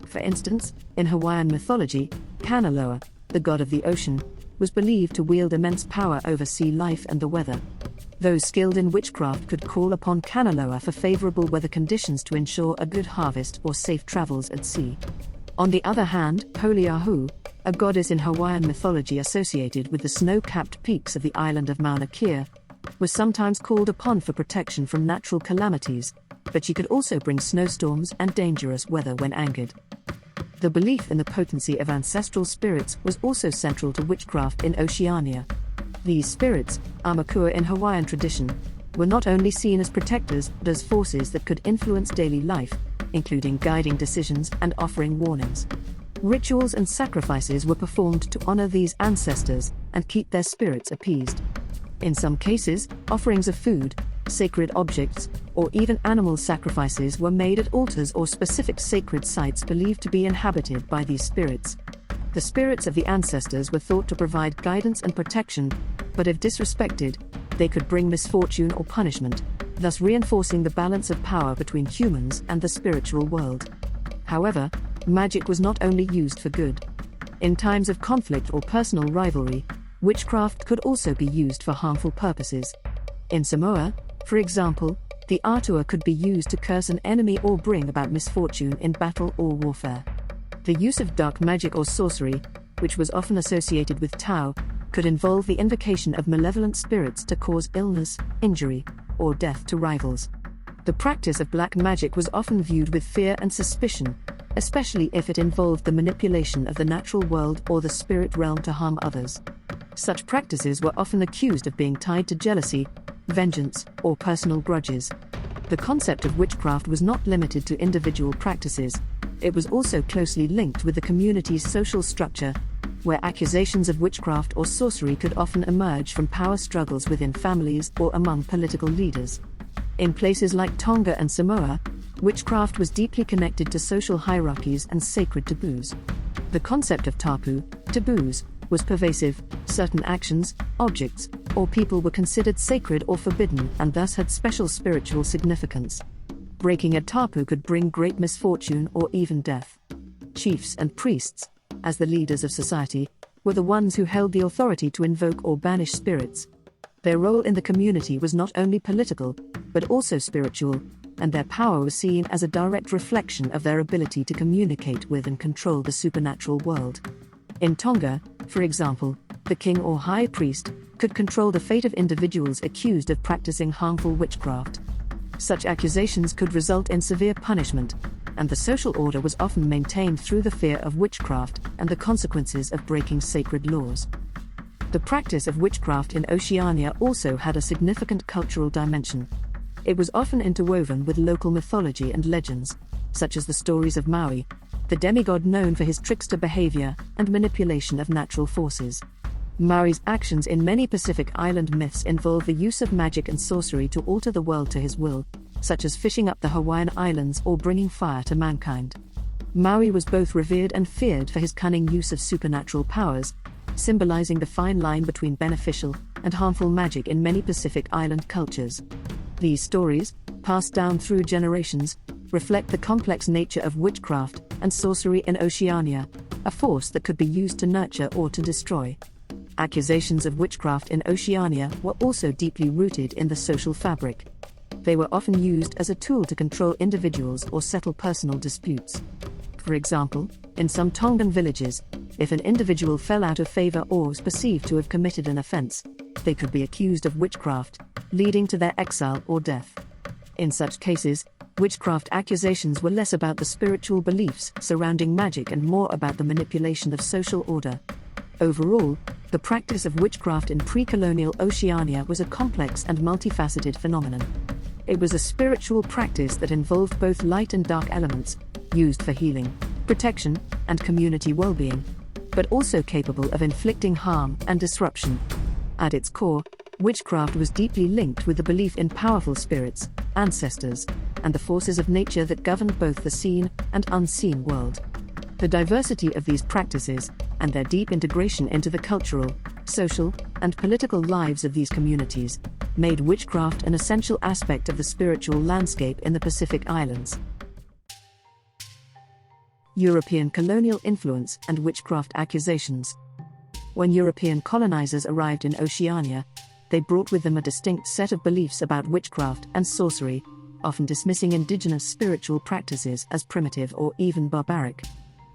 For instance, in Hawaiian mythology, Kanaloa, the god of the ocean, was believed to wield immense power over sea life and the weather. Those skilled in witchcraft could call upon Kanaloa for favorable weather conditions to ensure a good harvest or safe travels at sea. On the other hand, Poliahu, a goddess in Hawaiian mythology associated with the snow-capped peaks of the island of Mauna Kea, was sometimes called upon for protection from natural calamities, but she could also bring snowstorms and dangerous weather when angered. The belief in the potency of ancestral spirits was also central to witchcraft in Oceania. These spirits, Aumakua in Hawaiian tradition, were not only seen as protectors but as forces that could influence daily life, including guiding decisions and offering warnings. Rituals and sacrifices were performed to honor these ancestors and keep their spirits appeased. In some cases, offerings of food, sacred objects, or even animal sacrifices were made at altars or specific sacred sites believed to be inhabited by these spirits. The spirits of the ancestors were thought to provide guidance and protection, but if disrespected, they could bring misfortune or punishment, thus reinforcing the balance of power between humans and the spiritual world. However, magic was not only used for good. In times of conflict or personal rivalry, witchcraft could also be used for harmful purposes. In Samoa, for example, the Atua could be used to curse an enemy or bring about misfortune in battle or warfare. The use of dark magic or sorcery, which was often associated with Tau, could involve the invocation of malevolent spirits to cause illness, injury, or death to rivals. The practice of black magic was often viewed with fear and suspicion, especially if it involved the manipulation of the natural world or the spirit realm to harm others. Such practices were often accused of being tied to jealousy, vengeance, or personal grudges. The concept of witchcraft was not limited to individual practices. It was also closely linked with the community's social structure, where accusations of witchcraft or sorcery could often emerge from power struggles within families or among political leaders. In places like Tonga and Samoa, witchcraft was deeply connected to social hierarchies and sacred taboos. The concept of tapu, taboos, was pervasive. Certain actions, objects, or people were considered sacred or forbidden and thus had special spiritual significance. Breaking a tapu could bring great misfortune or even death. Chiefs and priests, as the leaders of society, were the ones who held the authority to invoke or banish spirits. Their role in the community was not only political, but also spiritual, and their power was seen as a direct reflection of their ability to communicate with and control the supernatural world. In Tonga, for example, the king or high priest could control the fate of individuals accused of practicing harmful witchcraft. Such accusations could result in severe punishment, and the social order was often maintained through the fear of witchcraft and the consequences of breaking sacred laws. The practice of witchcraft in Oceania also had a significant cultural dimension. It was often interwoven with local mythology and legends, such as the stories of Maui, the demigod known for his trickster behavior and manipulation of natural forces. Maori's actions in many Pacific Island myths involve the use of magic and sorcery to alter the world to his will, such as fishing up the Hawaiian Islands or bringing fire to mankind. Maui was both revered and feared for his cunning use of supernatural powers, symbolizing the fine line between beneficial and harmful magic in many Pacific Island cultures. These stories, passed down through generations, reflect the complex nature of witchcraft and sorcery in Oceania, a force that could be used to nurture or to destroy. Accusations of witchcraft in Oceania were also deeply rooted in the social fabric. They were often used as a tool to control individuals or settle personal disputes. For example, in some Tongan villages, if an individual fell out of favor or was perceived to have committed an offense, they could be accused of witchcraft, leading to their exile or death. In such cases, witchcraft accusations were less about the spiritual beliefs surrounding magic and more about the manipulation of social order. Overall, the practice of witchcraft in pre-colonial Oceania was a complex and multifaceted phenomenon. It was a spiritual practice that involved both light and dark elements, used for healing, protection, and community well-being, but also capable of inflicting harm and disruption. At its core, witchcraft was deeply linked with the belief in powerful spirits, ancestors, and the forces of nature that governed both the seen and unseen world. The diversity of these practices, and their deep integration into the cultural, social, and political lives of these communities, made witchcraft an essential aspect of the spiritual landscape in the Pacific Islands. European colonial influence and witchcraft accusations. When European colonizers arrived in Oceania, they brought with them a distinct set of beliefs about witchcraft and sorcery, often dismissing indigenous spiritual practices as primitive or even barbaric.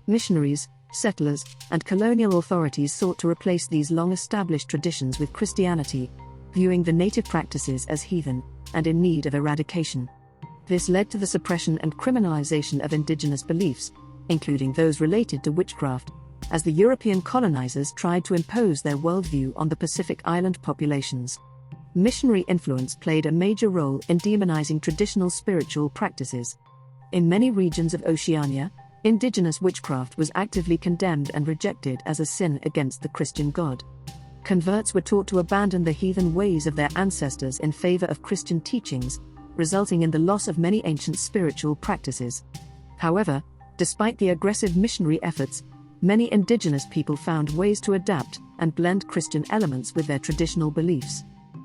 Missionaries, settlers, and colonial authorities sought to replace these long-established traditions with Christianity, viewing the native practices as heathen and in need of eradication. This led to the suppression and criminalization of indigenous beliefs, including those related to witchcraft, as the European colonizers tried to impose their worldview on the Pacific Island populations. Missionary influence played a major role in demonizing traditional spiritual practices. In many regions of Oceania, indigenous witchcraft was actively condemned and rejected as a sin against the Christian God. Converts were taught to abandon the heathen ways of their ancestors in favor of Christian teachings, resulting in the loss of many ancient spiritual practices. However, despite the aggressive missionary efforts, many indigenous people found ways to adapt and blend Christian elements with their traditional beliefs.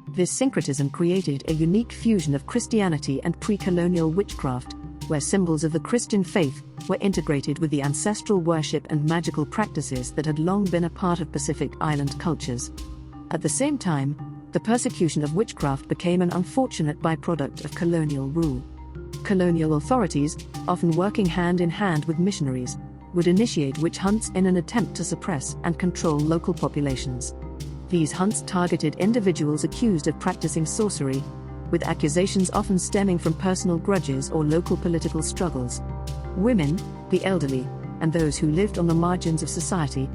This syncretism created a unique fusion of Christianity and pre-colonial witchcraft, where symbols of the Christian faith were integrated with the ancestral worship and magical practices that had long been a part of Pacific Island cultures. At the same time, the persecution of witchcraft became an unfortunate byproduct of colonial rule. Colonial authorities, often working hand in hand with missionaries, would initiate witch hunts in an attempt to suppress and control local populations. These hunts targeted individuals accused of practicing sorcery, with accusations often stemming from personal grudges or local political struggles. Women, the elderly, and those who lived on the margins of society,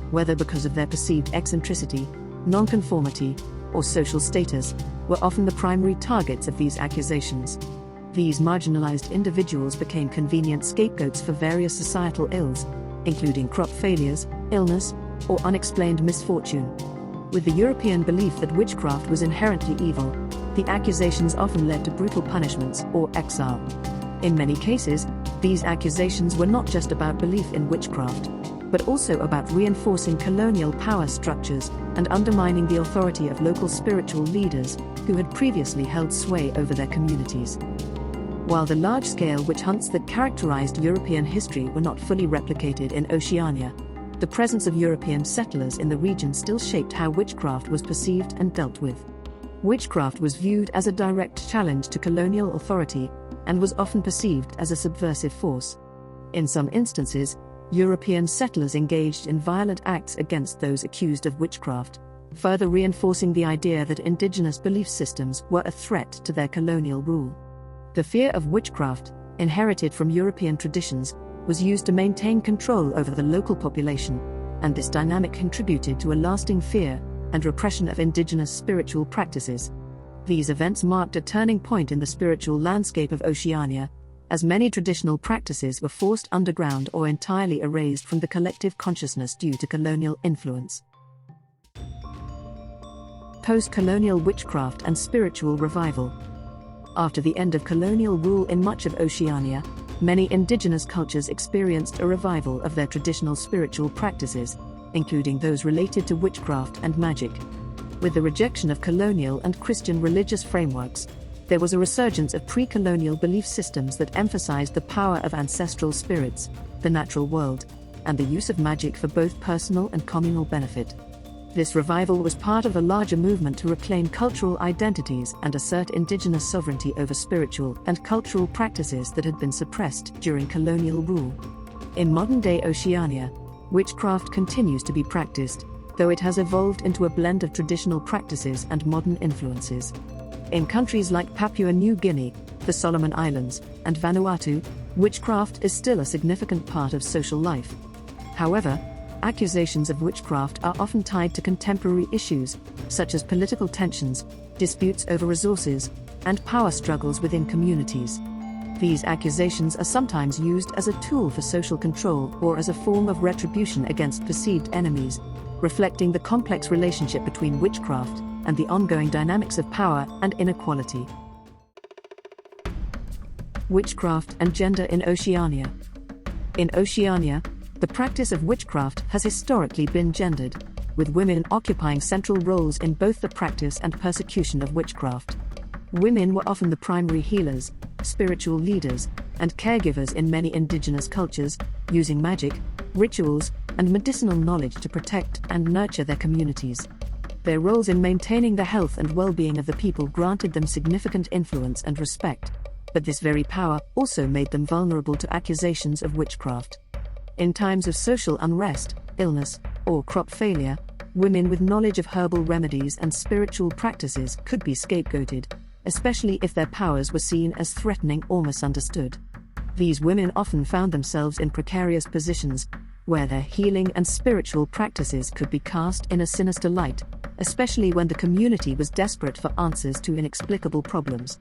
whether because of their perceived eccentricity, nonconformity, or social status, were often the primary targets of these accusations. These marginalized individuals became convenient scapegoats for various societal ills, including crop failures, illness, or unexplained misfortune. With the European belief that witchcraft was inherently evil, the accusations often led to brutal punishments or exile. In many cases, these accusations were not just about belief in witchcraft, but also about reinforcing colonial power structures and undermining the authority of local spiritual leaders who had previously held sway over their communities. While the large-scale witch hunts that characterized European history were not fully replicated in Oceania, the presence of European settlers in the region still shaped how witchcraft was perceived and dealt with. Witchcraft was viewed as a direct challenge to colonial authority and was often perceived as a subversive force. In some instances, European settlers engaged in violent acts against those accused of witchcraft, further reinforcing the idea that indigenous belief systems were a threat to their colonial rule. The fear of witchcraft, inherited from European traditions, was used to maintain control over the local population, and this dynamic contributed to a lasting fear and repression of indigenous spiritual practices. These events marked a turning point in the spiritual landscape of Oceania, as many traditional practices were forced underground or entirely erased from the collective consciousness due to colonial influence. post-colonial witchcraft and spiritual revival. After the end of colonial rule in much of Oceania, many indigenous cultures experienced a revival of their traditional spiritual practices, including those related to witchcraft and magic. With the rejection of colonial and Christian religious frameworks, there was a resurgence of pre-colonial belief systems that emphasized the power of ancestral spirits, the natural world, and the use of magic for both personal and communal benefit. This revival was part of a larger movement to reclaim cultural identities and assert indigenous sovereignty over spiritual and cultural practices that had been suppressed during colonial rule. In modern-day Oceania, witchcraft continues to be practiced, though it has evolved into a blend of traditional practices and modern influences. In countries like Papua New Guinea, the Solomon Islands, and Vanuatu, witchcraft is still a significant part of social life. However, accusations of witchcraft are often tied to contemporary issues, such as political tensions, disputes over resources, and power struggles within communities. These accusations are sometimes used as a tool for social control or as a form of retribution against perceived enemies, reflecting the complex relationship between witchcraft and the ongoing dynamics of power and inequality. Witchcraft and gender in Oceania. In Oceania, the practice of witchcraft has historically been gendered, with women occupying central roles in both the practice and persecution of witchcraft. Women were often the primary healers, spiritual leaders, and caregivers in many indigenous cultures, using magic, rituals, and medicinal knowledge to protect and nurture their communities. Their roles in maintaining the health and well-being of the people granted them significant influence and respect, but this very power also made them vulnerable to accusations of witchcraft. In times of social unrest, illness, or crop failure, women with knowledge of herbal remedies and spiritual practices could be scapegoated, especially if their powers were seen as threatening or misunderstood. These women often found themselves in precarious positions, where their healing and spiritual practices could be cast in a sinister light, especially when the community was desperate for answers to inexplicable problems.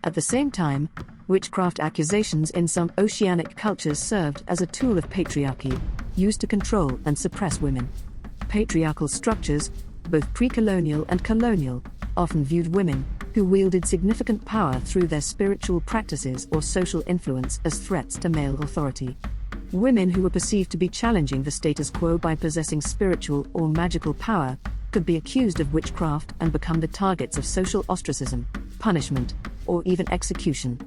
At the same time, witchcraft accusations in some oceanic cultures served as a tool of patriarchy, used to control and suppress women. Patriarchal structures, both pre-colonial and colonial, often viewed women, who wielded significant power through their spiritual practices or social influence, as threats to male authority. Women who were perceived to be challenging the status quo by possessing spiritual or magical power could be accused of witchcraft and become the targets of social ostracism, punishment, or even execution.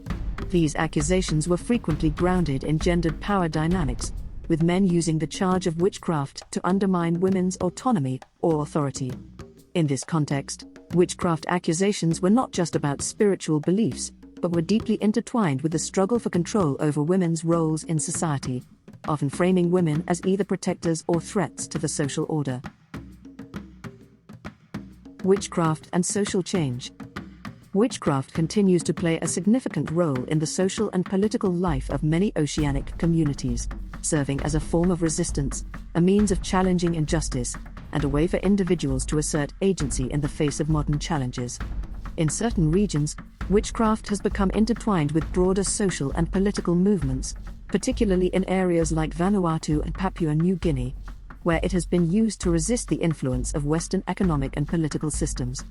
These accusations were frequently grounded in gendered power dynamics, with men using the charge of witchcraft to undermine women's autonomy or authority. In this context, witchcraft accusations were not just about spiritual beliefs, but were deeply intertwined with the struggle for control over women's roles in society, often framing women as either protectors or threats to the social order. Witchcraft and social change. Witchcraft continues to play a significant role in the social and political life of many oceanic communities, serving as a form of resistance, a means of challenging injustice, and a way for individuals to assert agency in the face of modern challenges. In certain regions, witchcraft has become intertwined with broader social and political movements, particularly in areas like Vanuatu and Papua New Guinea, where it has been used to resist the influence of Western economic and political systems.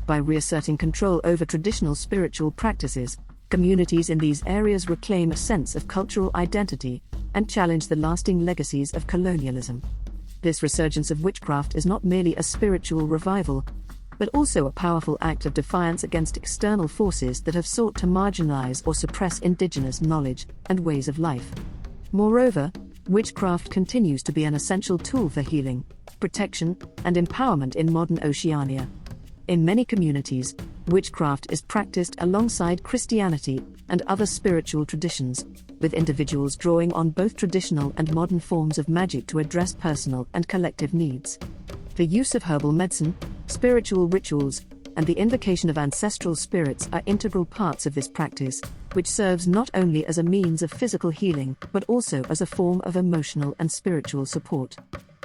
By reasserting control over traditional spiritual practices, communities in these areas reclaim a sense of cultural identity and challenge the lasting legacies of colonialism. This resurgence of witchcraft is not merely a spiritual revival, but also a powerful act of defiance against external forces that have sought to marginalize or suppress indigenous knowledge and ways of life. Moreover, witchcraft continues to be an essential tool for healing, protection, and empowerment in modern Oceania. In many communities, witchcraft is practiced alongside Christianity and other spiritual traditions, with individuals drawing on both traditional and modern forms of magic to address personal and collective needs. The use of herbal medicine, spiritual rituals, and the invocation of ancestral spirits are integral parts of this practice, which serves not only as a means of physical healing but also as a form of emotional and spiritual support.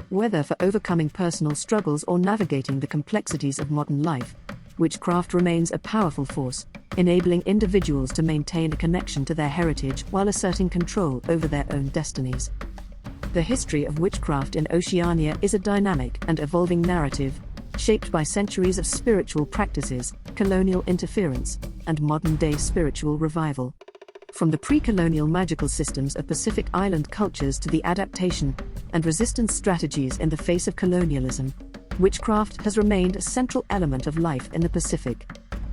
Whether for overcoming personal struggles or navigating the complexities of modern life, witchcraft remains a powerful force, enabling individuals to maintain a connection to their heritage while asserting control over their own destinies. The history of witchcraft in Oceania is a dynamic and evolving narrative, shaped by centuries of spiritual practices, colonial interference, and modern-day spiritual revival. From the pre-colonial magical systems of Pacific Island cultures to the adaptation and resistance strategies in the face of colonialism, witchcraft has remained a central element of life in the Pacific.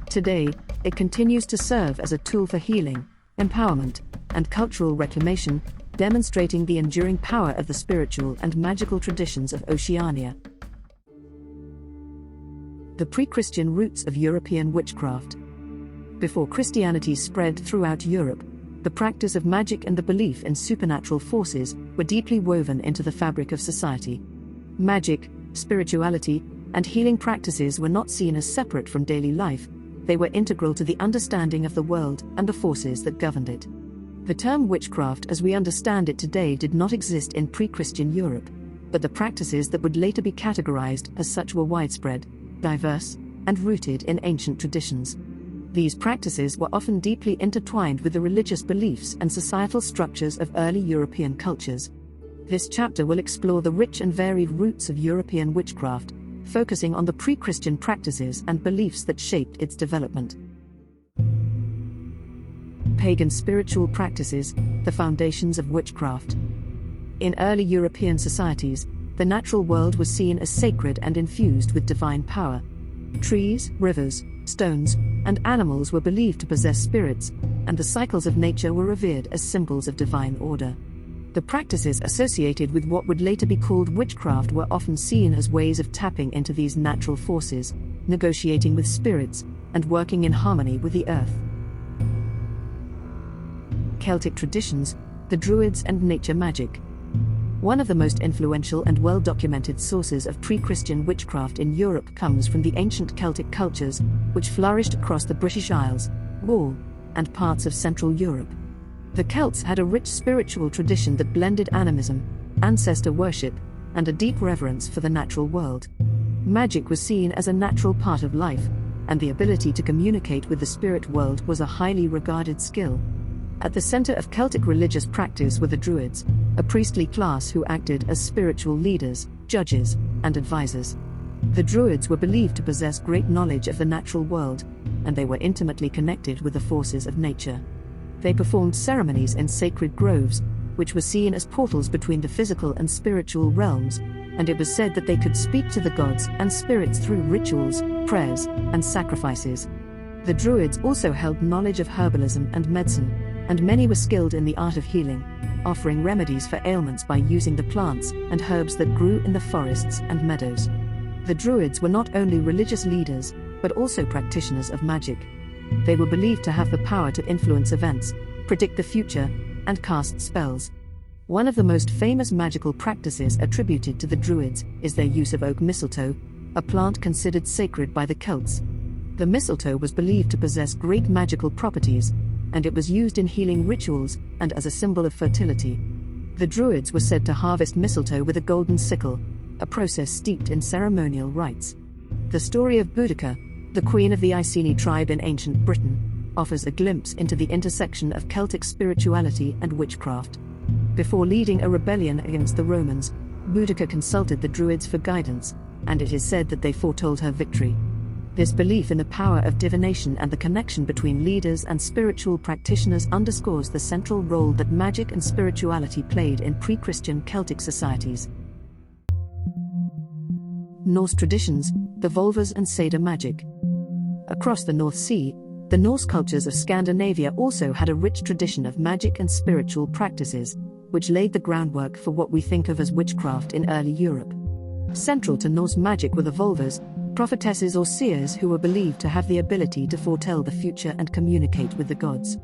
Today, it continues to serve as a tool for healing, empowerment, and cultural reclamation, demonstrating the enduring power of the spiritual and magical traditions of Oceania. The pre-Christian roots of European witchcraft. Before Christianity spread throughout Europe, the practice of magic and the belief in supernatural forces were deeply woven into the fabric of society. Magic, spirituality, and healing practices were not seen as separate from daily life. They were integral to the understanding of the world and the forces that governed it. The term witchcraft as we understand it today did not exist in pre-Christian Europe, but the practices that would later be categorized as such were widespread, diverse, and rooted in ancient traditions. These practices were often deeply intertwined with the religious beliefs and societal structures of early European cultures. This chapter will explore the rich and varied roots of European witchcraft, focusing on the pre-Christian practices and beliefs that shaped its development. Pagan spiritual practices, the foundations of witchcraft. In early European societies, the natural world was seen as sacred and infused with divine power. Trees, rivers, stones, and animals were believed to possess spirits, and the cycles of nature were revered as symbols of divine order. The practices associated with what would later be called witchcraft were often seen as ways of tapping into these natural forces, negotiating with spirits, and working in harmony with the earth. Celtic traditions, the Druids and nature magic. One of the most influential and well-documented sources of pre-Christian witchcraft in Europe comes from the ancient Celtic cultures, which flourished across the British Isles, Gaul, and parts of Central Europe. The Celts had a rich spiritual tradition that blended animism, ancestor worship, and a deep reverence for the natural world. Magic was seen as a natural part of life, and the ability to communicate with the spirit world was a highly regarded skill. At the center of Celtic religious practice were the Druids, a priestly class who acted as spiritual leaders, judges, and advisors. The Druids were believed to possess great knowledge of the natural world, and they were intimately connected with the forces of nature. They performed ceremonies in sacred groves, which were seen as portals between the physical and spiritual realms, and it was said that they could speak to the gods and spirits through rituals, prayers, and sacrifices. The Druids also held knowledge of herbalism and medicine, and many were skilled in the art of healing, offering remedies for ailments by using the plants and herbs that grew in the forests and meadows. The Druids were not only religious leaders, but also practitioners of magic. They were believed to have the power to influence events, predict the future, and cast spells. One of the most famous magical practices attributed to the Druids is their use of oak mistletoe, a plant considered sacred by the Celts. The mistletoe was believed to possess great magical properties, and it was used in healing rituals and as a symbol of fertility. The Druids were said to harvest mistletoe with a golden sickle, a process steeped in ceremonial rites. The story of Boudica, the queen of the Iceni tribe in ancient Britain, offers a glimpse into the intersection of Celtic spirituality and witchcraft. Before leading a rebellion against the Romans, Boudica consulted the Druids for guidance, and it is said that they foretold her victory. This belief in the power of divination and the connection between leaders and spiritual practitioners underscores the central role that magic and spirituality played in pre-Christian Celtic societies. Norse traditions, the Volvas and Seder magic. Across the North Sea, the Norse cultures of Scandinavia also had a rich tradition of magic and spiritual practices, which laid the groundwork for what we think of as witchcraft in early Europe. Central to Norse magic were the Volvas, prophetesses or seers who were believed to have the ability to foretell the future and communicate with the gods.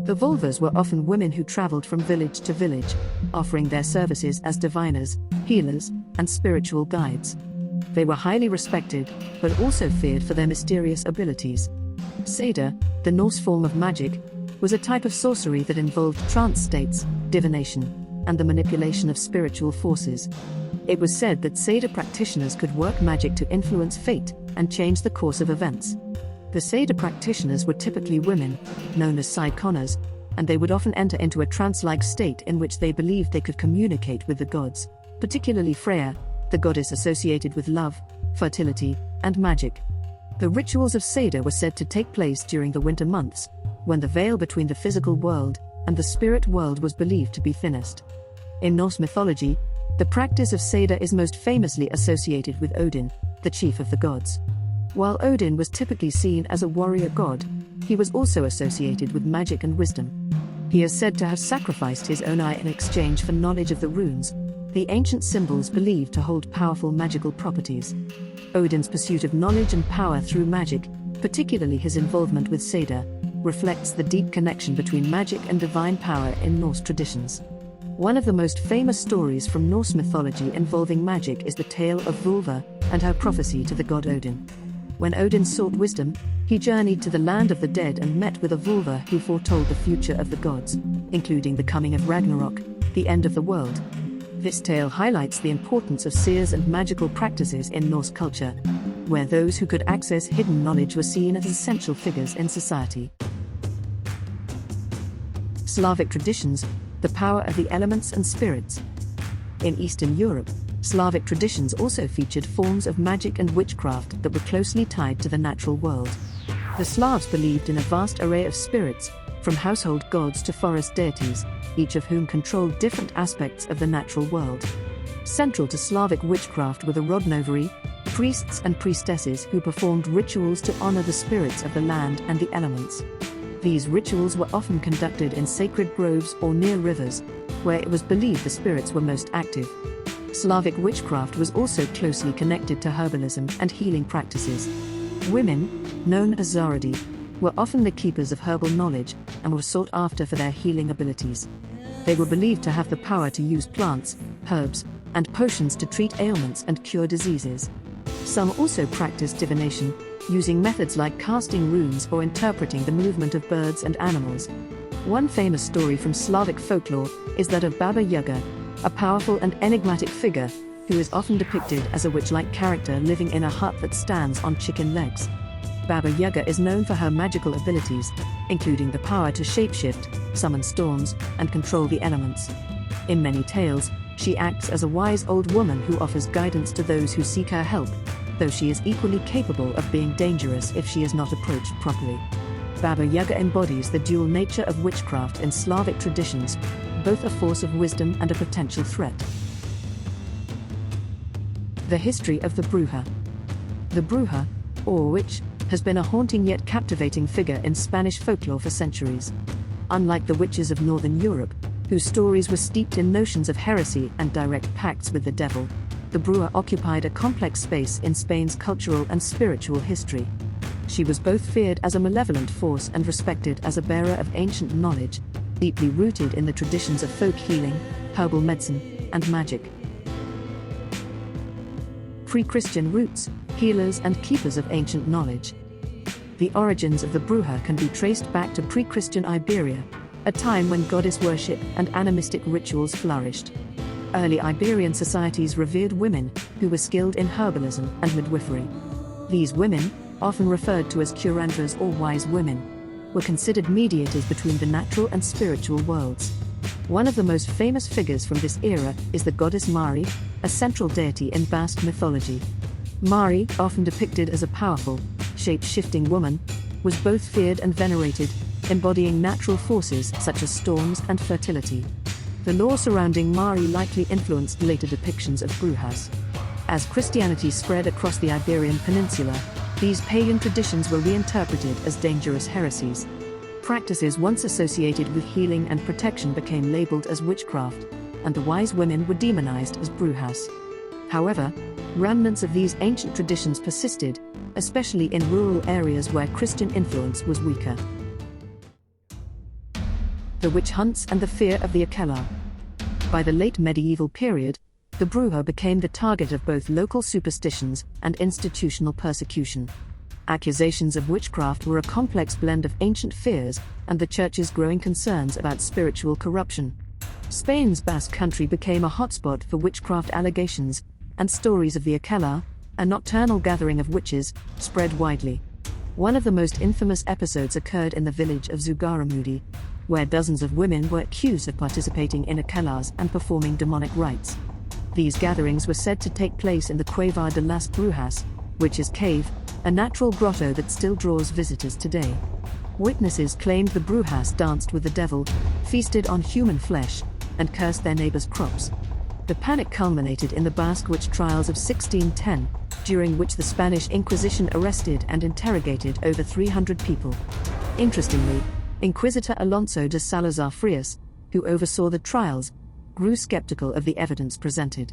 The Volvas were often women who traveled from village to village, offering their services as diviners, healers, and spiritual guides. They were highly respected, but also feared for their mysterious abilities. Seder, the Norse form of magic, was a type of sorcery that involved trance states, divination, and the manipulation of spiritual forces. It was said that Seder practitioners could work magic to influence fate and change the course of events. The Seder practitioners were typically women, known as Sidkonas, and they would often enter into a trance-like state in which they believed they could communicate with the gods, particularly Freya, the goddess associated with love, fertility, and magic. The rituals of Seder were said to take place during the winter months, when the veil between the physical world and the spirit world was believed to be thinnest. In Norse mythology, the practice of Seder is most famously associated with Odin, the chief of the gods. While Odin was typically seen as a warrior god, he was also associated with magic and wisdom. He is said to have sacrificed his own eye in exchange for knowledge of the runes, the ancient symbols believed to hold powerful magical properties. Odin's pursuit of knowledge and power through magic, particularly his involvement with Seder, reflects the deep connection between magic and divine power in Norse traditions. One of the most famous stories from Norse mythology involving magic is the tale of Volva and her prophecy to the god Odin. When Odin sought wisdom, he journeyed to the land of the dead and met with a Volva who foretold the future of the gods, including the coming of Ragnarok, the end of the world. This tale highlights the importance of seers and magical practices in Norse culture, where those who could access hidden knowledge were seen as essential figures in society. Slavic traditions, the power of the elements and spirits. In Eastern Europe, Slavic traditions also featured forms of magic and witchcraft that were closely tied to the natural world. The Slavs believed in a vast array of spirits, from household gods to forest deities, each of whom controlled different aspects of the natural world. Central to Slavic witchcraft were the rodnovari, priests and priestesses who performed rituals to honor the spirits of the land and the elements. These rituals were often conducted in sacred groves or near rivers, where it was believed the spirits were most active. Slavic witchcraft was also closely connected to herbalism and healing practices. Women, known as Zaradi, were often the keepers of herbal knowledge and were sought after for their healing abilities. They were believed to have the power to use plants, herbs, and potions to treat ailments and cure diseases. Some also practiced divination, using methods like casting runes or interpreting the movement of birds and animals. One famous story from Slavic folklore is that of Baba Yaga, a powerful and enigmatic figure who is often depicted as a witch-like character living in a hut that stands on chicken legs. Baba Yaga is known for her magical abilities, including the power to shapeshift, summon storms, and control the elements. In many tales, she acts as a wise old woman who offers guidance to those who seek her help, though she is equally capable of being dangerous if she is not approached properly. Baba Yaga embodies the dual nature of witchcraft in Slavic traditions, both a force of wisdom and a potential threat. The history of the Bruja. The Bruja, or witch, has been a haunting yet captivating figure in Spanish folklore for centuries. Unlike the witches of Northern Europe, whose stories were steeped in notions of heresy and direct pacts with the devil, the Bruja occupied a complex space in Spain's cultural and spiritual history. She was both feared as a malevolent force and respected as a bearer of ancient knowledge, deeply rooted in the traditions of folk healing, herbal medicine, and magic. Pre-Christian roots, healers and keepers of ancient knowledge. The origins of the Bruja can be traced back to pre-Christian Iberia, a time when goddess worship and animistic rituals flourished. Early Iberian societies revered women who were skilled in herbalism and midwifery. These women, often referred to as curandras or wise women, were considered mediators between the natural and spiritual worlds. One of the most famous figures from this era is the goddess Mari, a central deity in Basque mythology. Mari, often depicted as a powerful, shape-shifting woman, was both feared and venerated, embodying natural forces such as storms and fertility. The lore surrounding Mari likely influenced later depictions of Brujas. As Christianity spread across the Iberian Peninsula, these pagan traditions were reinterpreted as dangerous heresies. Practices once associated with healing and protection became labeled as witchcraft, and the wise women were demonized as brujas. However, remnants of these ancient traditions persisted, especially in rural areas where Christian influence was weaker. The witch hunts and the fear of the Akelar. By the late medieval period, the Bruja became the target of both local superstitions and institutional persecution. Accusations of witchcraft were a complex blend of ancient fears and the Church's growing concerns about spiritual corruption. Spain's Basque Country became a hotspot for witchcraft allegations, and stories of the Akelar, a nocturnal gathering of witches, spread widely. One of the most infamous episodes occurred in the village of Zugaramudi, where dozens of women were accused of participating in Akelars and performing demonic rites. These gatherings were said to take place in the Cueva de las Brujas, Witch's Cave, a natural grotto that still draws visitors today. Witnesses claimed the Brujas danced with the devil, feasted on human flesh, and cursed their neighbors' crops. The panic culminated in the Basque witch trials of 1610, during which the Spanish Inquisition arrested and interrogated over 300 people. Interestingly, Inquisitor Alonso de Salazar Frias, who oversaw the trials, grew skeptical of the evidence presented.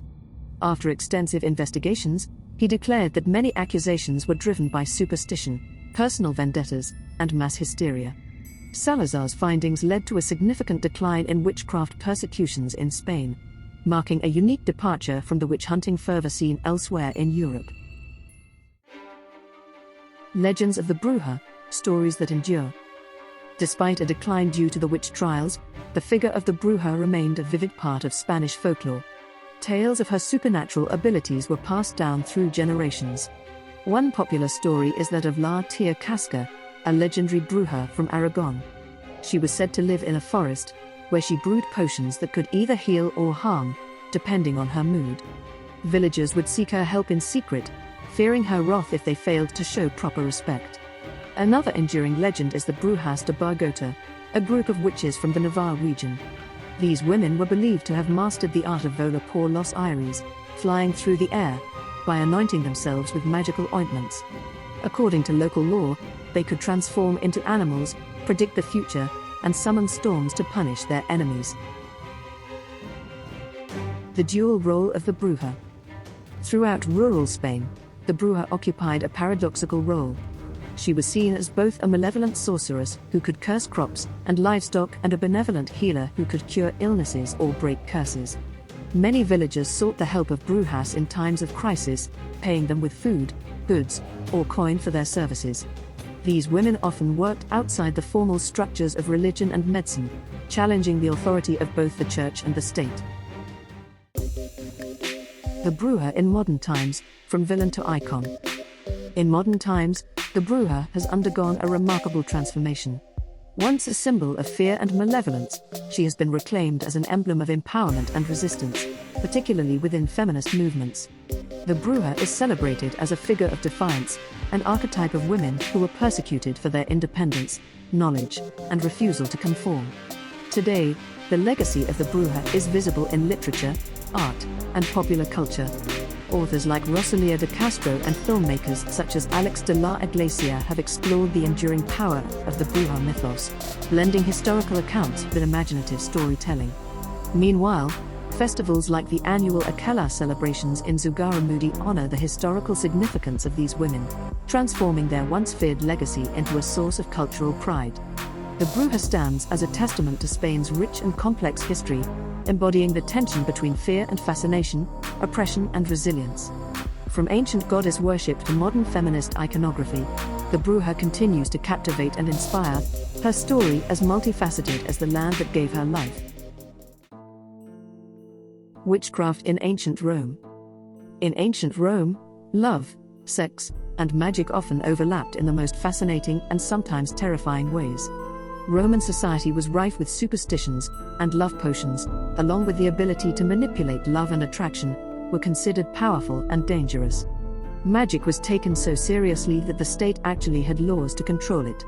After extensive investigations, he declared that many accusations were driven by superstition, personal vendettas, and mass hysteria. Salazar's findings led to a significant decline in witchcraft persecutions in Spain, marking a unique departure from the witch-hunting fervor seen elsewhere in Europe. Legends of the Bruja, stories that endure. Despite a decline due to the witch trials, the figure of the Bruja remained a vivid part of Spanish folklore. Tales of her supernatural abilities were passed down through generations. One popular story is that of La Tía Casca, a legendary Bruja from Aragon. She was said to live in a forest, where she brewed potions that could either heal or harm, depending on her mood. Villagers would seek her help in secret, fearing her wrath if they failed to show proper respect. Another enduring legend is the Brujas de Bargota, a group of witches from the Navarre region. These women were believed to have mastered the art of volar por los aires, flying through the air, by anointing themselves with magical ointments. According to local law, they could transform into animals, predict the future, and summon storms to punish their enemies. The dual role of the Bruja. Throughout rural Spain, the Bruja occupied a paradoxical role. She was seen as both a malevolent sorceress who could curse crops and livestock and a benevolent healer who could cure illnesses or break curses. Many villagers sought the help of Brujas in times of crisis, paying them with food, goods, or coin for their services. These women often worked outside the formal structures of religion and medicine, challenging the authority of both the church and the state. The Bruja in modern times, from villain to icon. In modern times, the Bruja has undergone a remarkable transformation. Once a symbol of fear and malevolence, she has been reclaimed as an emblem of empowerment and resistance, particularly within feminist movements. The Bruja is celebrated as a figure of defiance, an archetype of women who were persecuted for their independence, knowledge, and refusal to conform. Today, the legacy of the Bruja is visible in literature, art, and popular culture. Authors like Rosalía de Castro and filmmakers such as Alex de la Iglesia have explored the enduring power of the Bruja mythos, blending historical accounts with imaginative storytelling. Meanwhile, festivals like the annual Aquela celebrations in Zugarramurdi honor the historical significance of these women, transforming their once-feared legacy into a source of cultural pride. The Bruja stands as a testament to Spain's rich and complex history, embodying the tension between fear and fascination, oppression and resilience. From ancient goddess worship to modern feminist iconography, the Bruja continues to captivate and inspire, her story as multifaceted as the land that gave her life. Witchcraft in ancient Rome. In ancient Rome, love, sex, and magic often overlapped in the most fascinating and sometimes terrifying ways. Roman society was rife with superstitions, and love potions, along with the ability to manipulate love and attraction, were considered powerful and dangerous. Magic was taken so seriously that the state actually had laws to control it.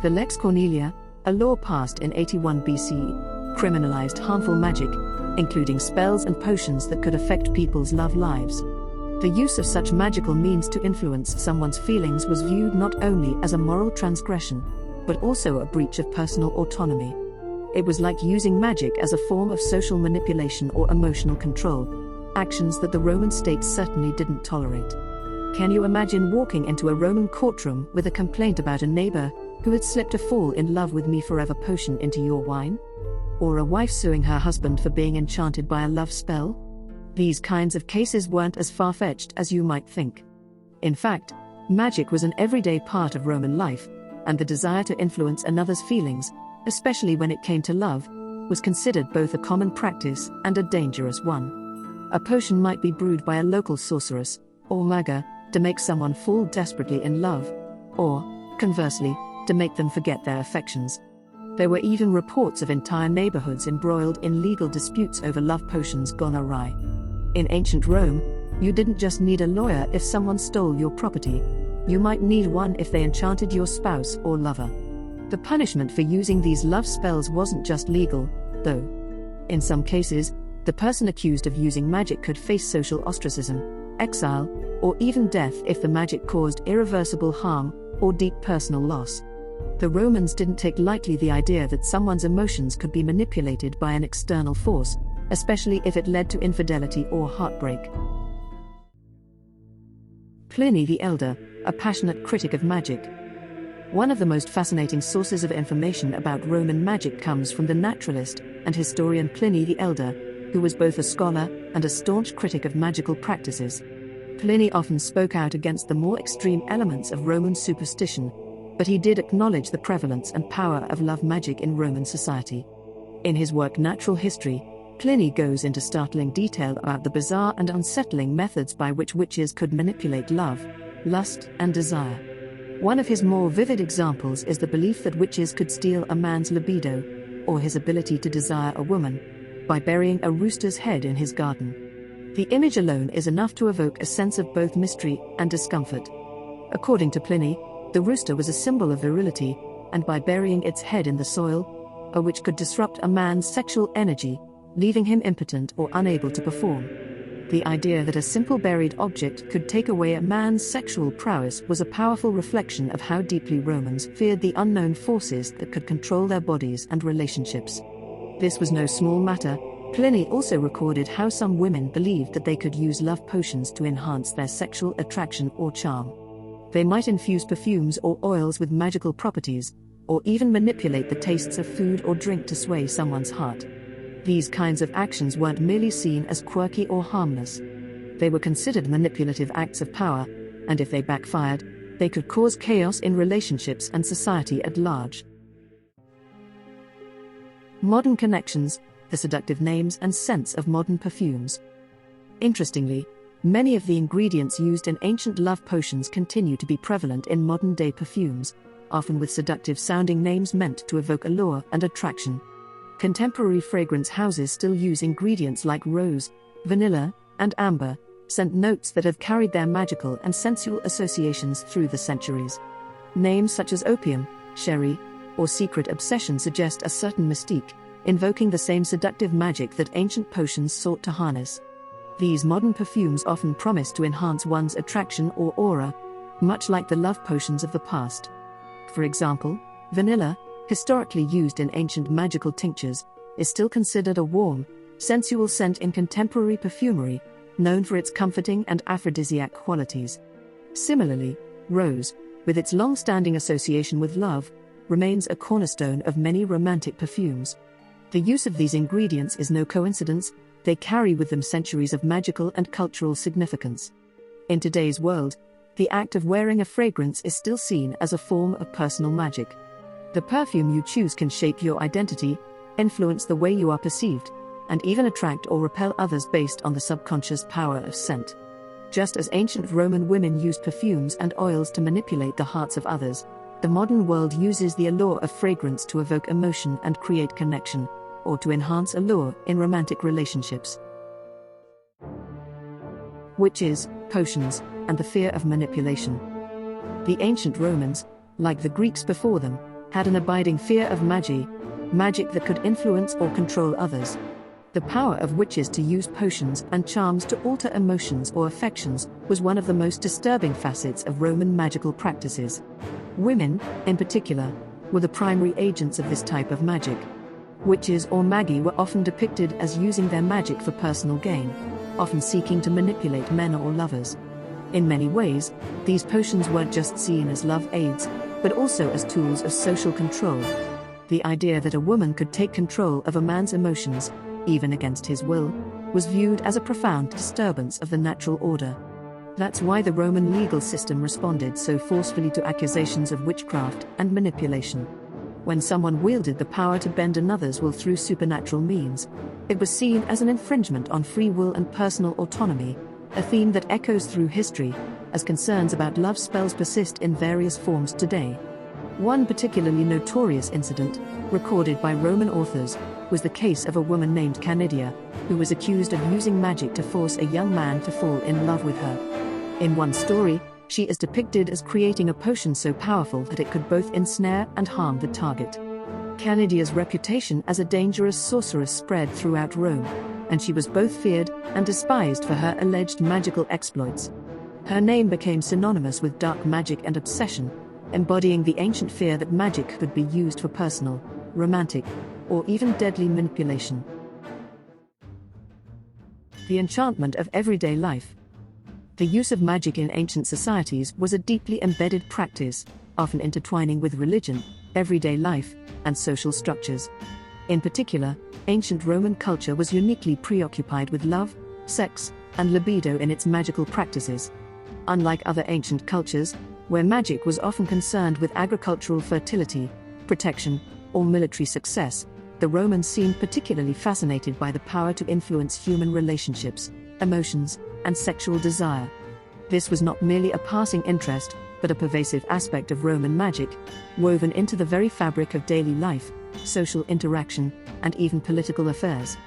The Lex Cornelia, a law passed in 81 BCE, criminalized harmful magic, including spells and potions that could affect people's love lives. The use of such magical means to influence someone's feelings was viewed not only as a moral transgression, but also a breach of personal autonomy. It was like using magic as a form of social manipulation or emotional control, actions that the Roman state certainly didn't tolerate. Can you imagine walking into a Roman courtroom with a complaint about a neighbor who had slipped a fall in love with me forever potion into your wine? Or a wife suing her husband for being enchanted by a love spell? These kinds of cases weren't as far-fetched as you might think. In fact, magic was an everyday part of Roman life, and the desire to influence another's feelings, especially when it came to love, was considered both a common practice and a dangerous one. A potion might be brewed by a local sorceress, or maga, to make someone fall desperately in love, or, conversely, to make them forget their affections. There were even reports of entire neighborhoods embroiled in legal disputes over love potions gone awry. In ancient Rome, you didn't just need a lawyer if someone stole your property. You might need one if they enchanted your spouse or lover. The punishment for using these love spells wasn't just legal, though. In some cases, the person accused of using magic could face social ostracism, exile, or even death if the magic caused irreversible harm or deep personal loss. The Romans didn't take lightly the idea that someone's emotions could be manipulated by an external force, especially if it led to infidelity or heartbreak. Pliny the Elder, a passionate critic of magic. One of the most fascinating sources of information about Roman magic comes from the naturalist and historian Pliny the Elder, who was both a scholar and a staunch critic of magical practices. Pliny often spoke out against the more extreme elements of Roman superstition, but he did acknowledge the prevalence and power of love magic in Roman society. In his work Natural History, Pliny goes into startling detail about the bizarre and unsettling methods by which witches could manipulate love, lust, and desire. One of his more vivid examples is the belief that witches could steal a man's libido, or his ability to desire a woman, by burying a rooster's head in his garden. The image alone is enough to evoke a sense of both mystery and discomfort. According to Pliny, the rooster was a symbol of virility, and by burying its head in the soil, a witch could disrupt a man's sexual energy, leaving him impotent or unable to perform. The idea that a simple buried object could take away a man's sexual prowess was a powerful reflection of how deeply Romans feared the unknown forces that could control their bodies and relationships. This was no small matter. Pliny also recorded how some women believed that they could use love potions to enhance their sexual attraction or charm. They might infuse perfumes or oils with magical properties, or even manipulate the tastes of food or drink to sway someone's heart. These kinds of actions weren't merely seen as quirky or harmless. They were considered manipulative acts of power, and if they backfired, they could cause chaos in relationships and society at large. Modern connections, the seductive names and scents of modern perfumes. Interestingly, many of the ingredients used in ancient love potions continue to be prevalent in modern-day perfumes, often with seductive-sounding names meant to evoke allure and attraction. Contemporary fragrance houses still use ingredients like rose, vanilla, and amber, scent notes that have carried their magical and sensual associations through the centuries. Names such as opium, sherry, or secret obsession suggest a certain mystique, invoking the same seductive magic that ancient potions sought to harness. These modern perfumes often promise to enhance one's attraction or aura, much like the love potions of the past. For example, vanilla, historically used in ancient magical tinctures, is still considered a warm, sensual scent in contemporary perfumery, known for its comforting and aphrodisiac qualities. Similarly, rose, with its long-standing association with love, remains a cornerstone of many romantic perfumes. The use of these ingredients is no coincidence, they carry with them centuries of magical and cultural significance. In today's world, the act of wearing a fragrance is still seen as a form of personal magic. The perfume you choose can shape your identity, influence the way you are perceived, and even attract or repel others based on the subconscious power of scent. Just as ancient Roman women used perfumes and oils to manipulate the hearts of others, the modern world uses the allure of fragrance to evoke emotion and create connection, or to enhance allure in romantic relationships. Witches, potions, and the fear of manipulation. The ancient Romans, like the Greeks before them, had an abiding fear of magic that could influence or control others. The power of witches to use potions and charms to alter emotions or affections was one of the most disturbing facets of Roman magical practices. Women, in particular, were the primary agents of this type of magic. Witches or magi were often depicted as using their magic for personal gain, often seeking to manipulate men or lovers. In many ways, these potions weren't just seen as love aids, but also as tools of social control. The idea that a woman could take control of a man's emotions, even against his will, was viewed as a profound disturbance of the natural order. That's why the Roman legal system responded so forcefully to accusations of witchcraft and manipulation. When someone wielded the power to bend another's will through supernatural means, it was seen as an infringement on free will and personal autonomy, a theme that echoes through history, as concerns about love spells persist in various forms today. One particularly notorious incident, recorded by Roman authors, was the case of a woman named Canidia, who was accused of using magic to force a young man to fall in love with her. In one story, she is depicted as creating a potion so powerful that it could both ensnare and harm the target. Canidia's reputation as a dangerous sorceress spread throughout Rome, and she was both feared and despised for her alleged magical exploits. Her name became synonymous with dark magic and obsession, embodying the ancient fear that magic could be used for personal, romantic, or even deadly manipulation. The enchantment of everyday life. The use of magic in ancient societies was a deeply embedded practice, often intertwining with religion, everyday life, and social structures. In particular, ancient Roman culture was uniquely preoccupied with love, sex, and libido in its magical practices. Unlike other ancient cultures, where magic was often concerned with agricultural fertility, protection, or military success, the Romans seemed particularly fascinated by the power to influence human relationships, emotions, and sexual desire. This was not merely a passing interest, but a pervasive aspect of Roman magic, woven into the very fabric of daily life, social interaction, and even political affairs.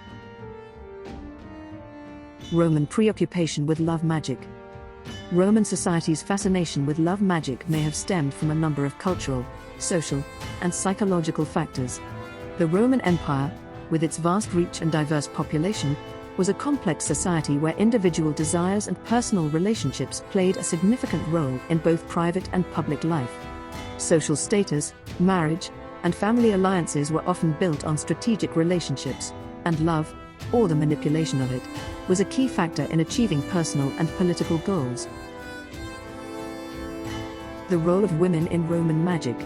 Roman preoccupation with love magic. Roman society's fascination with love magic may have stemmed from a number of cultural, social, and psychological factors. The Roman Empire, with its vast reach and diverse population, was a complex society where individual desires and personal relationships played a significant role in both private and public life. Social status, marriage, and family alliances were often built on strategic relationships, and love, or the manipulation of it, was a key factor in achieving personal and political goals. The role of women in Roman magic.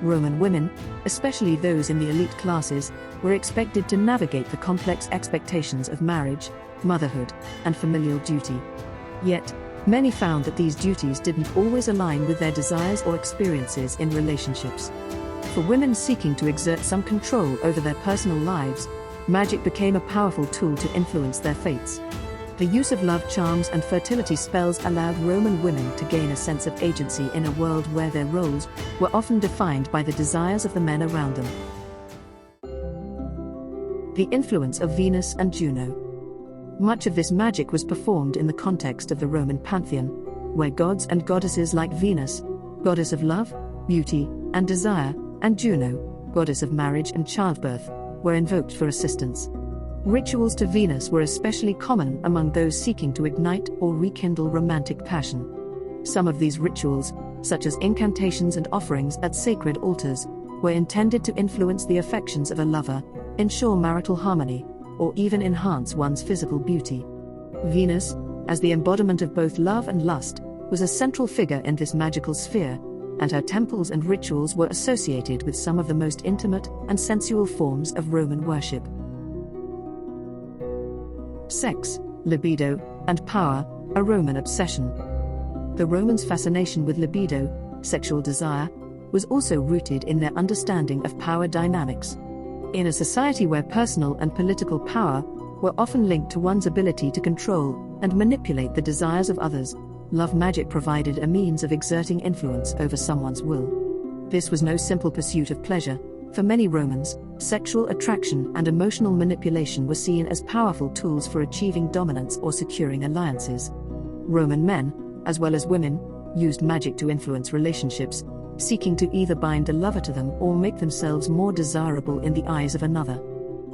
Roman women, especially those in the elite classes, were expected to navigate the complex expectations of marriage, motherhood, and familial duty. Yet, many found that these duties didn't always align with their desires or experiences in relationships. For women seeking to exert some control over their personal lives, magic became a powerful tool to influence their fates. The use of love charms and fertility spells allowed Roman women to gain a sense of agency in a world where their roles were often defined by the desires of the men around them. The influence of Venus and Juno. Much of this magic was performed in the context of the Roman pantheon, where gods and goddesses like Venus, goddess of love, beauty, and desire, and Juno, goddess of marriage and childbirth, were invoked for assistance. Rituals to Venus were especially common among those seeking to ignite or rekindle romantic passion. Some of these rituals, such as incantations and offerings at sacred altars, were intended to influence the affections of a lover, ensure marital harmony, or even enhance one's physical beauty. Venus, as the embodiment of both love and lust, was a central figure in this magical sphere, and her temples and rituals were associated with some of the most intimate and sensual forms of Roman worship. Sex, libido, and power, a Roman obsession. The Romans' fascination with libido, sexual desire, was also rooted in their understanding of power dynamics. In a society where personal and political power were often linked to one's ability to control and manipulate the desires of others, love magic provided a means of exerting influence over someone's will. This was no simple pursuit of pleasure. For many Romans, sexual attraction and emotional manipulation were seen as powerful tools for achieving dominance or securing alliances. Roman men, as well as women, used magic to influence relationships, seeking to either bind a lover to them or make themselves more desirable in the eyes of another.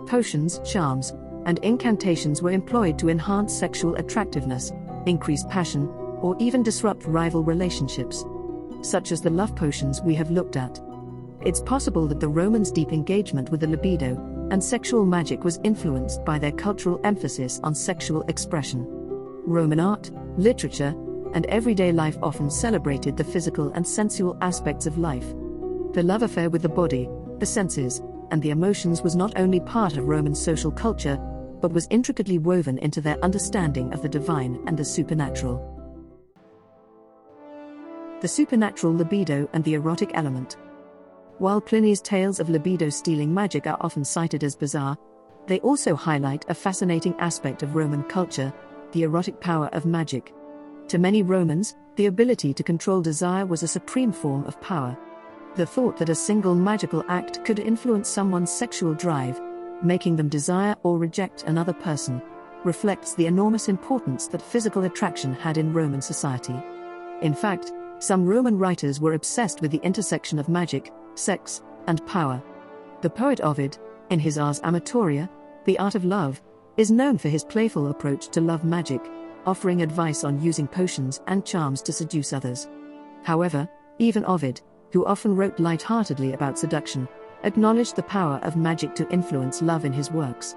Potions, charms, and incantations were employed to enhance sexual attractiveness, increase passion, or even disrupt rival relationships, such as the love potions we have looked at. It's possible that the Romans' deep engagement with the libido and sexual magic was influenced by their cultural emphasis on sexual expression. Roman art, literature, and everyday life often celebrated the physical and sensual aspects of life. The love affair with the body, the senses, and the emotions was not only part of Roman social culture, but was intricately woven into their understanding of the divine and the supernatural. The supernatural libido and the erotic element. While Pliny's tales of libido-stealing magic are often cited as bizarre, they also highlight a fascinating aspect of Roman culture, the erotic power of magic. To many Romans, the ability to control desire was a supreme form of power. The thought that a single magical act could influence someone's sexual drive, making them desire or reject another person, reflects the enormous importance that physical attraction had in Roman society. In fact, some Roman writers were obsessed with the intersection of magic, sex, and power. The poet Ovid, in his Ars Amatoria, The Art of Love, is known for his playful approach to love magic, offering advice on using potions and charms to seduce others. However, even Ovid, who often wrote light-heartedly about seduction, acknowledged the power of magic to influence love in his works.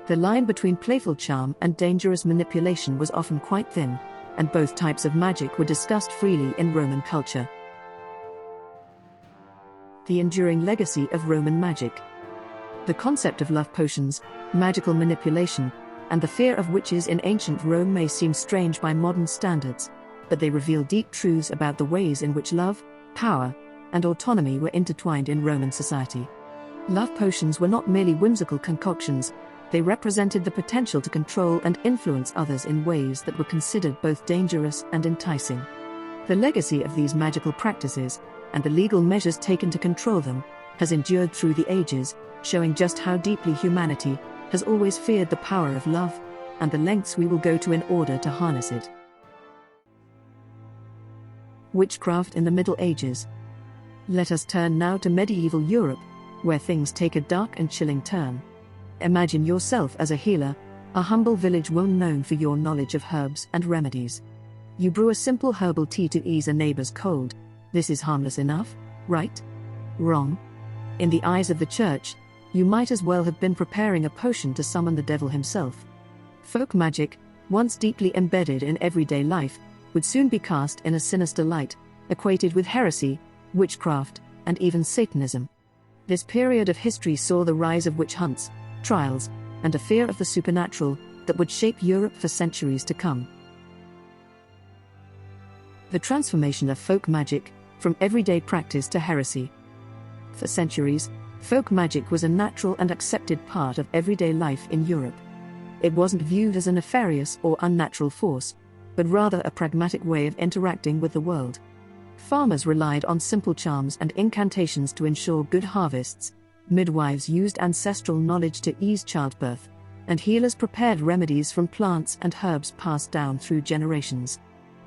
The line between playful charm and dangerous manipulation was often quite thin, and both types of magic were discussed freely in Roman culture. The enduring legacy of Roman magic. The concept of love potions, magical manipulation, and the fear of witches in ancient Rome may seem strange by modern standards, but they reveal deep truths about the ways in which love, power, and autonomy were intertwined in Roman society. Love potions were not merely whimsical concoctions, they represented the potential to control and influence others in ways that were considered both dangerous and enticing. The legacy of these magical practices, and the legal measures taken to control them, has endured through the ages, showing just how deeply humanity has always feared the power of love, and the lengths we will go to in order to harness it. Witchcraft in the Middle Ages. Let us turn now to medieval Europe, where things take a dark and chilling turn. Imagine yourself as a healer, a humble village woman known for your knowledge of herbs and remedies. You brew a simple herbal tea to ease a neighbor's cold. This is harmless enough, right? Wrong. In the eyes of the church, you might as well have been preparing a potion to summon the devil himself. Folk magic, once deeply embedded in everyday life, would soon be cast in a sinister light, equated with heresy, witchcraft, and even Satanism. This period of history saw the rise of witch hunts, trials, and a fear of the supernatural that would shape Europe for centuries to come. The transformation of folk magic, from everyday practice to heresy. For centuries, folk magic was a natural and accepted part of everyday life in Europe. It wasn't viewed as a nefarious or unnatural force, but rather a pragmatic way of interacting with the world. Farmers relied on simple charms and incantations to ensure good harvests, midwives used ancestral knowledge to ease childbirth, and healers prepared remedies from plants and herbs passed down through generations.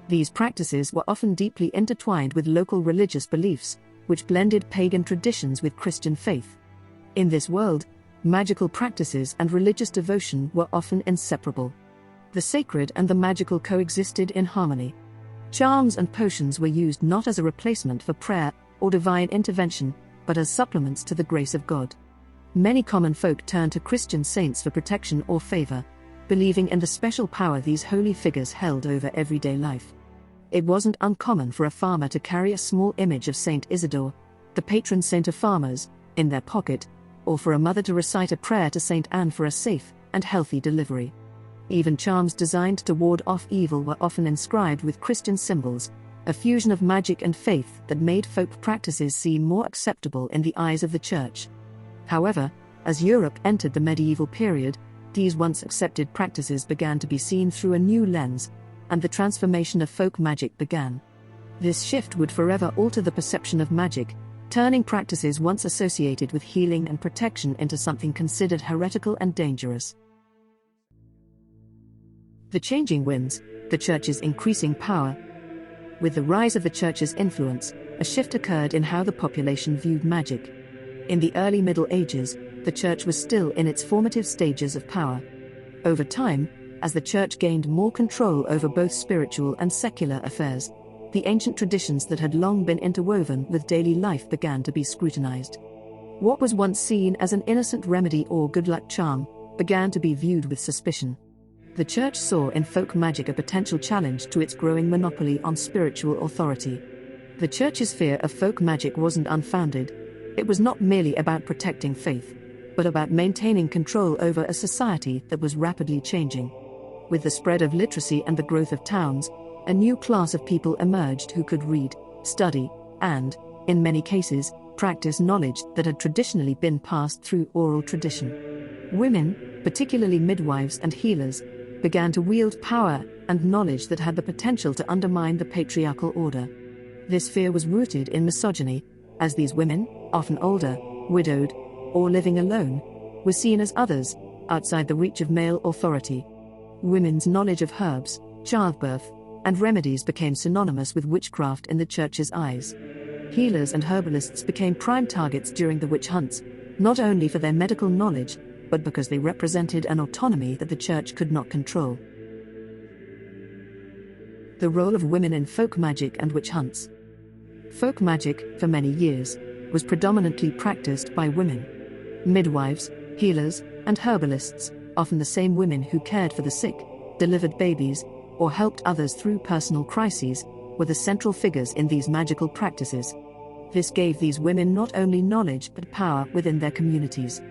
These practices were often deeply intertwined with local religious beliefs, which blended pagan traditions with Christian faith. In this world, magical practices and religious devotion were often inseparable. The sacred and the magical coexisted in harmony. Charms and potions were used not as a replacement for prayer or divine intervention, but as supplements to the grace of God. Many common folk turned to Christian saints for protection or favor, believing in the special power these holy figures held over everyday life. It wasn't uncommon for a farmer to carry a small image of Saint Isidore, the patron saint of farmers, in their pocket, or for a mother to recite a prayer to Saint Anne for a safe and healthy delivery. Even charms designed to ward off evil were often inscribed with Christian symbols, a fusion of magic and faith that made folk practices seem more acceptable in the eyes of the church. However, as Europe entered the medieval period, these once accepted practices began to be seen through a new lens, and the transformation of folk magic began. This shift would forever alter the perception of magic, turning practices once associated with healing and protection into something considered heretical and dangerous. The changing winds, the church's increasing power. With the rise of the church's influence, a shift occurred in how the population viewed magic. In the early Middle Ages, the church was still in its formative stages of power. Over time, as the church gained more control over both spiritual and secular affairs, the ancient traditions that had long been interwoven with daily life began to be scrutinized. What was once seen as an innocent remedy or good luck charm began to be viewed with suspicion. The church saw in folk magic a potential challenge to its growing monopoly on spiritual authority. The church's fear of folk magic wasn't unfounded. It was not merely about protecting faith, but about maintaining control over a society that was rapidly changing. With the spread of literacy and the growth of towns, a new class of people emerged who could read, study, and, in many cases, practice knowledge that had traditionally been passed through oral tradition. Women, particularly midwives and healers, began to wield power and knowledge that had the potential to undermine the patriarchal order. This fear was rooted in misogyny, as these women, often older, widowed, or living alone, were seen as others, outside the reach of male authority. Women's knowledge of herbs, childbirth, and remedies became synonymous with witchcraft in the church's eyes. Healers and herbalists became prime targets during the witch hunts, not only for their medical knowledge, but because they represented an autonomy that the church could not control. The role of women in folk magic and witch hunts. Folk magic, for many years, was predominantly practiced by women. Midwives, healers, and herbalists, often the same women who cared for the sick, delivered babies, or helped others through personal crises, were the central figures in these magical practices. This gave these women not only knowledge but power within their communities.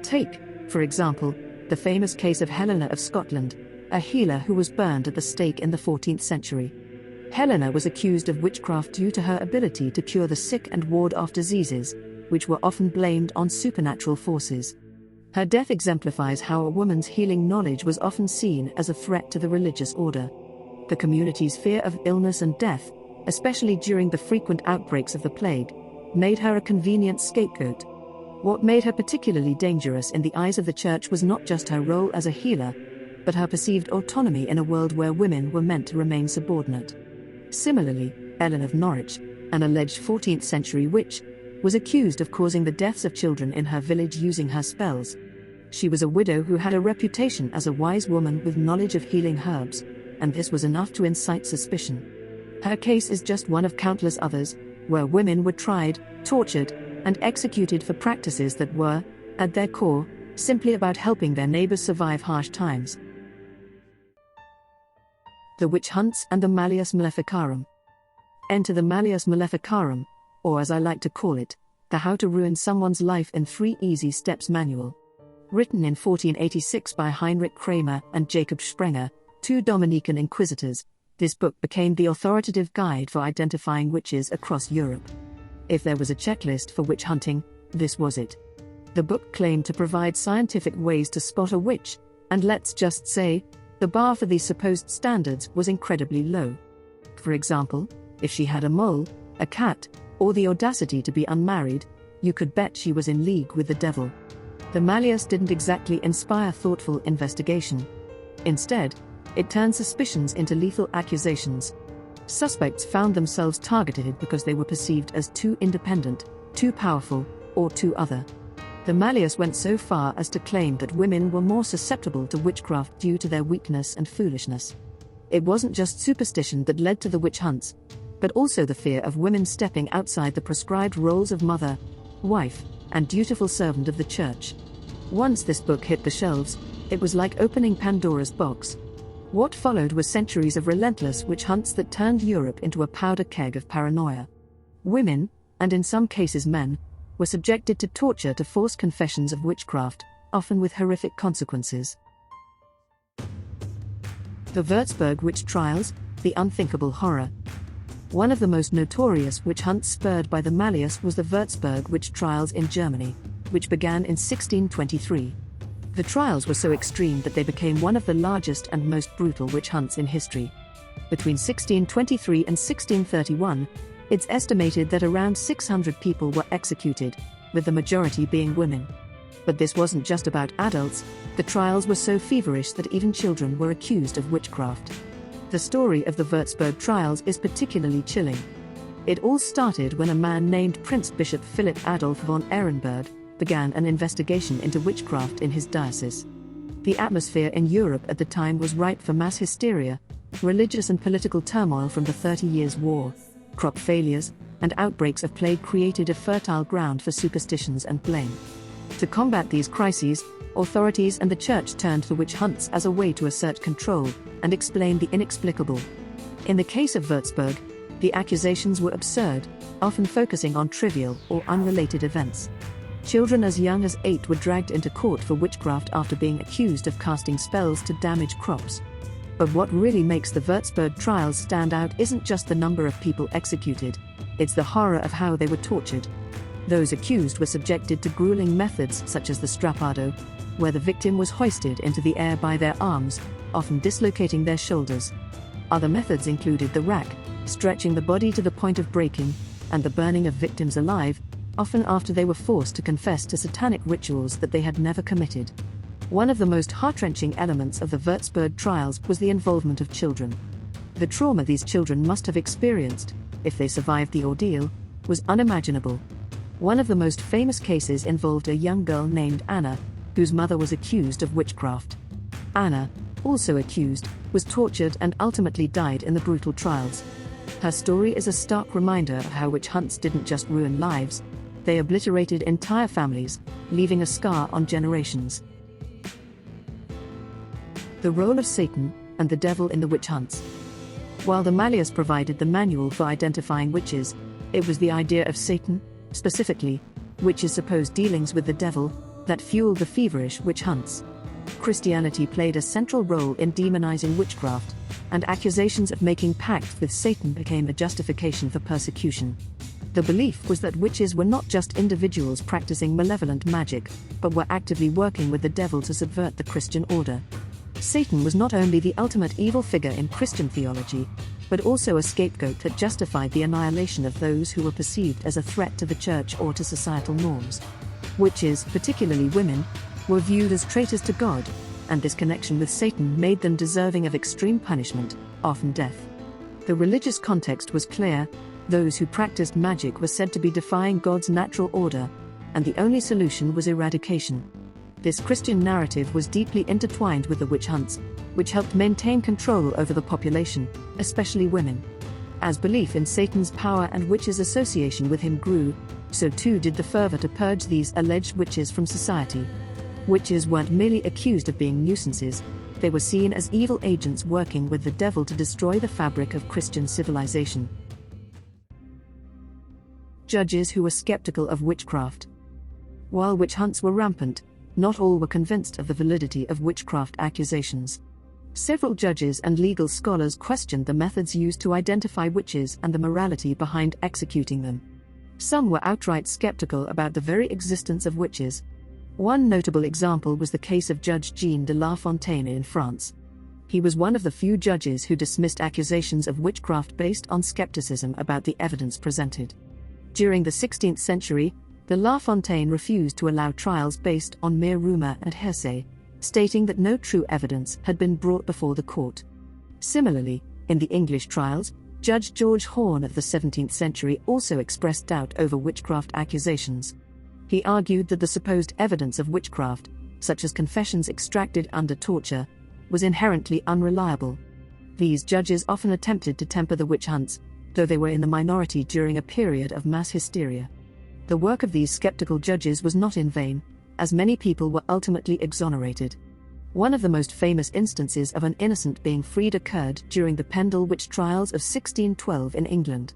Take, for example, the famous case of Helena of Scotland, a healer who was burned at the stake in the 14th century. Helena was accused of witchcraft due to her ability to cure the sick and ward off diseases, which were often blamed on supernatural forces. Her death exemplifies how a woman's healing knowledge was often seen as a threat to the religious order. The community's fear of illness and death, especially during the frequent outbreaks of the plague, made her a convenient scapegoat. What made her particularly dangerous in the eyes of the church was not just her role as a healer, but her perceived autonomy in a world where women were meant to remain subordinate. Similarly, Ellen of Norwich, an alleged 14th century witch, was accused of causing the deaths of children in her village using her spells. She was a widow who had a reputation as a wise woman with knowledge of healing herbs, and this was enough to incite suspicion. Her case is just one of countless others, where women were tried, tortured, and executed for practices that were, at their core, simply about helping their neighbors survive harsh times. The witch hunts and the Malleus Maleficarum. Enter the Malleus Maleficarum, or as I like to call it, the How to Ruin Someone's Life in 3 Easy Steps manual. Written in 1486 by Heinrich Kramer and Jacob Sprenger, 2 Dominican inquisitors, this book became the authoritative guide for identifying witches across Europe. If there was a checklist for witch hunting, this was it. The book claimed to provide scientific ways to spot a witch, and let's just say, the bar for these supposed standards was incredibly low. For example, if she had a mole, a cat, or the audacity to be unmarried, you could bet she was in league with the devil. The Malleus didn't exactly inspire thoughtful investigation. Instead, it turned suspicions into lethal accusations. Suspects found themselves targeted because they were perceived as too independent, too powerful, or too other. The Malleus went so far as to claim that women were more susceptible to witchcraft due to their weakness and foolishness. It wasn't just superstition that led to the witch hunts, but also the fear of women stepping outside the prescribed roles of mother, wife, and dutiful servant of the church. Once this book hit the shelves, it was like opening Pandora's box. What followed was centuries of relentless witch hunts that turned Europe into a powder keg of paranoia. Women, and in some cases men, were subjected to torture to force confessions of witchcraft, often with horrific consequences. The Würzburg witch trials, the unthinkable horror. One of the most notorious witch hunts spurred by the Malleus was the Würzburg witch trials in Germany, which began in 1623. The trials were so extreme that they became one of the largest and most brutal witch hunts in history. Between 1623 and 1631, it's estimated that around 600 people were executed, with the majority being women. But this wasn't just about adults, the trials were so feverish that even children were accused of witchcraft. The story of the Würzburg trials is particularly chilling. It all started when a man named Prince Bishop Philipp Adolf von Ehrenberg began an investigation into witchcraft in his diocese. The atmosphere in Europe at the time was ripe for mass hysteria, religious and political turmoil from the 30 Years' War, crop failures, and outbreaks of plague created a fertile ground for superstitions and blame. To combat these crises, authorities and the church turned to witch hunts as a way to assert control and explain the inexplicable. In the case of Würzburg, the accusations were absurd, often focusing on trivial or unrelated events. Children as young as 8 were dragged into court for witchcraft after being accused of casting spells to damage crops. But what really makes the Würzburg trials stand out isn't just the number of people executed, it's the horror of how they were tortured. Those accused were subjected to grueling methods such as the strappado, where the victim was hoisted into the air by their arms, often dislocating their shoulders. Other methods included the rack, stretching the body to the point of breaking, and the burning of victims alive, often after they were forced to confess to satanic rituals that they had never committed. One of the most heart-wrenching elements of the Würzburg trials was the involvement of children. The trauma these children must have experienced, if they survived the ordeal, was unimaginable. One of the most famous cases involved a young girl named Anna, whose mother was accused of witchcraft. Anna, also accused, was tortured and ultimately died in the brutal trials. Her story is a stark reminder of how witch hunts didn't just ruin lives, they obliterated entire families, leaving a scar on generations. The role of Satan and the devil in the witch hunts. While the Malleus provided the manual for identifying witches, it was the idea of Satan, specifically, witches' supposed dealings with the devil, that fueled the feverish witch hunts. Christianity played a central role in demonizing witchcraft, and accusations of making pacts with Satan became a justification for persecution. The belief was that witches were not just individuals practicing malevolent magic, but were actively working with the devil to subvert the Christian order. Satan was not only the ultimate evil figure in Christian theology, but also a scapegoat that justified the annihilation of those who were perceived as a threat to the church or to societal norms. Witches, particularly women, were viewed as traitors to God, and this connection with Satan made them deserving of extreme punishment, often death. The religious context was clear: those who practiced magic were said to be defying God's natural order, and the only solution was eradication. This Christian narrative was deeply intertwined with the witch hunts, which helped maintain control over the population, especially women. As belief in Satan's power and witches' association with him grew, so too did the fervor to purge these alleged witches from society. Witches weren't merely accused of being nuisances, they were seen as evil agents working with the devil to destroy the fabric of Christian civilization. Judges who were skeptical of witchcraft. While witch hunts were rampant, not all were convinced of the validity of witchcraft accusations. Several judges and legal scholars questioned the methods used to identify witches and the morality behind executing them. Some were outright skeptical about the very existence of witches. One notable example was the case of Judge Jean de La Fontaine in France. He was one of the few judges who dismissed accusations of witchcraft based on skepticism about the evidence presented. During the 16th century, de La Fontaine refused to allow trials based on mere rumor and hearsay, stating that no true evidence had been brought before the court. Similarly, in the English trials, Judge George Horne of the 17th century also expressed doubt over witchcraft accusations. He argued that the supposed evidence of witchcraft, such as confessions extracted under torture, was inherently unreliable. These judges often attempted to temper the witch hunts, though they were in the minority during a period of mass hysteria. The work of these skeptical judges was not in vain, as many people were ultimately exonerated. One of the most famous instances of an innocent being freed occurred during the Pendle witch trials of 1612 in England.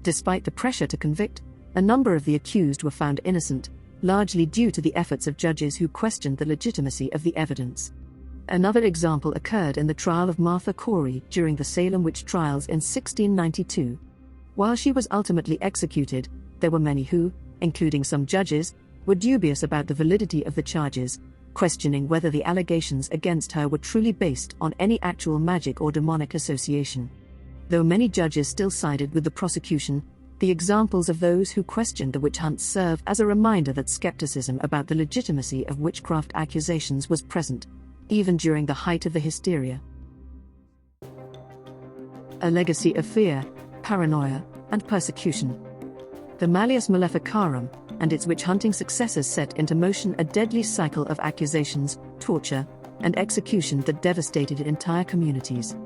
Despite the pressure to convict, a number of the accused were found innocent, largely due to the efforts of judges who questioned the legitimacy of the evidence. Another example occurred in the trial of Martha Corey during the Salem witch trials in 1692. While she was ultimately executed, there were many who, including some judges, were dubious about the validity of the charges, questioning whether the allegations against her were truly based on any actual magic or demonic association. Though many judges still sided with the prosecution, the examples of those who questioned the witch hunts serve as a reminder that skepticism about the legitimacy of witchcraft accusations was present, even during the height of the hysteria. A legacy of fear, paranoia, and persecution. The Malleus Maleficarum and its witch-hunting successors set into motion a deadly cycle of accusations, torture, and execution that devastated entire communities.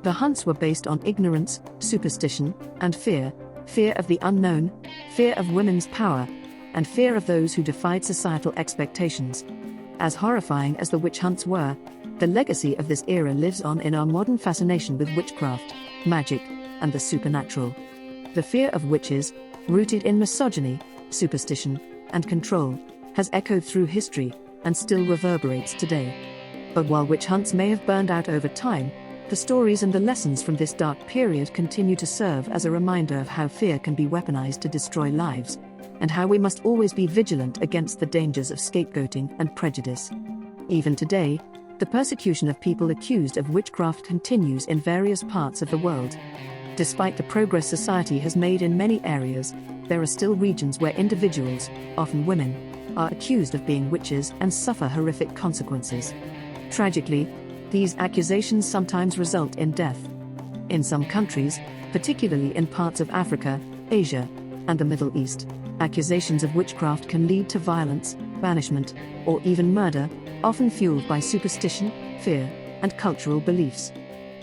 The hunts were based on ignorance, superstition, and fear of the unknown, fear of women's power, and fear of those who defied societal expectations. As horrifying as the witch hunts were, the legacy of this era lives on in our modern fascination with witchcraft, magic, and the supernatural. The fear of witches, rooted in misogyny, superstition, and control, has echoed through history and still reverberates today. But while witch hunts may have burned out over time, the stories and the lessons from this dark period continue to serve as a reminder of how fear can be weaponized to destroy lives, and how we must always be vigilant against the dangers of scapegoating and prejudice. Even today, the persecution of people accused of witchcraft continues in various parts of the world. Despite the progress society has made in many areas, there are still regions where individuals, often women, are accused of being witches and suffer horrific consequences. Tragically, these accusations sometimes result in death. In some countries, particularly in parts of Africa, Asia, and the Middle East, accusations of witchcraft can lead to violence, banishment, or even murder, often fueled by superstition, fear, and cultural beliefs.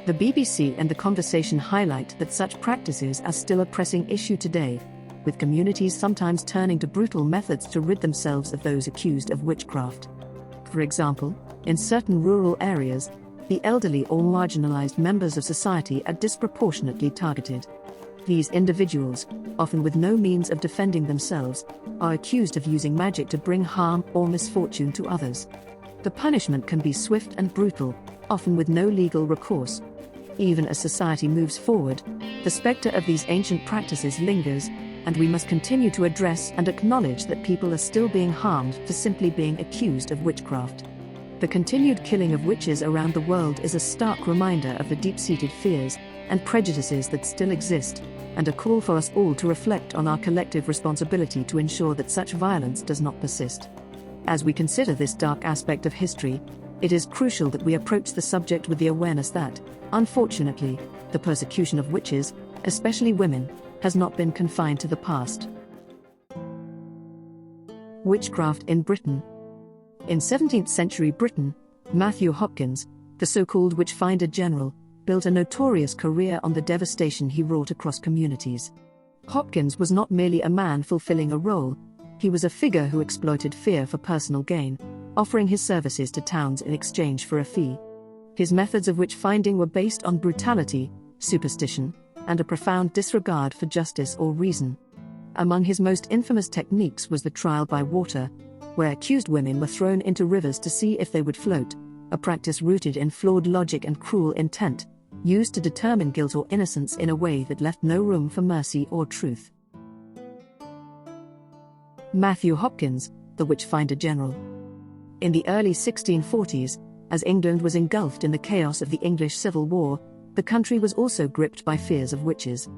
The BBC and The Conversation highlight that such practices are still a pressing issue today, with communities sometimes turning to brutal methods to rid themselves of those accused of witchcraft. For example, in certain rural areas, the elderly or marginalized members of society are disproportionately targeted. These individuals, often with no means of defending themselves, are accused of using magic to bring harm or misfortune to others. The punishment can be swift and brutal, often with no legal recourse. Even as society moves forward, the specter of these ancient practices lingers, and we must continue to address and acknowledge that people are still being harmed for simply being accused of witchcraft. The continued killing of witches around the world is a stark reminder of the deep-seated fears and prejudices that still exist, and a call for us all to reflect on our collective responsibility to ensure that such violence does not persist. As we consider this dark aspect of history, it is crucial that we approach the subject with the awareness that, unfortunately, the persecution of witches, especially women, has not been confined to the past. Witchcraft in Britain. In 17th century Britain, Matthew Hopkins, the so-called witch-finder general, built a notorious career on the devastation he wrought across communities. Hopkins was not merely a man fulfilling a role, he was a figure who exploited fear for personal gain, offering his services to towns in exchange for a fee. His methods of witch-finding were based on brutality, superstition, and a profound disregard for justice or reason. Among his most infamous techniques was the trial by water, where accused women were thrown into rivers to see if they would float, a practice rooted in flawed logic and cruel intent, used to determine guilt or innocence in a way that left no room for mercy or truth. Matthew Hopkins, the witch-finder general. In the early 1640s, as England was engulfed in the chaos of the English Civil War, the country was also gripped by fears of witches.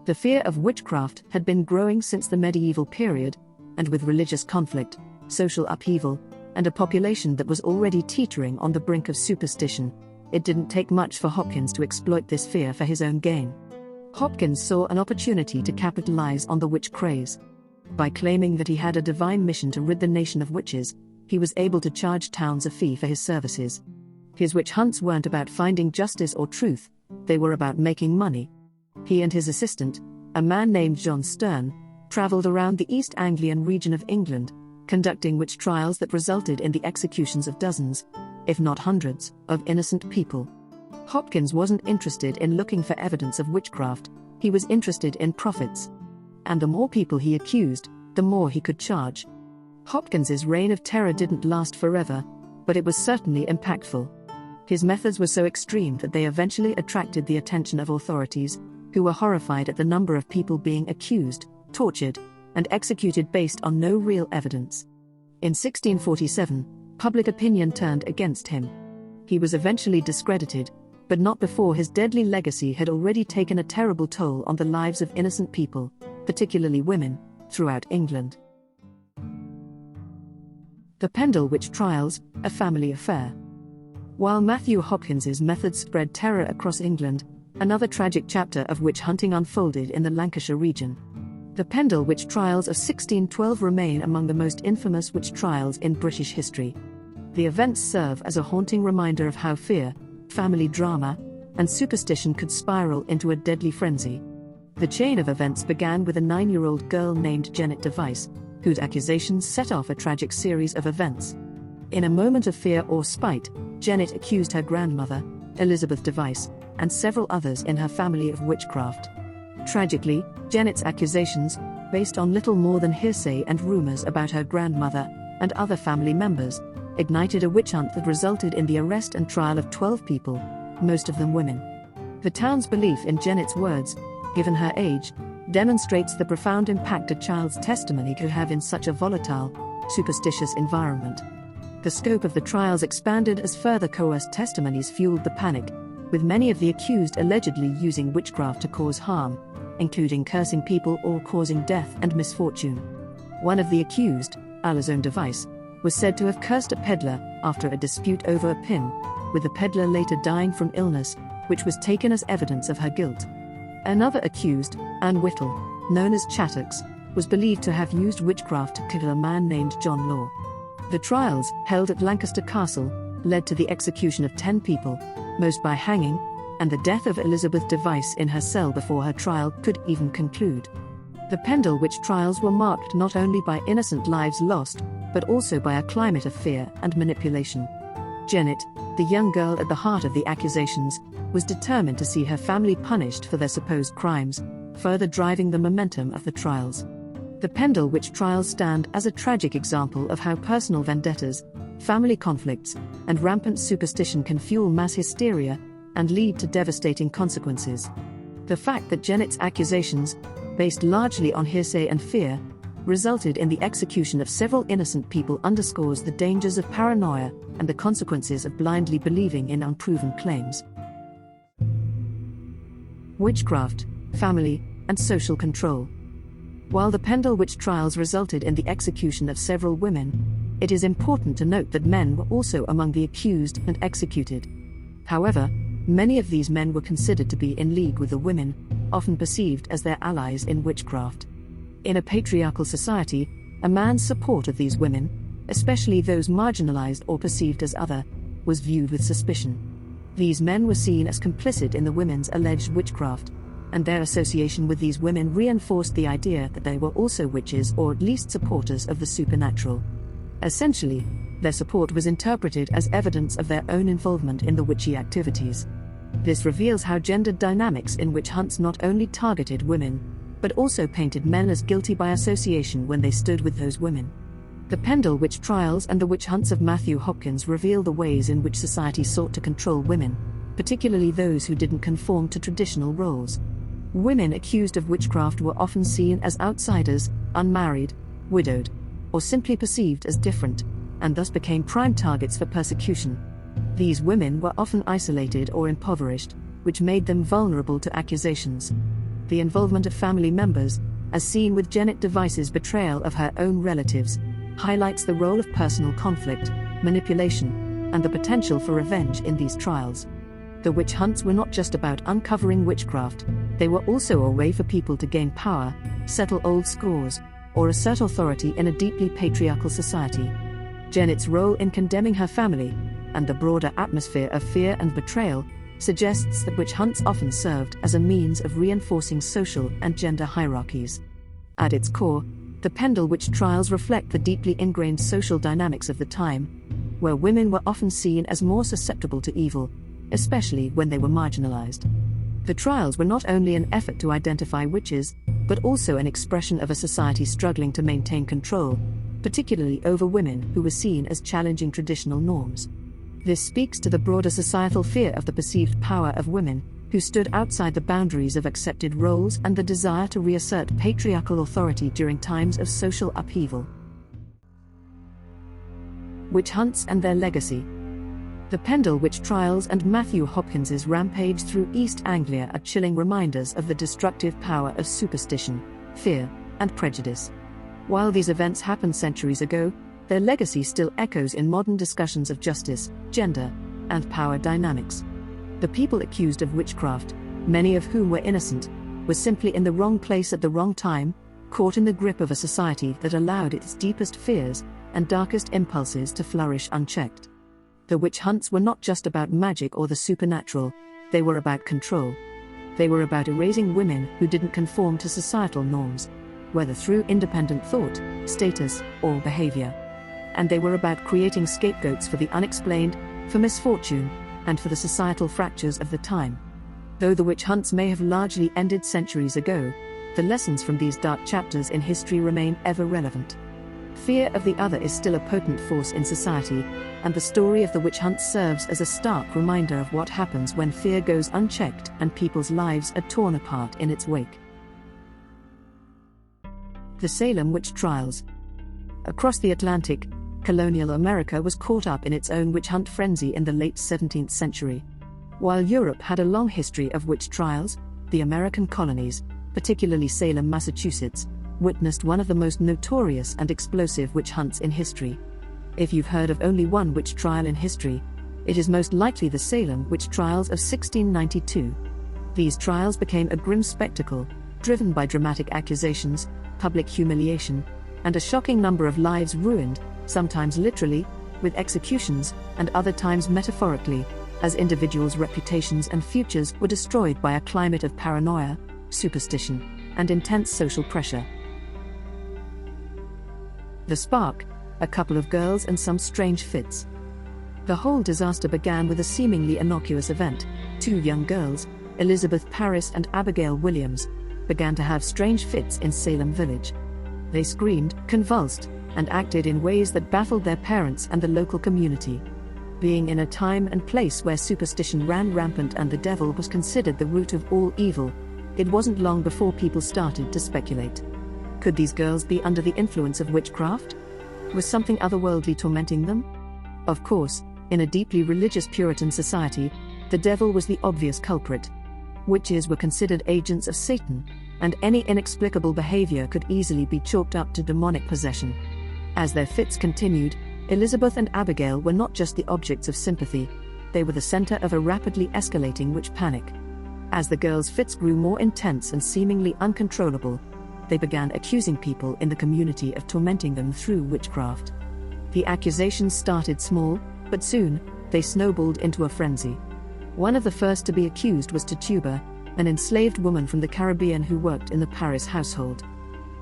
The fear of witchcraft had been growing since the medieval period, and with religious conflict, social upheaval, and a population that was already teetering on the brink of superstition, it didn't take much for Hopkins to exploit this fear for his own gain. Hopkins saw an opportunity to capitalize on the witch craze. By claiming that he had a divine mission to rid the nation of witches, he was able to charge towns a fee for his services. His witch hunts weren't about finding justice or truth, they were about making money. He and his assistant, a man named John Stern, traveled around the East Anglian region of England, conducting witch trials that resulted in the executions of dozens, if not hundreds, of innocent people. Hopkins wasn't interested in looking for evidence of witchcraft, he was interested in profits. And the more people he accused, the more he could charge. Hopkins's reign of terror didn't last forever, but it was certainly impactful. His methods were so extreme that they eventually attracted the attention of authorities, who were horrified at the number of people being accused, tortured, and executed based on no real evidence. In 1647, public opinion turned against him. He was eventually discredited, but not before his deadly legacy had already taken a terrible toll on the lives of innocent people, particularly women, throughout England. The Pendle Witch Trials, a family affair. While Matthew Hopkins's methods spread terror across England, another tragic chapter of witch hunting unfolded in the Lancashire region. The Pendle Witch Trials of 1612 remain among the most infamous witch trials in British history. The events serve as a haunting reminder of how fear, family drama, and superstition could spiral into a deadly frenzy. The chain of events began with a 9-year-old girl named Janet Device, whose accusations set off a tragic series of events. In a moment of fear or spite, Janet accused her grandmother, Elizabeth Device, and several others in her family of witchcraft. Tragically, Janet's accusations, based on little more than hearsay and rumors about her grandmother and other family members, ignited a witch hunt that resulted in the arrest and trial of 12 people, most of them women. The town's belief in Janet's words, given her age, demonstrates the profound impact a child's testimony could have in such a volatile, superstitious environment. The scope of the trials expanded as further coerced testimonies fueled the panic, with many of the accused allegedly using witchcraft to cause harm, including cursing people or causing death and misfortune. One of the accused, Alazone Device, was said to have cursed a peddler after a dispute over a pin, with the peddler later dying from illness, which was taken as evidence of her guilt. Another accused, Anne Whittle, known as Chattox, was believed to have used witchcraft to kill a man named John Law. The trials, held at Lancaster Castle, led to the execution of 10 people, most by hanging, and the death of Elizabeth Device in her cell before her trial could even conclude. The Pendle witch trials were marked not only by innocent lives lost, but also by a climate of fear and manipulation. Janet, the young girl at the heart of the accusations, was determined to see her family punished for their supposed crimes, further driving the momentum of the trials. The Pendle witch trials stand as a tragic example of how personal vendettas, family conflicts, and rampant superstition can fuel mass hysteria and lead to devastating consequences. The fact that Janet's accusations, based largely on hearsay and fear, resulted in the execution of several innocent people underscores the dangers of paranoia and the consequences of blindly believing in unproven claims. Witchcraft, family, and social control. While the Pendle witch trials resulted in the execution of several women, it is important to note that men were also among the accused and executed. However, many of these men were considered to be in league with the women, often perceived as their allies in witchcraft. In a patriarchal society, a man's support of these women, especially those marginalized or perceived as other, was viewed with suspicion. These men were seen as complicit in the women's alleged witchcraft, and their association with these women reinforced the idea that they were also witches or at least supporters of the supernatural. Essentially, their support was interpreted as evidence of their own involvement in the witchy activities. This reveals how gendered dynamics in witch hunts not only targeted women, but also painted men as guilty by association when they stood with those women. The Pendle witch trials and the witch hunts of Matthew Hopkins reveal the ways in which society sought to control women, particularly those who didn't conform to traditional roles. Women accused of witchcraft were often seen as outsiders, unmarried, widowed, or simply perceived as different, and thus became prime targets for persecution. These women were often isolated or impoverished, which made them vulnerable to accusations. The involvement of family members, as seen with Janet Device's betrayal of her own relatives, highlights the role of personal conflict, manipulation, and the potential for revenge in these trials. The witch hunts were not just about uncovering witchcraft, they were also a way for people to gain power, settle old scores, or assert authority in a deeply patriarchal society. Janet's role in condemning her family, and the broader atmosphere of fear and betrayal, suggests that witch hunts often served as a means of reinforcing social and gender hierarchies. At its core, the Pendle witch trials reflect the deeply ingrained social dynamics of the time, where women were often seen as more susceptible to evil, especially when they were marginalized. The trials were not only an effort to identify witches, but also an expression of a society struggling to maintain control, particularly over women who were seen as challenging traditional norms. This speaks to the broader societal fear of the perceived power of women, who stood outside the boundaries of accepted roles and the desire to reassert patriarchal authority during times of social upheaval. Witch hunts and their legacy. The Pendle witch trials and Matthew Hopkins's rampage through East Anglia are chilling reminders of the destructive power of superstition, fear, and prejudice. While these events happened centuries ago, their legacy still echoes in modern discussions of justice, gender, and power dynamics. The people accused of witchcraft, many of whom were innocent, were simply in the wrong place at the wrong time, caught in the grip of a society that allowed its deepest fears and darkest impulses to flourish unchecked. The witch hunts were not just about magic or the supernatural, they were about control. They were about erasing women who didn't conform to societal norms, whether through independent thought, status, or behavior. And they were about creating scapegoats for the unexplained, for misfortune, and for the societal fractures of the time. Though the witch hunts may have largely ended centuries ago, the lessons from these dark chapters in history remain ever relevant. Fear of the other is still a potent force in society, and the story of the witch hunt serves as a stark reminder of what happens when fear goes unchecked and people's lives are torn apart in its wake. The Salem witch trials. Across the Atlantic, colonial America was caught up in its own witch hunt frenzy in the late 17th century. While Europe had a long history of witch trials, the American colonies, particularly Salem, Massachusetts, witnessed one of the most notorious and explosive witch hunts in history. If you've heard of only one witch trial in history, it is most likely the Salem witch trials of 1692. These trials became a grim spectacle, driven by dramatic accusations, public humiliation, and a shocking number of lives ruined, sometimes literally, with executions, and other times metaphorically, as individuals' reputations and futures were destroyed by a climate of paranoia, superstition, and intense social pressure. The spark: a couple of girls and some strange fits. The whole disaster began with a seemingly innocuous event. Two young girls, Elizabeth Parris and Abigail Williams, began to have strange fits in Salem Village. They screamed, convulsed, and acted in ways that baffled their parents and the local community. Being in a time and place where superstition ran rampant and the devil was considered the root of all evil, it wasn't long before people started to speculate. Could these girls be under the influence of witchcraft? Was something otherworldly tormenting them? Of course, in a deeply religious Puritan society, the devil was the obvious culprit. Witches were considered agents of Satan, and any inexplicable behavior could easily be chalked up to demonic possession. As their fits continued, Elizabeth and Abigail were not just the objects of sympathy, they were the center of a rapidly escalating witch panic. As the girls' fits grew more intense and seemingly uncontrollable, they began accusing people in the community of tormenting them through witchcraft. The accusations started small, but soon, they snowballed into a frenzy. One of the first to be accused was Tituba, an enslaved woman from the Caribbean who worked in the Parris household.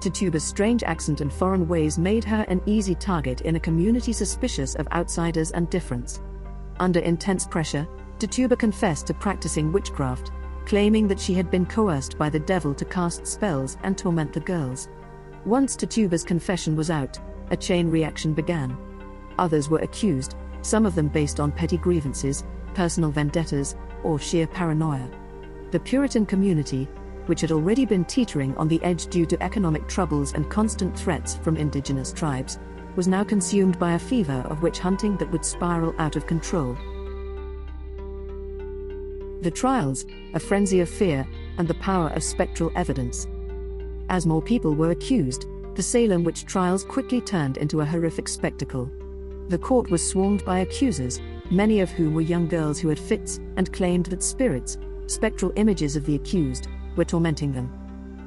Tituba's strange accent and foreign ways made her an easy target in a community suspicious of outsiders and difference. Under intense pressure, Tituba confessed to practicing witchcraft, claiming that she had been coerced by the devil to cast spells and torment the girls. Once Tituba's confession was out, a chain reaction began. Others were accused, some of them based on petty grievances, personal vendettas, or sheer paranoia. The Puritan community, which had already been teetering on the edge due to economic troubles and constant threats from indigenous tribes, was now consumed by a fever of witch hunting that would spiral out of control. The trials: a frenzy of fear, and the power of spectral evidence. As more people were accused, the Salem witch trials quickly turned into a horrific spectacle. The court was swarmed by accusers, many of whom were young girls who had fits and claimed that spirits, spectral images of the accused, were tormenting them.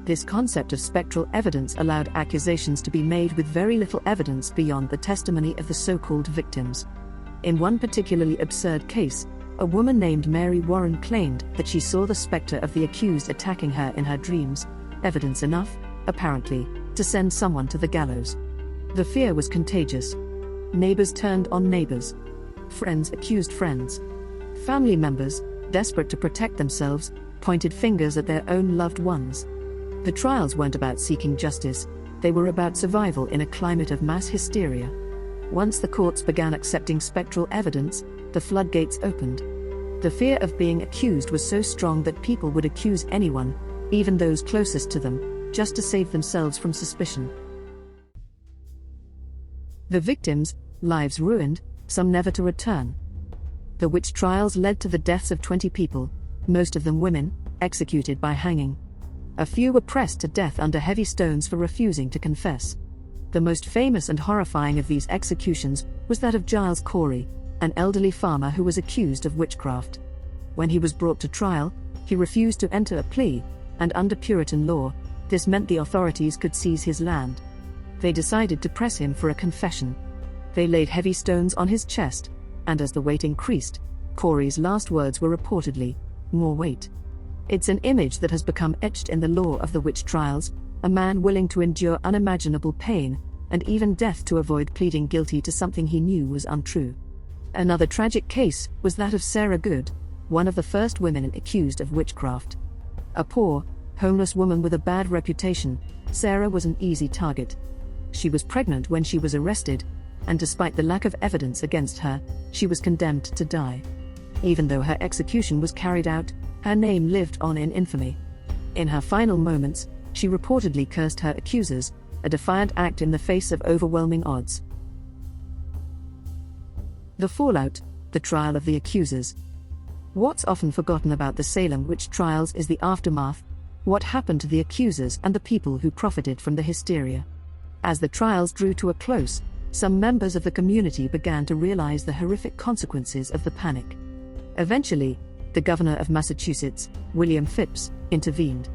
This concept of spectral evidence allowed accusations to be made with very little evidence beyond the testimony of the so-called victims. In one particularly absurd case, a woman named Mary Warren claimed that she saw the specter of the accused attacking her in her dreams, evidence enough, apparently, to send someone to the gallows. The fear was contagious. Neighbors turned on neighbors. Friends accused friends. Family members, desperate to protect themselves, pointed fingers at their own loved ones. The trials weren't about seeking justice, they were about survival in a climate of mass hysteria. Once the courts began accepting spectral evidence, the floodgates opened. The fear of being accused was so strong that people would accuse anyone, even those closest to them, just to save themselves from suspicion. The victims: lives ruined, some never to return. The witch trials led to the deaths of 20 people, most of them women, executed by hanging. A few were pressed to death under heavy stones for refusing to confess. The most famous and horrifying of these executions was that of Giles Corey, an elderly farmer who was accused of witchcraft. When he was brought to trial, he refused to enter a plea, and under Puritan law, this meant the authorities could seize his land. They decided to press him for a confession. They laid heavy stones on his chest, and as the weight increased, Corey's last words were reportedly, "More weight." It's an image that has become etched in the lore of the witch trials, a man willing to endure unimaginable pain, and even death to avoid pleading guilty to something he knew was untrue. Another tragic case was that of Sarah Good, one of the first women accused of witchcraft. A poor, homeless woman with a bad reputation, Sarah was an easy target. She was pregnant when she was arrested, and despite the lack of evidence against her, she was condemned to die. Even though her execution was carried out, her name lived on in infamy. In her final moments, she reportedly cursed her accusers, a defiant act in the face of overwhelming odds. The fallout: the trial of the accusers. What's often forgotten about the Salem witch trials is the aftermath, what happened to the accusers and the people who profited from the hysteria. As the trials drew to a close, some members of the community began to realize the horrific consequences of the panic. Eventually, the governor of Massachusetts, William Phips, intervened.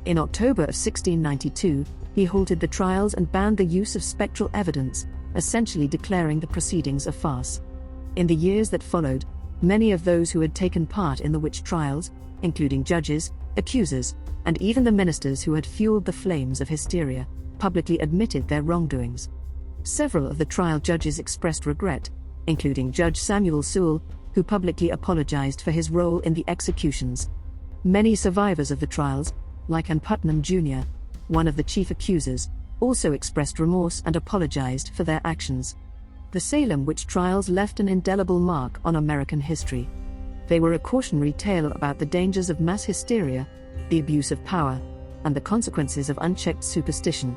In October of 1692, he halted the trials and banned the use of spectral evidence, essentially declaring the proceedings a farce. In the years that followed, many of those who had taken part in the witch trials, including judges, accusers, and even the ministers who had fueled the flames of hysteria, publicly admitted their wrongdoings. Several of the trial judges expressed regret, including Judge Samuel Sewell, who publicly apologized for his role in the executions. Many survivors of the trials, like Ann Putnam Jr., one of the chief accusers, also expressed remorse and apologized for their actions. The Salem witch trials left an indelible mark on American history. They were a cautionary tale about the dangers of mass hysteria, the abuse of power, and the consequences of unchecked superstition.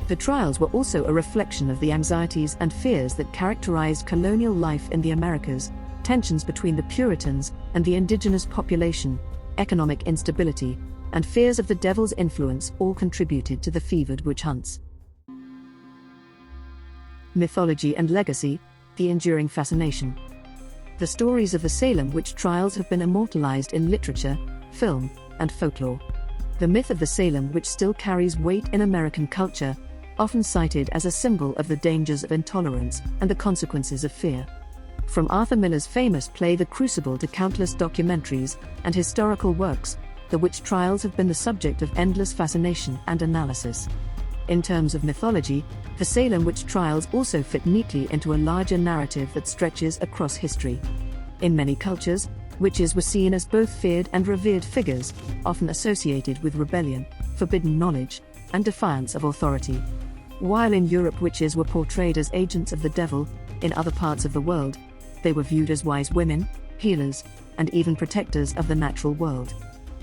The trials were also a reflection of the anxieties and fears that characterized colonial life in the Americas, tensions between the Puritans and the indigenous population, economic instability, and fears of the devil's influence all contributed to the fevered witch hunts. Mythology and legacy, the enduring fascination. The stories of the Salem witch trials have been immortalized in literature, film, and folklore. The myth of the Salem witch still carries weight in American culture, often cited as a symbol of the dangers of intolerance and the consequences of fear. From Arthur Miller's famous play The Crucible to countless documentaries and historical works, the witch trials have been the subject of endless fascination and analysis. In terms of mythology, the Salem witch trials also fit neatly into a larger narrative that stretches across history. In many cultures, witches were seen as both feared and revered figures, often associated with rebellion, forbidden knowledge, and defiance of authority. While in Europe witches were portrayed as agents of the devil, in other parts of the world, they were viewed as wise women, healers, and even protectors of the natural world.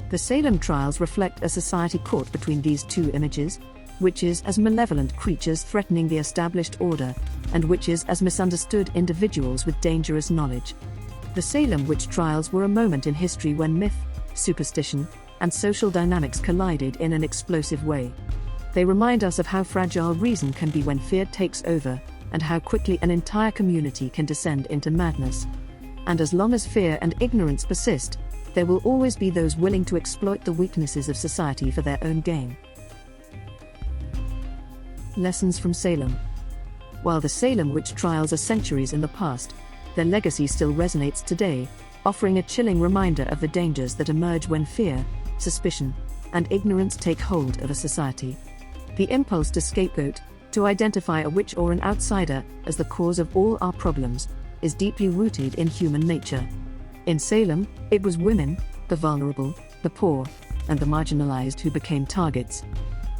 The Salem trials reflect a society caught between these two images, witches as malevolent creatures threatening the established order, and witches as misunderstood individuals with dangerous knowledge. The Salem witch trials were a moment in history when myth, superstition, and social dynamics collided in an explosive way. They remind us of how fragile reason can be when fear takes over, and how quickly an entire community can descend into madness. And as long as fear and ignorance persist, there will always be those willing to exploit the weaknesses of society for their own gain. Lessons from Salem. While the Salem witch trials are centuries in the past, their legacy still resonates today, offering a chilling reminder of the dangers that emerge when fear, suspicion, and ignorance take hold of a society. The impulse to scapegoat, to identify a witch or an outsider as the cause of all our problems, is deeply rooted in human nature. In Salem, it was women, the vulnerable, the poor, and the marginalized who became targets.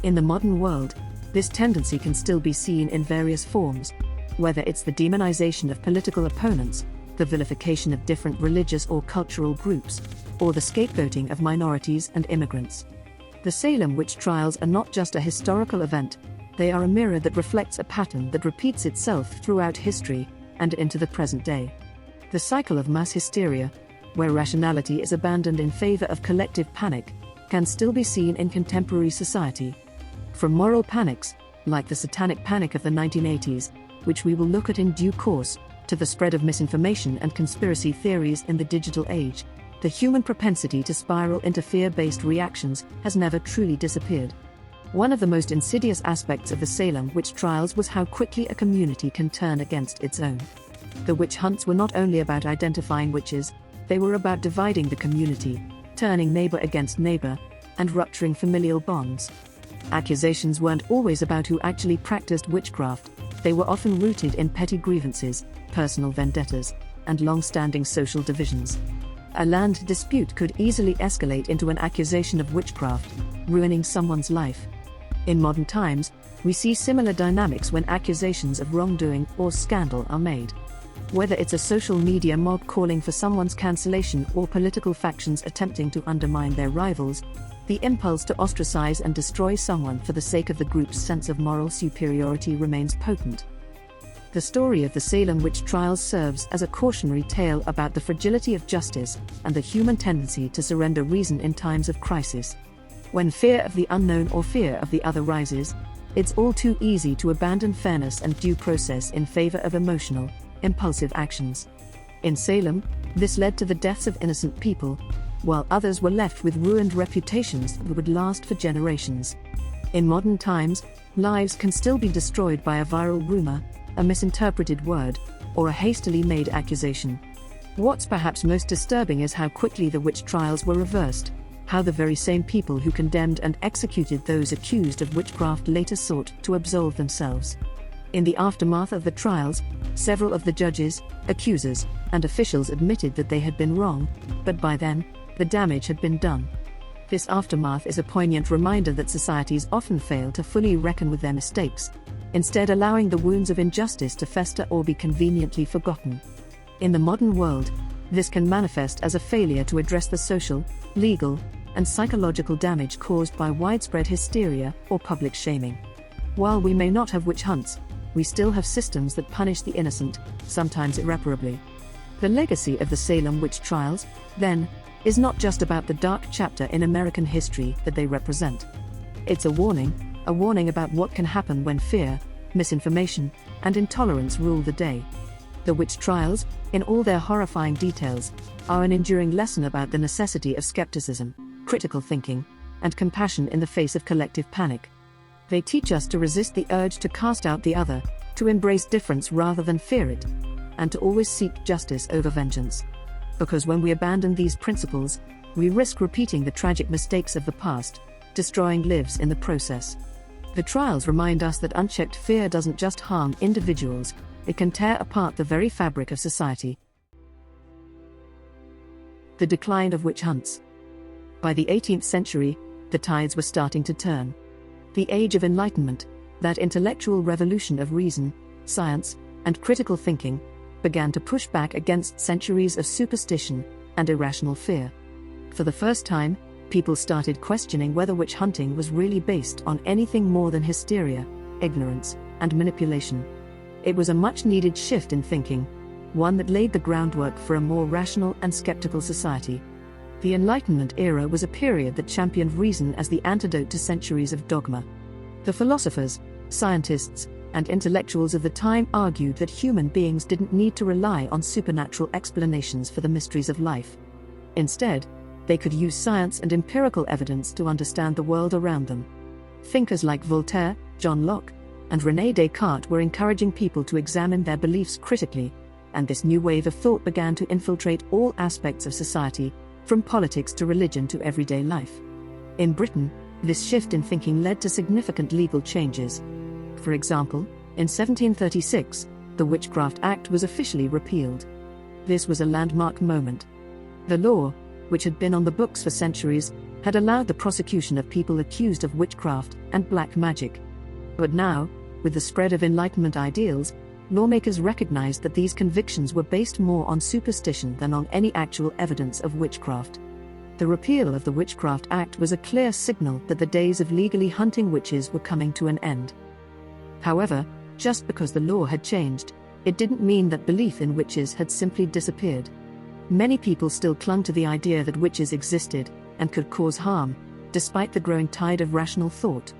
In the modern world, this tendency can still be seen in various forms, whether it's the demonization of political opponents, the vilification of different religious or cultural groups, or the scapegoating of minorities and immigrants. The Salem witch trials are not just a historical event, they are a mirror that reflects a pattern that repeats itself throughout history and into the present day. The cycle of mass hysteria, where rationality is abandoned in favor of collective panic, can still be seen in contemporary society. From moral panics, like the satanic panic of the 1980s, which we will look at in due course, to the spread of misinformation and conspiracy theories in the digital age, the human propensity to spiral into fear-based reactions has never truly disappeared. One of the most insidious aspects of the Salem witch trials was how quickly a community can turn against its own. The witch hunts were not only about identifying witches, they were about dividing the community, turning neighbor against neighbor, and rupturing familial bonds. Accusations weren't always about who actually practiced witchcraft, they were often rooted in petty grievances, personal vendettas, and long-standing social divisions. A land dispute could easily escalate into an accusation of witchcraft, ruining someone's life. In modern times, we see similar dynamics when accusations of wrongdoing or scandal are made. Whether it's a social media mob calling for someone's cancellation or political factions attempting to undermine their rivals, the impulse to ostracize and destroy someone for the sake of the group's sense of moral superiority remains potent. The story of the Salem witch trials serves as a cautionary tale about the fragility of justice and the human tendency to surrender reason in times of crisis. When fear of the unknown or fear of the other rises, it's all too easy to abandon fairness and due process in favor of emotional, impulsive actions. In Salem, this led to the deaths of innocent people, while others were left with ruined reputations that would last for generations. In modern times, lives can still be destroyed by a viral rumor, a misinterpreted word, or a hastily made accusation. What's perhaps most disturbing is how quickly the witch trials were reversed, how the very same people who condemned and executed those accused of witchcraft later sought to absolve themselves. In the aftermath of the trials, several of the judges, accusers, and officials admitted that they had been wrong, but by then, the damage had been done. This aftermath is a poignant reminder that societies often fail to fully reckon with their mistakes, instead allowing the wounds of injustice to fester or be conveniently forgotten. In the modern world, this can manifest as a failure to address the social, legal, and psychological damage caused by widespread hysteria or public shaming. While we may not have witch hunts, we still have systems that punish the innocent, sometimes irreparably. The legacy of the Salem witch trials, then, is not just about the dark chapter in American history that they represent. It's a warning about what can happen when fear, misinformation, and intolerance rule the day. The witch trials, in all their horrifying details, are an enduring lesson about the necessity of skepticism, critical thinking, and compassion in the face of collective panic. They teach us to resist the urge to cast out the other, to embrace difference rather than fear it, and to always seek justice over vengeance. Because when we abandon these principles, we risk repeating the tragic mistakes of the past, destroying lives in the process. The trials remind us that unchecked fear doesn't just harm individuals, it can tear apart the very fabric of society. The decline of witch hunts. By the 18th century, the tides were starting to turn. The Age of Enlightenment, that intellectual revolution of reason, science, and critical thinking, began to push back against centuries of superstition and irrational fear. For the first time, people started questioning whether witch hunting was really based on anything more than hysteria, ignorance, and manipulation. It was a much-needed shift in thinking, one that laid the groundwork for a more rational and skeptical society. The Enlightenment era was a period that championed reason as the antidote to centuries of dogma. The philosophers, scientists, and intellectuals of the time argued that human beings didn't need to rely on supernatural explanations for the mysteries of life. Instead, they could use science and empirical evidence to understand the world around them. Thinkers like Voltaire, John Locke, and René Descartes were encouraging people to examine their beliefs critically, and this new wave of thought began to infiltrate all aspects of society, from politics to religion to everyday life. In Britain, this shift in thinking led to significant legal changes. For example, in 1736, the Witchcraft Act was officially repealed. This was a landmark moment. The law, which had been on the books for centuries, had allowed the prosecution of people accused of witchcraft and black magic. But now, with the spread of Enlightenment ideals, lawmakers recognized that these convictions were based more on superstition than on any actual evidence of witchcraft. The repeal of the Witchcraft Act was a clear signal that the days of legally hunting witches were coming to an end. However, just because the law had changed, it didn't mean that belief in witches had simply disappeared. Many people still clung to the idea that witches existed and could cause harm, despite the growing tide of rational thought.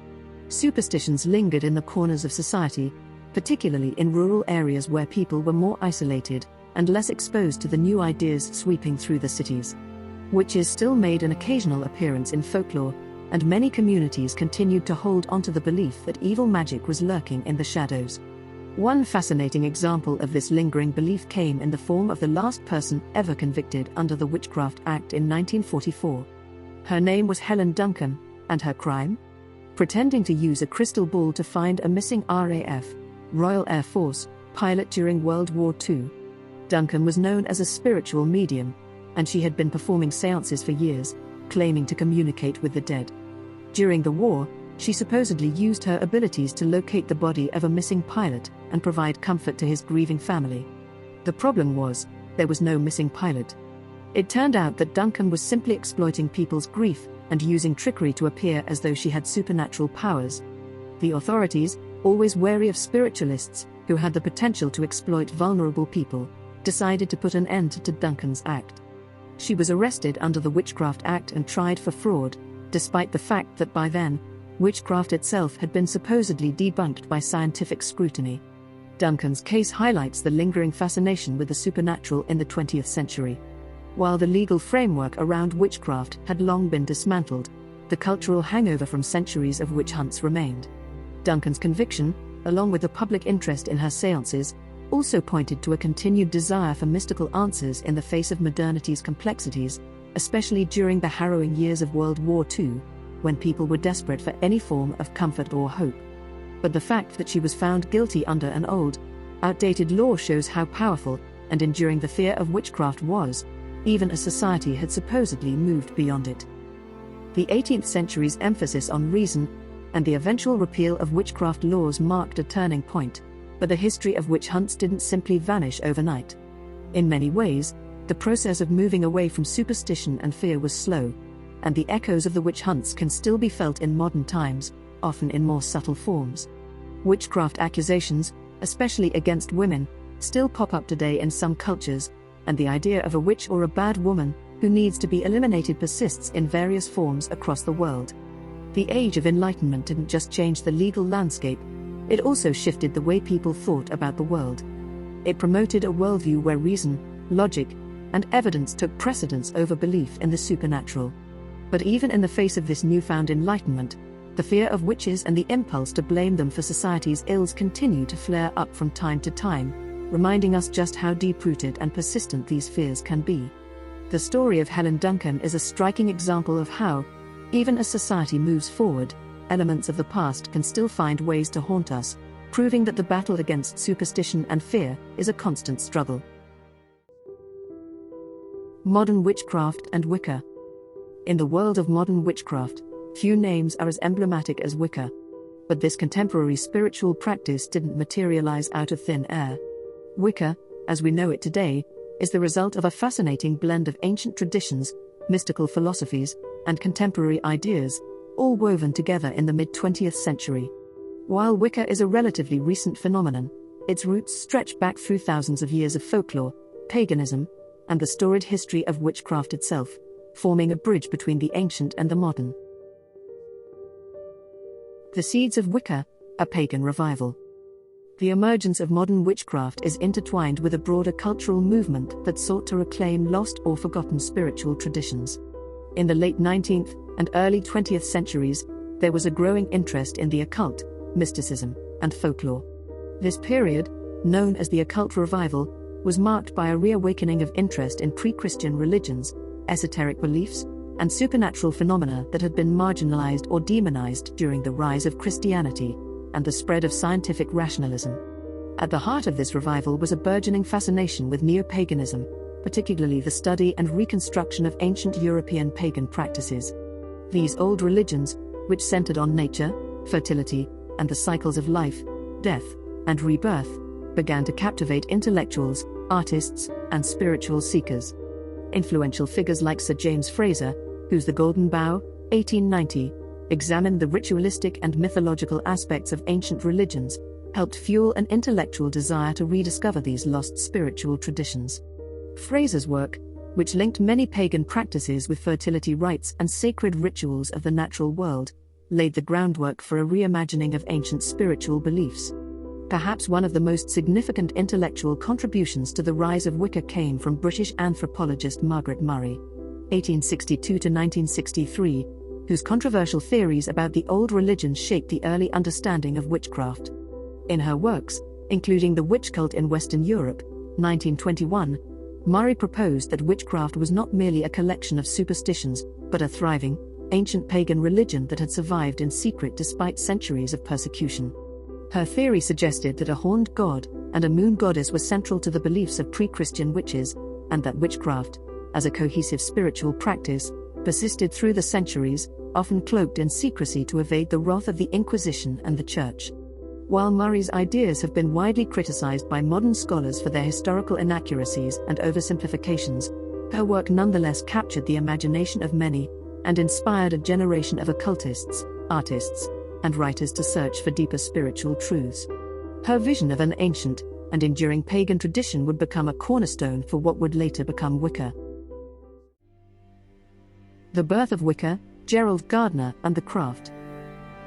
Superstitions lingered in the corners of society, particularly in rural areas where people were more isolated and less exposed to the new ideas sweeping through the cities. Witches still made an occasional appearance in folklore, and many communities continued to hold onto the belief that evil magic was lurking in the shadows. One fascinating example of this lingering belief came in the form of the last person ever convicted under the Witchcraft Act in 1944. Her name was Helen Duncan, and her crime? Pretending to use a crystal ball to find a missing RAF, Royal Air Force, pilot during World War II. Duncan was known as a spiritual medium, and she had been performing seances for years, claiming to communicate with the dead. During the war, she supposedly used her abilities to locate the body of a missing pilot and provide comfort to his grieving family. The problem was, there was no missing pilot. It turned out that Duncan was simply exploiting people's grief and using trickery to appear as though she had supernatural powers. The authorities, always wary of spiritualists, who had the potential to exploit vulnerable people, decided to put an end to Duncan's act. She was arrested under the Witchcraft Act and tried for fraud, despite the fact that by then, witchcraft itself had been supposedly debunked by scientific scrutiny. Duncan's case highlights the lingering fascination with the supernatural in the 20th century. While the legal framework around witchcraft had long been dismantled, the cultural hangover from centuries of witch hunts remained. Duncan's conviction, along with the public interest in her seances, also pointed to a continued desire for mystical answers in the face of modernity's complexities, especially during the harrowing years of World War II, when people were desperate for any form of comfort or hope. But the fact that she was found guilty under an old, outdated law shows how powerful and enduring the fear of witchcraft was, even as society had supposedly moved beyond it. The 18th century's emphasis on reason and the eventual repeal of witchcraft laws marked a turning point, but the history of witch hunts didn't simply vanish overnight. In many ways, the process of moving away from superstition and fear was slow, and the echoes of the witch hunts can still be felt in modern times, often in more subtle forms. Witchcraft accusations, especially against women, still pop up today in some cultures, and the idea of a witch or a bad woman who needs to be eliminated persists in various forms across the world. The Age of Enlightenment didn't just change the legal landscape, it also shifted the way people thought about the world. It promoted a worldview where reason, logic, and evidence took precedence over belief in the supernatural. But even in the face of this newfound enlightenment, the fear of witches and the impulse to blame them for society's ills continue to flare up from time to time, reminding us just how deep-rooted and persistent these fears can be. The story of Helen Duncan is a striking example of how, even as society moves forward, elements of the past can still find ways to haunt us, proving that the battle against superstition and fear is a constant struggle. Modern witchcraft and Wicca. In the world of modern witchcraft, few names are as emblematic as Wicca. But this contemporary spiritual practice didn't materialize out of thin air. Wicca, as we know it today, is the result of a fascinating blend of ancient traditions, mystical philosophies, and contemporary ideas, all woven together in the mid-20th century. While Wicca is a relatively recent phenomenon, its roots stretch back through thousands of years of folklore, paganism, and the storied history of witchcraft itself, forming a bridge between the ancient and the modern. The seeds of Wicca, a pagan revival. The emergence of modern witchcraft is intertwined with a broader cultural movement that sought to reclaim lost or forgotten spiritual traditions. In the late 19th and early 20th centuries, there was a growing interest in the occult, mysticism, and folklore. This period, known as the Occult Revival, was marked by a reawakening of interest in pre-Christian religions, esoteric beliefs, and supernatural phenomena that had been marginalized or demonized during the rise of Christianity and the spread of scientific rationalism. At the heart of this revival was a burgeoning fascination with neo-paganism, particularly the study and reconstruction of ancient European pagan practices. These old religions, which centered on nature, fertility, and the cycles of life, death, and rebirth, began to captivate intellectuals, artists, and spiritual seekers. Influential figures like Sir James Frazer, whose The Golden Bough, 1890, examined the ritualistic and mythological aspects of ancient religions, helped fuel an intellectual desire to rediscover these lost spiritual traditions. Frazer's work, which linked many pagan practices with fertility rites and sacred rituals of the natural world, laid the groundwork for a reimagining of ancient spiritual beliefs. Perhaps one of the most significant intellectual contributions to the rise of Wicca came from British anthropologist Margaret Murray, 1862 to 1963, whose controversial theories about the old religions shaped the early understanding of witchcraft. In her works, including The Witch Cult in Western Europe, 1921, Murray proposed that witchcraft was not merely a collection of superstitions, but a thriving, ancient pagan religion that had survived in secret despite centuries of persecution. Her theory suggested that a horned god and a moon goddess were central to the beliefs of pre-Christian witches, and that witchcraft, as a cohesive spiritual practice, persisted through the centuries, often cloaked in secrecy to evade the wrath of the Inquisition and the Church. While Murray's ideas have been widely criticized by modern scholars for their historical inaccuracies and oversimplifications, her work nonetheless captured the imagination of many, and inspired a generation of occultists, artists, and writers to search for deeper spiritual truths. Her vision of an ancient and enduring pagan tradition would become a cornerstone for what would later become Wicca. The birth of Wicca, Gerald Gardner and the craft.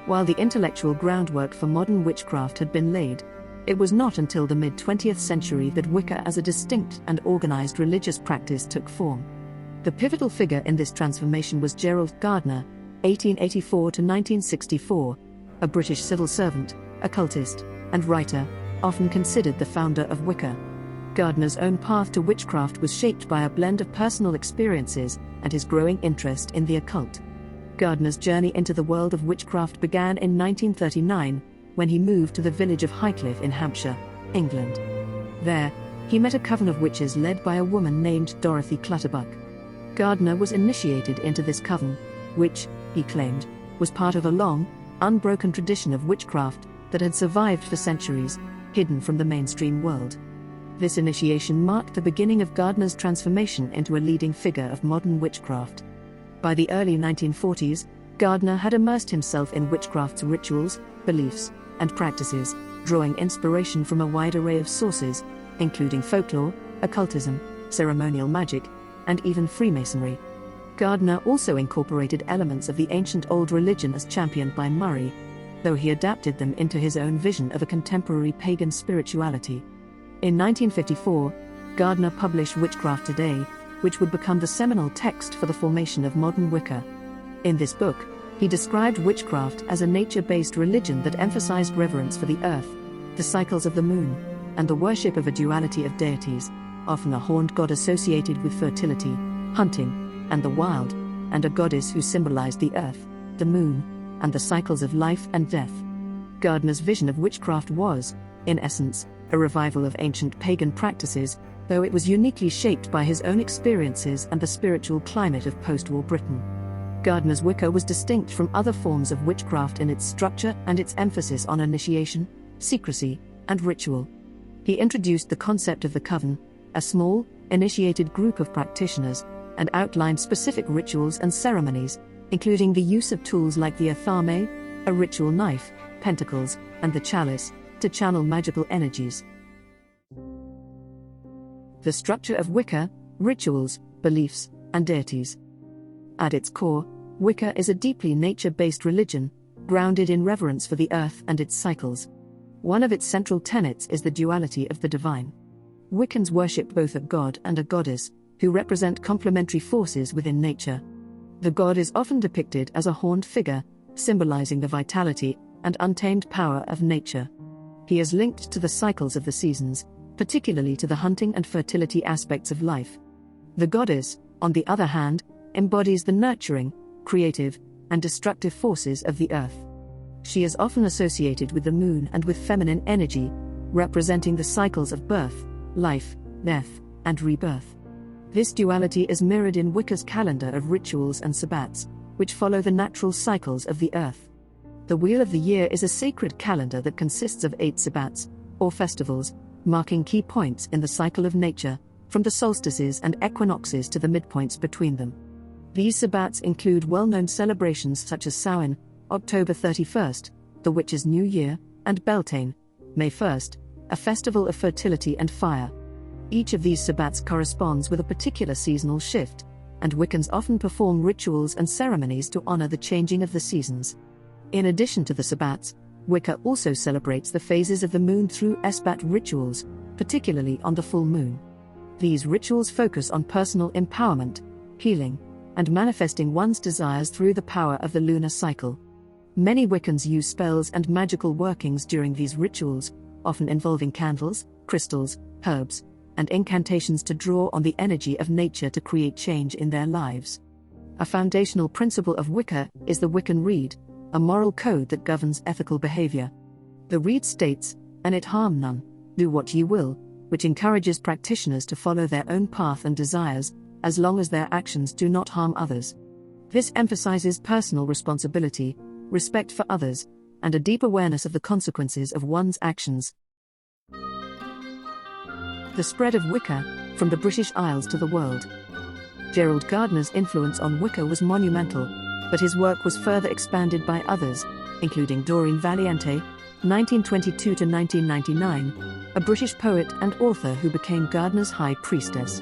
While the intellectual groundwork for modern witchcraft had been laid, it was not until the mid-20th century that Wicca as a distinct and organized religious practice took form. The pivotal figure in this transformation was Gerald Gardner, 1884 to 1964, a British civil servant, occultist, and writer, often considered the founder of Wicca. Gardner's own path to witchcraft was shaped by a blend of personal experiences and his growing interest in the occult. Gardner's journey into the world of witchcraft began in 1939, when he moved to the village of Highcliffe in Hampshire, England. There, he met a coven of witches led by a woman named Dorothy Clutterbuck. Gardner was initiated into this coven, which, he claimed, was part of a long, unbroken tradition of witchcraft that had survived for centuries, hidden from the mainstream world. This initiation marked the beginning of Gardner's transformation into a leading figure of modern witchcraft. By the early 1940s, Gardner had immersed himself in witchcraft's rituals, beliefs, and practices, drawing inspiration from a wide array of sources, including folklore, occultism, ceremonial magic, and even Freemasonry. Gardner also incorporated elements of the ancient old religion as championed by Murray, though he adapted them into his own vision of a contemporary pagan spirituality. In 1954, Gardner published Witchcraft Today, which would become the seminal text for the formation of modern Wicca. In this book, he described witchcraft as a nature-based religion that emphasized reverence for the earth, the cycles of the moon, and the worship of a duality of deities, often a horned god associated with fertility, hunting, and the wild, and a goddess who symbolized the earth, the moon, and the cycles of life and death. Gardner's vision of witchcraft was, in essence, a revival of ancient pagan practices, though it was uniquely shaped by his own experiences and the spiritual climate of post-war Britain. Gardner's Wicca was distinct from other forms of witchcraft in its structure and its emphasis on initiation, secrecy, and ritual. He introduced the concept of the coven, a small, initiated group of practitioners, and outlined specific rituals and ceremonies, including the use of tools like the athame, a ritual knife, pentacles, and the chalice, to channel magical energies. The structure of Wicca, rituals, beliefs, and deities. At its core, Wicca is a deeply nature-based religion, grounded in reverence for the earth and its cycles. One of its central tenets is the duality of the divine. Wiccans worship both a god and a goddess, who represent complementary forces within nature. The god is often depicted as a horned figure, symbolizing the vitality and untamed power of nature. He is linked to the cycles of the seasons, particularly to the hunting and fertility aspects of life. The goddess, on the other hand, embodies the nurturing, creative, and destructive forces of the earth. She is often associated with the moon and with feminine energy, representing the cycles of birth, life, death, and rebirth. This duality is mirrored in Wicca's calendar of rituals and sabbats, which follow the natural cycles of the earth. The Wheel of the Year is a sacred calendar that consists of 8 sabbats, or festivals, marking key points in the cycle of nature, from the solstices and equinoxes to the midpoints between them. These sabbats include well-known celebrations such as Samhain, October 31st, the Witches' New Year, and Beltane, May 1st, a festival of fertility and fire. Each of these sabbats corresponds with a particular seasonal shift, and Wiccans often perform rituals and ceremonies to honor the changing of the seasons. In addition to the sabbats, Wicca also celebrates the phases of the moon through esbat rituals, particularly on the full moon. These rituals focus on personal empowerment, healing, and manifesting one's desires through the power of the lunar cycle. Many Wiccans use spells and magical workings during these rituals, often involving candles, crystals, herbs, and incantations to draw on the energy of nature to create change in their lives. A foundational principle of Wicca is the Wiccan Rede, a moral code that governs ethical behavior. The Rede states, "And it harm none, do what ye will," which encourages practitioners to follow their own path and desires, as long as their actions do not harm others. This emphasizes personal responsibility, respect for others, and a deep awareness of the consequences of one's actions. The spread of Wicca, from the British Isles to the world. Gerald Gardner's influence on Wicca was monumental, but his work was further expanded by others, including Doreen Valiente, 1922 to 1999, a British poet and author who became Gardner's high priestess.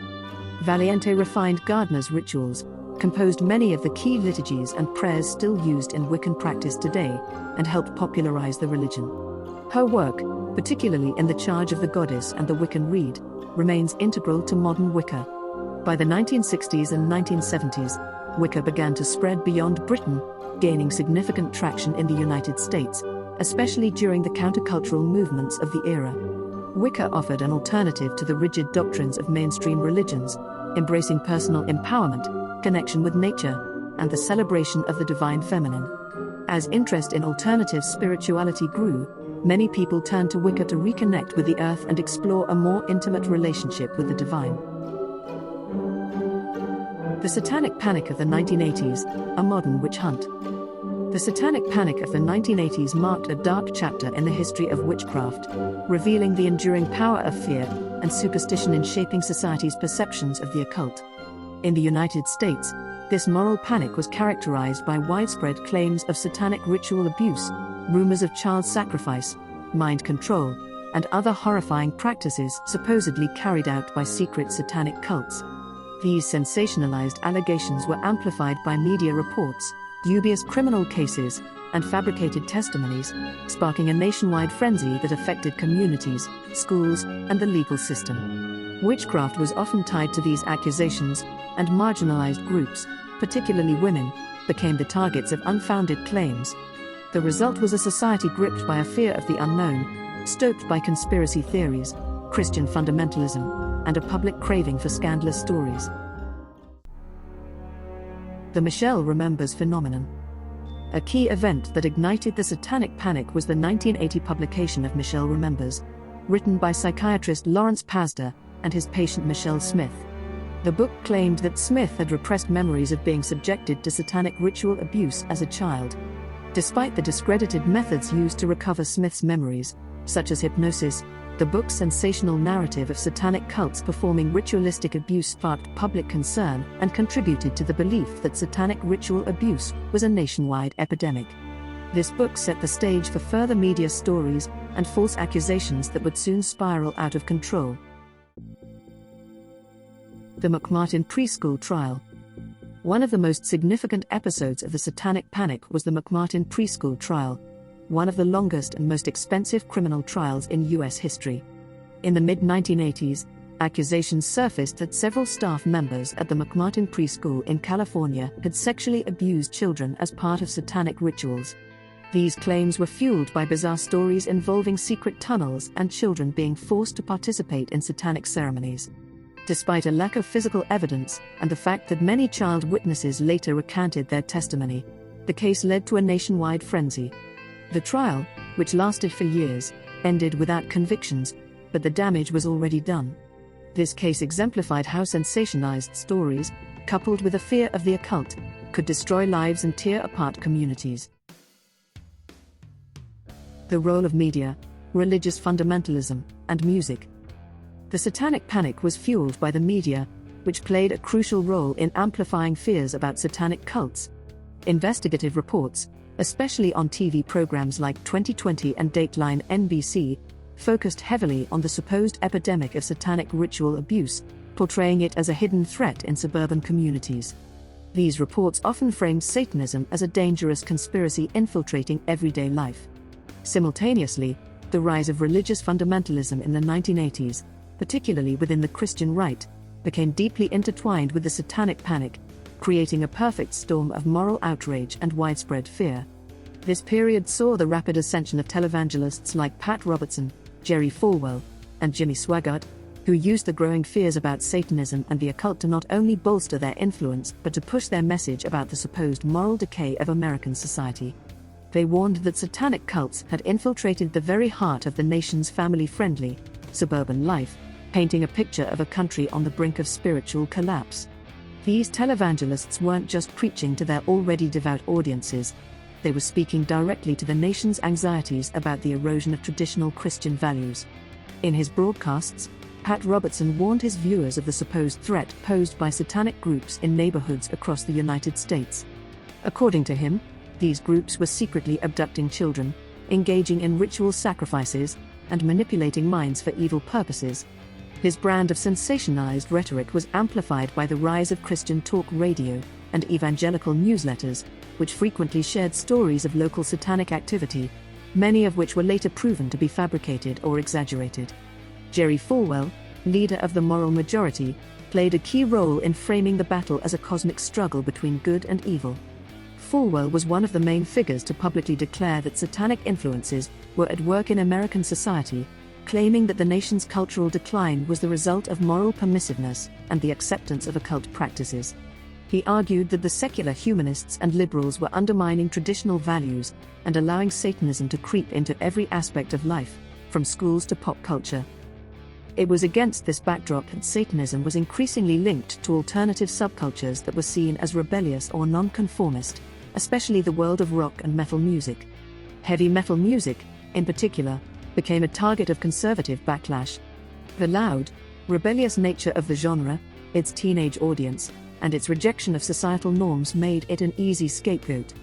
Valiente refined Gardner's rituals, composed many of the key liturgies and prayers still used in Wiccan practice today, and helped popularize the religion. Her work, particularly in The Charge of the Goddess and the Wiccan Rede, remains integral to modern Wicca. By the 1960s and 1970s, Wicca began to spread beyond Britain, gaining significant traction in the United States, especially during the countercultural movements of the era. Wicca offered an alternative to the rigid doctrines of mainstream religions, embracing personal empowerment, connection with nature, and the celebration of the divine feminine. As interest in alternative spirituality grew, many people turned to Wicca to reconnect with the earth and explore a more intimate relationship with the divine. The Satanic Panic of the 1980s, a modern witch hunt. The Satanic Panic of the 1980s marked a dark chapter in the history of witchcraft, revealing the enduring power of fear and superstition in shaping society's perceptions of the occult. In the United States, this moral panic was characterized by widespread claims of satanic ritual abuse, rumors of child sacrifice, mind control, and other horrifying practices supposedly carried out by secret satanic cults. These sensationalized allegations were amplified by media reports, dubious criminal cases, and fabricated testimonies, sparking a nationwide frenzy that affected communities, schools, and the legal system. Witchcraft was often tied to these accusations, and marginalized groups, particularly women, became the targets of unfounded claims. The result was a society gripped by a fear of the unknown, stoked by conspiracy theories, Christian fundamentalism, and a public craving for scandalous stories. The Michelle Remembers phenomenon. A key event that ignited the Satanic Panic was the 1980 publication of Michelle Remembers, written by psychiatrist Lawrence Pasder and his patient Michelle Smith. The book claimed that Smith had repressed memories of being subjected to satanic ritual abuse as a child. Despite the discredited methods used to recover Smith's memories, such as hypnosis, the book's sensational narrative of satanic cults performing ritualistic abuse sparked public concern and contributed to the belief that satanic ritual abuse was a nationwide epidemic. This book set the stage for further media stories and false accusations that would soon spiral out of control. The McMartin Preschool Trial. One of the most significant episodes of the Satanic Panic was the McMartin Preschool Trial, one of the longest and most expensive criminal trials in U.S. history. In the mid-1980s, accusations surfaced that several staff members at the McMartin Preschool in California had sexually abused children as part of satanic rituals. These claims were fueled by bizarre stories involving secret tunnels and children being forced to participate in satanic ceremonies. Despite a lack of physical evidence and the fact that many child witnesses later recanted their testimony, the case led to a nationwide frenzy. The trial, which lasted for years, ended without convictions, but the damage was already done. This case exemplified how sensationalized stories, coupled with a fear of the occult, could destroy lives and tear apart communities. The role of media, religious fundamentalism, and music. The Satanic Panic was fueled by the media, which played a crucial role in amplifying fears about satanic cults. Investigative reports, especially on TV programs like 2020 and Dateline NBC, focused heavily on the supposed epidemic of satanic ritual abuse, portraying it as a hidden threat in suburban communities. These reports often framed Satanism as a dangerous conspiracy infiltrating everyday life. Simultaneously, the rise of religious fundamentalism in the 1980s, particularly within the Christian right, became deeply intertwined with the Satanic Panic, creating a perfect storm of moral outrage and widespread fear. This period saw the rapid ascension of televangelists like Pat Robertson, Jerry Falwell, and Jimmy Swaggart, who used the growing fears about Satanism and the occult to not only bolster their influence but to push their message about the supposed moral decay of American society. They warned that satanic cults had infiltrated the very heart of the nation's family-friendly, suburban life, painting a picture of a country on the brink of spiritual collapse. These televangelists weren't just preaching to their already devout audiences, they were speaking directly to the nation's anxieties about the erosion of traditional Christian values. In his broadcasts, Pat Robertson warned his viewers of the supposed threat posed by satanic groups in neighborhoods across the United States. According to him, these groups were secretly abducting children, engaging in ritual sacrifices, and manipulating minds for evil purposes. His brand of sensationalized rhetoric was amplified by the rise of Christian talk radio and evangelical newsletters, which frequently shared stories of local satanic activity, many of which were later proven to be fabricated or exaggerated. Jerry Falwell, leader of the moral majority, played a key role in framing the battle as a cosmic struggle between good and evil. Falwell was one of the main figures to publicly declare that satanic influences were at work in American society, claiming that the nation's cultural decline was the result of moral permissiveness and the acceptance of occult practices. He argued that the secular humanists and liberals were undermining traditional values and allowing Satanism to creep into every aspect of life, from schools to pop culture. It was against this backdrop that Satanism was increasingly linked to alternative subcultures that were seen as rebellious or nonconformist, especially the world of rock and metal music. Heavy metal music, in particular, became a target of conservative backlash. The loud, rebellious nature of the genre, its teenage audience, and its rejection of societal norms made it an easy scapegoat.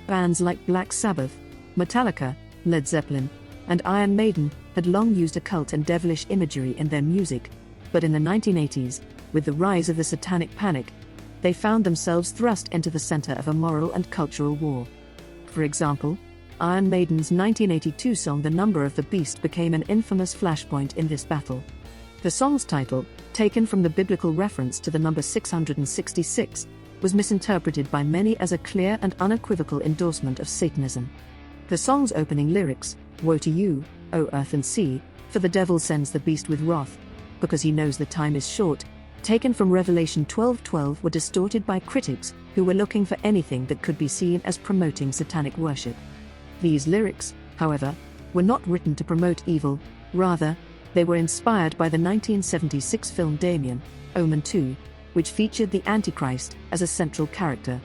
Bands like Black Sabbath, Metallica, Led Zeppelin, and Iron Maiden had long used occult and devilish imagery in their music, but in the 1980s, with the rise of the Satanic Panic, they found themselves thrust into the center of a moral and cultural war. For example, Iron Maiden's 1982 song The Number of the Beast became an infamous flashpoint in this battle. The song's title, taken from the biblical reference to the number 666, was misinterpreted by many as a clear and unequivocal endorsement of Satanism. The song's opening lyrics, "Woe to you, O earth and sea, for the devil sends the beast with wrath, because he knows the time is short," taken from Revelation 12:12, were distorted by critics who were looking for anything that could be seen as promoting satanic worship. These lyrics, however, were not written to promote evil, rather, they were inspired by the 1976 film Damien, Omen 2, which featured the Antichrist as a central character.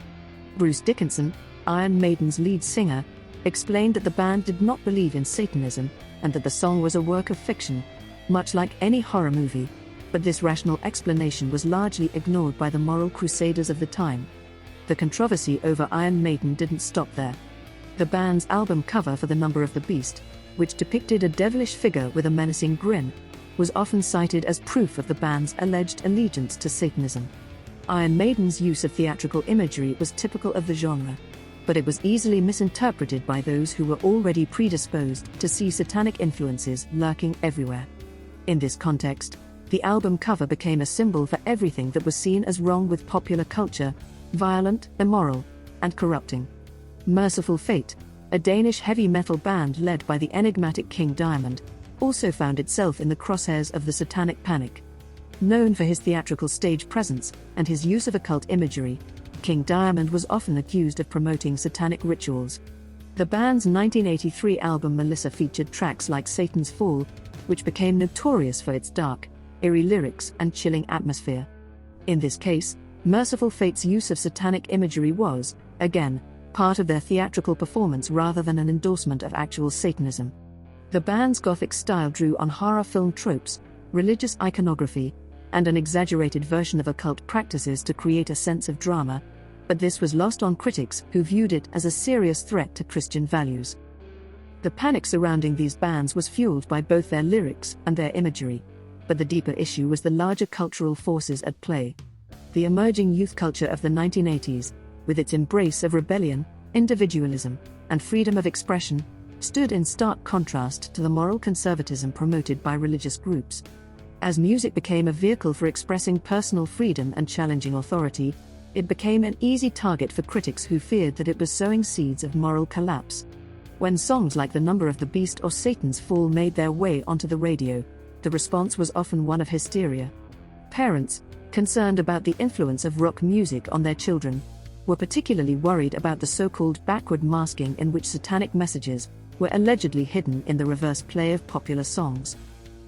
Bruce Dickinson, Iron Maiden's lead singer, explained that the band did not believe in Satanism and that the song was a work of fiction, much like any horror movie, but this rational explanation was largely ignored by the moral crusaders of the time. The controversy over Iron Maiden didn't stop there. The band's album cover for The Number of the Beast, which depicted a devilish figure with a menacing grin, was often cited as proof of the band's alleged allegiance to Satanism. Iron Maiden's use of theatrical imagery was typical of the genre, but it was easily misinterpreted by those who were already predisposed to see satanic influences lurking everywhere. In this context, the album cover became a symbol for everything that was seen as wrong with popular culture, violent, immoral, and corrupting. Merciful Fate, a Danish heavy metal band led by the enigmatic King Diamond, also found itself in the crosshairs of the Satanic Panic. Known for his theatrical stage presence and his use of occult imagery, King Diamond was often accused of promoting satanic rituals. The band's 1983 album Melissa featured tracks like Satan's Fall, which became notorious for its dark, eerie lyrics and chilling atmosphere. In this case, Merciful Fate's use of satanic imagery was, again, part of their theatrical performance rather than an endorsement of actual Satanism. The band's gothic style drew on horror film tropes, religious iconography, and an exaggerated version of occult practices to create a sense of drama, but this was lost on critics who viewed it as a serious threat to Christian values. The panic surrounding these bands was fueled by both their lyrics and their imagery, but the deeper issue was the larger cultural forces at play. The emerging youth culture of the 1980s, with its embrace of rebellion, individualism, and freedom of expression, stood in stark contrast to the moral conservatism promoted by religious groups. As music became a vehicle for expressing personal freedom and challenging authority, it became an easy target for critics who feared that it was sowing seeds of moral collapse. When songs like The Number of the Beast or Satan's Fall made their way onto the radio, the response was often one of hysteria. Parents, concerned about the influence of rock music on their children, were particularly worried about the so-called backward masking in which satanic messages were allegedly hidden in the reverse play of popular songs.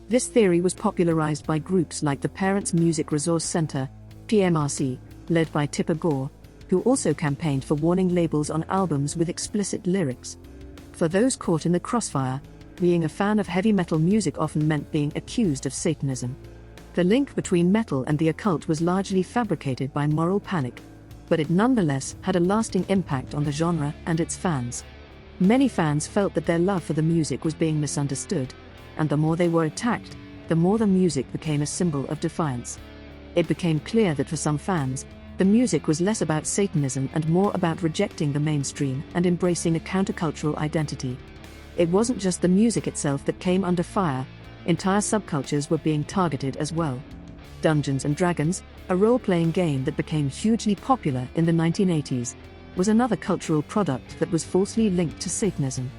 This theory was popularized by groups like the Parents Music Resource Center, PMRC, led by Tipper Gore, who also campaigned for warning labels on albums with explicit lyrics. For those caught in the crossfire, being a fan of heavy metal music often meant being accused of Satanism. The link between metal and the occult was largely fabricated by moral panic, but it nonetheless had a lasting impact on the genre and its fans. Many fans felt that their love for the music was being misunderstood, and the more they were attacked, the more the music became a symbol of defiance. It became clear that for some fans, the music was less about Satanism and more about rejecting the mainstream and embracing a countercultural identity. It wasn't just the music itself that came under fire, entire subcultures were being targeted as well. Dungeons & Dragons, a role-playing game that became hugely popular in the 1980s, was another cultural product that was falsely linked to Satanism.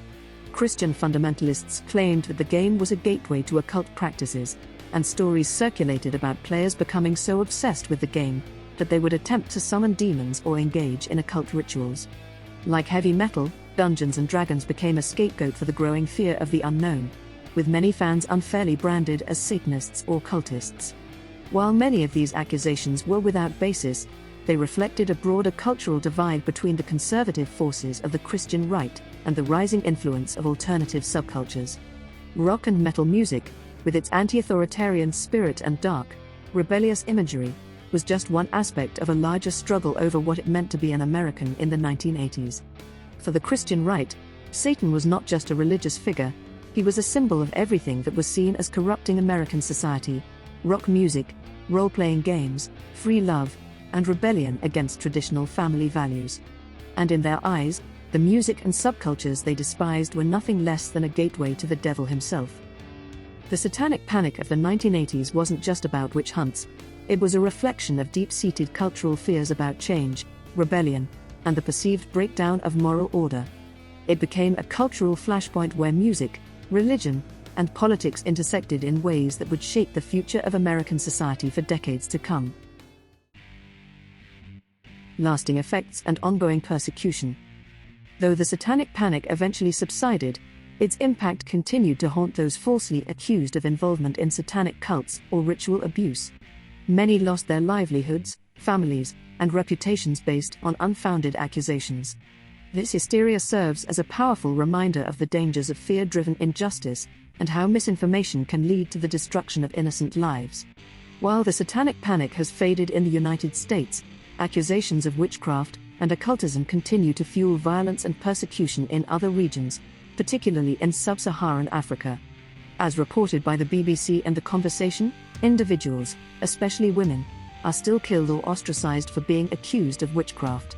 Christian fundamentalists claimed that the game was a gateway to occult practices, and stories circulated about players becoming so obsessed with the game that they would attempt to summon demons or engage in occult rituals. Like heavy metal, Dungeons & Dragons became a scapegoat for the growing fear of the unknown, with many fans unfairly branded as Satanists or cultists. While many of these accusations were without basis, they reflected a broader cultural divide between the conservative forces of the Christian right and the rising influence of alternative subcultures. Rock and metal music, with its anti-authoritarian spirit and dark, rebellious imagery, was just one aspect of a larger struggle over what it meant to be an American in the 1980s. For the Christian right, Satan was not just a religious figure, he was a symbol of everything that was seen as corrupting American society: rock music, role-playing games, free love, and rebellion against traditional family values. And in their eyes, the music and subcultures they despised were nothing less than a gateway to the devil himself. The satanic panic of the 1980s wasn't just about witch hunts, it was a reflection of deep-seated cultural fears about change, rebellion, and the perceived breakdown of moral order. It became a cultural flashpoint where music, religion, and politics intersected in ways that would shape the future of American society for decades to come. Lasting effects and ongoing persecution. Though the satanic panic eventually subsided, its impact continued to haunt those falsely accused of involvement in satanic cults or ritual abuse. Many lost their livelihoods, families, and reputations based on unfounded accusations. This hysteria serves as a powerful reminder of the dangers of fear-driven injustice and how misinformation can lead to the destruction of innocent lives. While the satanic panic has faded in the United States, accusations of witchcraft and occultism continue to fuel violence and persecution in other regions, particularly in sub-Saharan Africa. As reported by the BBC and The Conversation, individuals, especially women, are still killed or ostracized for being accused of witchcraft.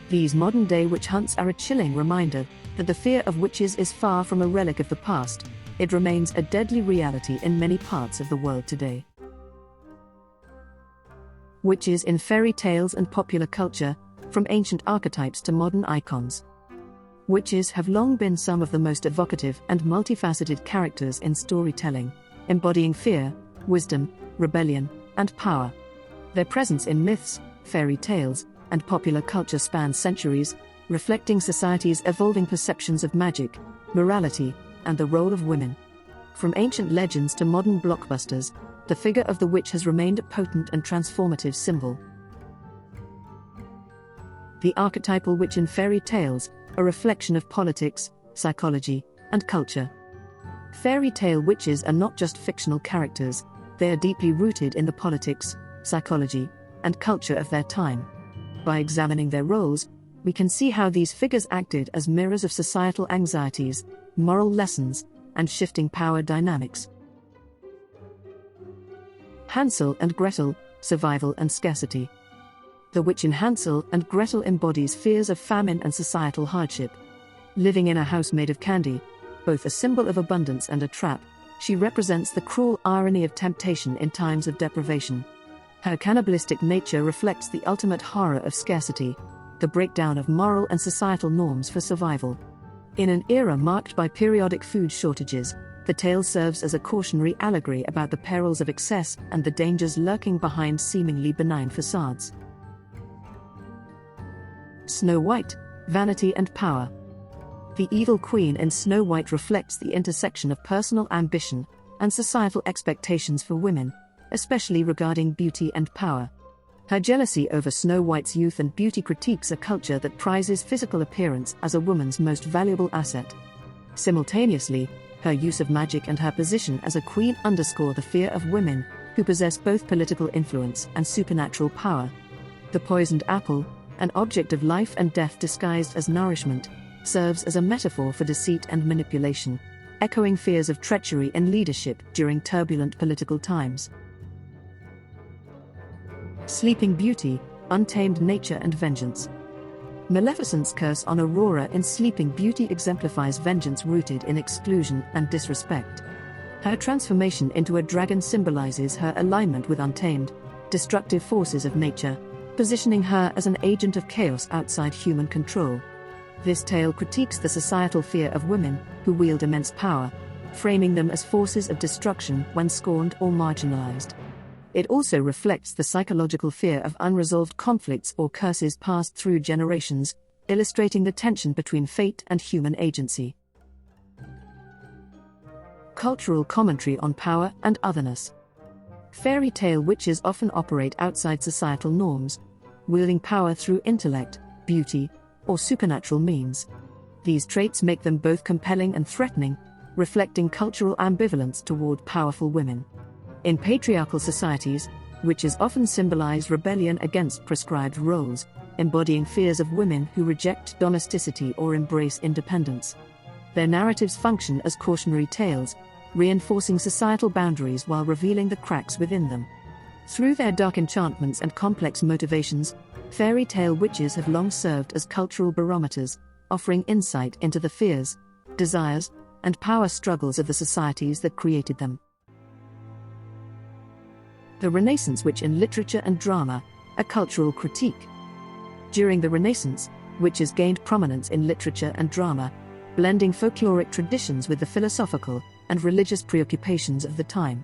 These modern-day witch hunts are a chilling reminder that the fear of witches is far from a relic of the past. It remains a deadly reality in many parts of the world today. Witches in fairy tales and popular culture, from ancient archetypes to modern icons. Witches have long been some of the most evocative and multifaceted characters in storytelling, embodying fear, wisdom, rebellion, and power. Their presence in myths, fairy tales, and popular culture spans centuries, reflecting society's evolving perceptions of magic, morality, and the role of women. From ancient legends to modern blockbusters, the figure of the witch has remained a potent and transformative symbol. The archetypal witch in fairy tales, a reflection of politics, psychology, and culture. Fairy tale witches are not just fictional characters, they are deeply rooted in the politics, psychology, and culture of their time. By examining their roles, we can see how these figures acted as mirrors of societal anxieties, moral lessons, and shifting power dynamics. Hansel and Gretel, survival and scarcity. The witch in Hansel and Gretel embodies fears of famine and societal hardship. Living in a house made of candy, both a symbol of abundance and a trap, she represents the cruel irony of temptation in times of deprivation. Her cannibalistic nature reflects the ultimate horror of scarcity, the breakdown of moral and societal norms for survival. In an era marked by periodic food shortages, the tale serves as a cautionary allegory about the perils of excess and the dangers lurking behind seemingly benign facades. Snow White, vanity and power. The evil queen in Snow White reflects the intersection of personal ambition and societal expectations for women, especially regarding beauty and power. Her jealousy over Snow White's youth and beauty critiques a culture that prizes physical appearance as a woman's most valuable asset. Simultaneously, her use of magic and her position as a queen underscore the fear of women, who possess both political influence and supernatural power. The poisoned apple, an object of life and death disguised as nourishment, serves as a metaphor for deceit and manipulation, echoing fears of treachery in leadership during turbulent political times. Sleeping Beauty, untamed nature and vengeance. Maleficent's curse on Aurora in Sleeping Beauty exemplifies vengeance rooted in exclusion and disrespect. Her transformation into a dragon symbolizes her alignment with untamed, destructive forces of nature, positioning her as an agent of chaos outside human control. This tale critiques the societal fear of women who wield immense power, framing them as forces of destruction when scorned or marginalized. It also reflects the psychological fear of unresolved conflicts or curses passed through generations, illustrating the tension between fate and human agency. Cultural commentary on power and otherness. Fairy tale witches often operate outside societal norms, wielding power through intellect, beauty, or supernatural means. These traits make them both compelling and threatening, reflecting cultural ambivalence toward powerful women. In patriarchal societies, witches often symbolize rebellion against prescribed roles, embodying fears of women who reject domesticity or embrace independence. Their narratives function as cautionary tales, reinforcing societal boundaries while revealing the cracks within them. Through their dark enchantments and complex motivations, fairy tale witches have long served as cultural barometers, offering insight into the fears, desires, and power struggles of the societies that created them. The Renaissance witch in literature and drama, a cultural critique. During the Renaissance, witches gained prominence in literature and drama, blending folkloric traditions with the philosophical and religious preoccupations of the time.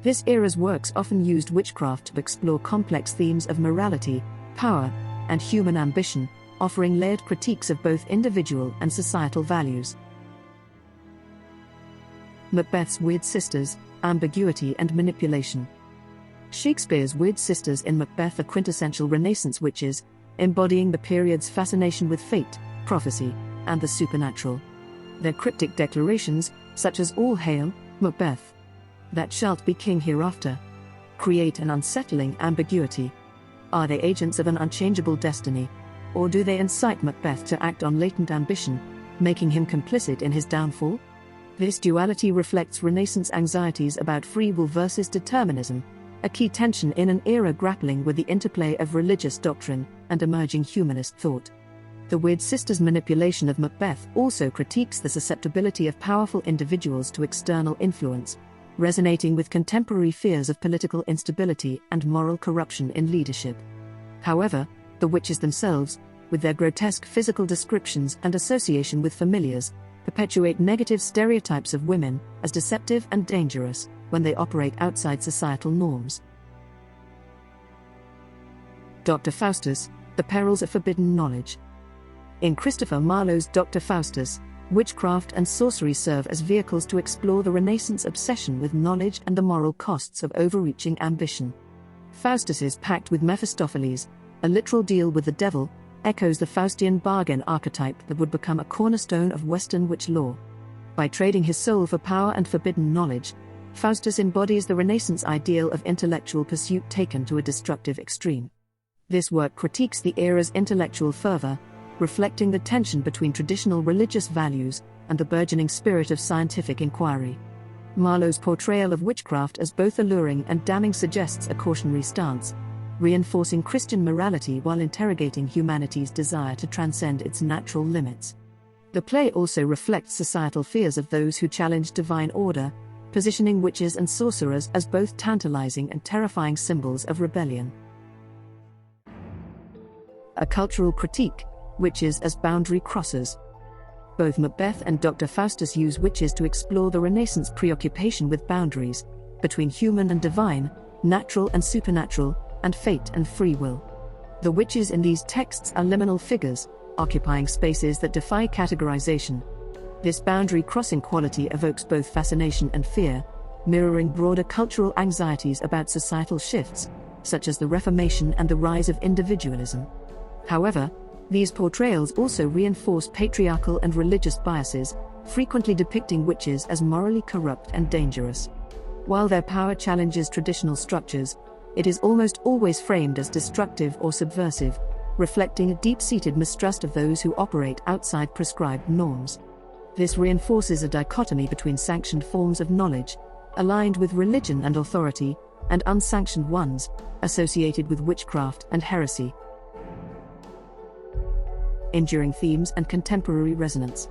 This era's works often used witchcraft to explore complex themes of morality, power, and human ambition, offering layered critiques of both individual and societal values. Macbeth's weird sisters, ambiguity and manipulation. Shakespeare's weird sisters in Macbeth are quintessential Renaissance witches, embodying the period's fascination with fate, prophecy, and the supernatural. Their cryptic declarations, such as "All hail, Macbeth, that shalt be king hereafter," create an unsettling ambiguity. Are they agents of an unchangeable destiny, or do they incite Macbeth to act on latent ambition, making him complicit in his downfall? This duality reflects Renaissance anxieties about free will versus determinism, a key tension in an era grappling with the interplay of religious doctrine and emerging humanist thought. The Weird Sisters' manipulation of Macbeth also critiques the susceptibility of powerful individuals to external influence, resonating with contemporary fears of political instability and moral corruption in leadership. However, the witches themselves, with their grotesque physical descriptions and association with familiars, perpetuate negative stereotypes of women as deceptive and dangerous when they operate outside societal norms. Dr. Faustus, The Perils of Forbidden Knowledge. In Christopher Marlowe's Dr. Faustus, witchcraft and sorcery serve as vehicles to explore the Renaissance obsession with knowledge and the moral costs of overreaching ambition. Faustus's pact with Mephistopheles, a literal deal with the devil, echoes the Faustian bargain archetype that would become a cornerstone of Western witch lore. By trading his soul for power and forbidden knowledge, Faustus embodies the Renaissance ideal of intellectual pursuit taken to a destructive extreme. This work critiques the era's intellectual fervor, reflecting the tension between traditional religious values and the burgeoning spirit of scientific inquiry. Marlowe's portrayal of witchcraft as both alluring and damning suggests a cautionary stance, reinforcing Christian morality while interrogating humanity's desire to transcend its natural limits. The play also reflects societal fears of those who challenge divine order, positioning witches and sorcerers as both tantalizing and terrifying symbols of rebellion. A cultural critique, witches as boundary crossers. Both Macbeth and Dr. Faustus use witches to explore the Renaissance preoccupation with boundaries between human and divine, natural and supernatural, and fate and free will. The witches in these texts are liminal figures, occupying spaces that defy categorization. This boundary-crossing quality evokes both fascination and fear, mirroring broader cultural anxieties about societal shifts, such as the Reformation and the rise of individualism. However, these portrayals also reinforce patriarchal and religious biases, frequently depicting witches as morally corrupt and dangerous. While their power challenges traditional structures, it is almost always framed as destructive or subversive, reflecting a deep-seated mistrust of those who operate outside prescribed norms. This reinforces a dichotomy between sanctioned forms of knowledge, aligned with religion and authority, and unsanctioned ones, associated with witchcraft and heresy. Enduring themes and contemporary resonance.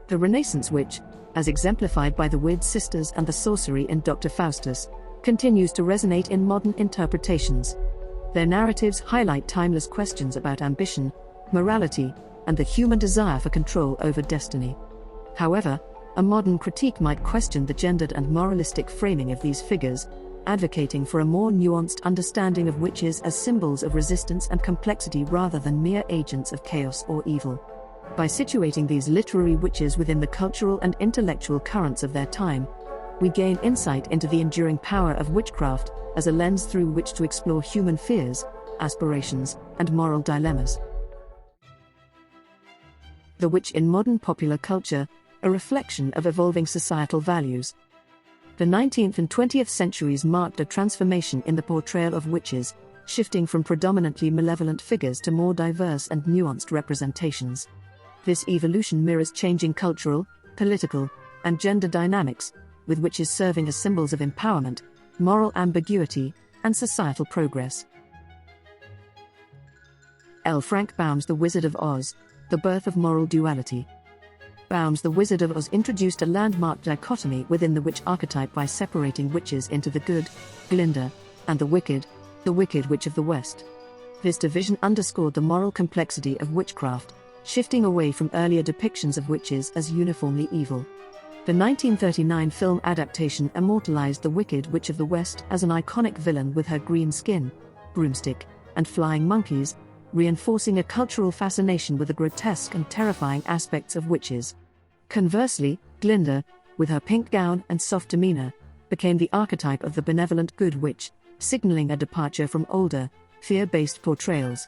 The Renaissance witch, as exemplified by the Weird Sisters and the sorcery in Dr. Faustus, continues to resonate in modern interpretations. Their narratives highlight timeless questions about ambition, morality, and the human desire for control over destiny. However, a modern critique might question the gendered and moralistic framing of these figures, advocating for a more nuanced understanding of witches as symbols of resistance and complexity rather than mere agents of chaos or evil. By situating these literary witches within the cultural and intellectual currents of their time, we gain insight into the enduring power of witchcraft as a lens through which to explore human fears, aspirations, and moral dilemmas. The witch in modern popular culture, a reflection of evolving societal values. The 19th and 20th centuries marked a transformation in the portrayal of witches, shifting from predominantly malevolent figures to more diverse and nuanced representations. This evolution mirrors changing cultural, political, and gender dynamics, with witches serving as symbols of empowerment, moral ambiguity, and societal progress. L. Frank Baum's The Wizard of Oz, The Birth of Moral Duality. Baum's The Wizard of Oz introduced a landmark dichotomy within the witch archetype by separating witches into the good, Glinda, and the wicked Witch of the West. This division underscored the moral complexity of witchcraft, shifting away from earlier depictions of witches as uniformly evil. The 1939 film adaptation immortalized the Wicked Witch of the West as an iconic villain with her green skin, broomstick, and flying monkeys, reinforcing a cultural fascination with the grotesque and terrifying aspects of witches. Conversely, Glinda, with her pink gown and soft demeanor, became the archetype of the benevolent good witch, signaling a departure from older, fear-based portrayals.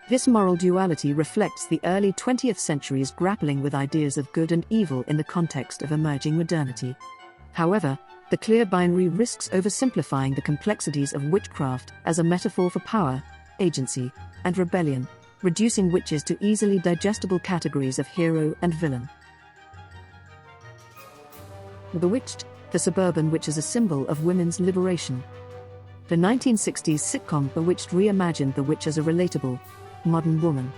This moral duality reflects the early 20th century's grappling with ideas of good and evil in the context of emerging modernity. However, the clear binary risks oversimplifying the complexities of witchcraft as a metaphor for power, agency, and rebellion, reducing witches to easily digestible categories of hero and villain. Bewitched, the suburban witch as a symbol of women's liberation. The 1960s sitcom Bewitched reimagined the witch as a relatable, modern woman.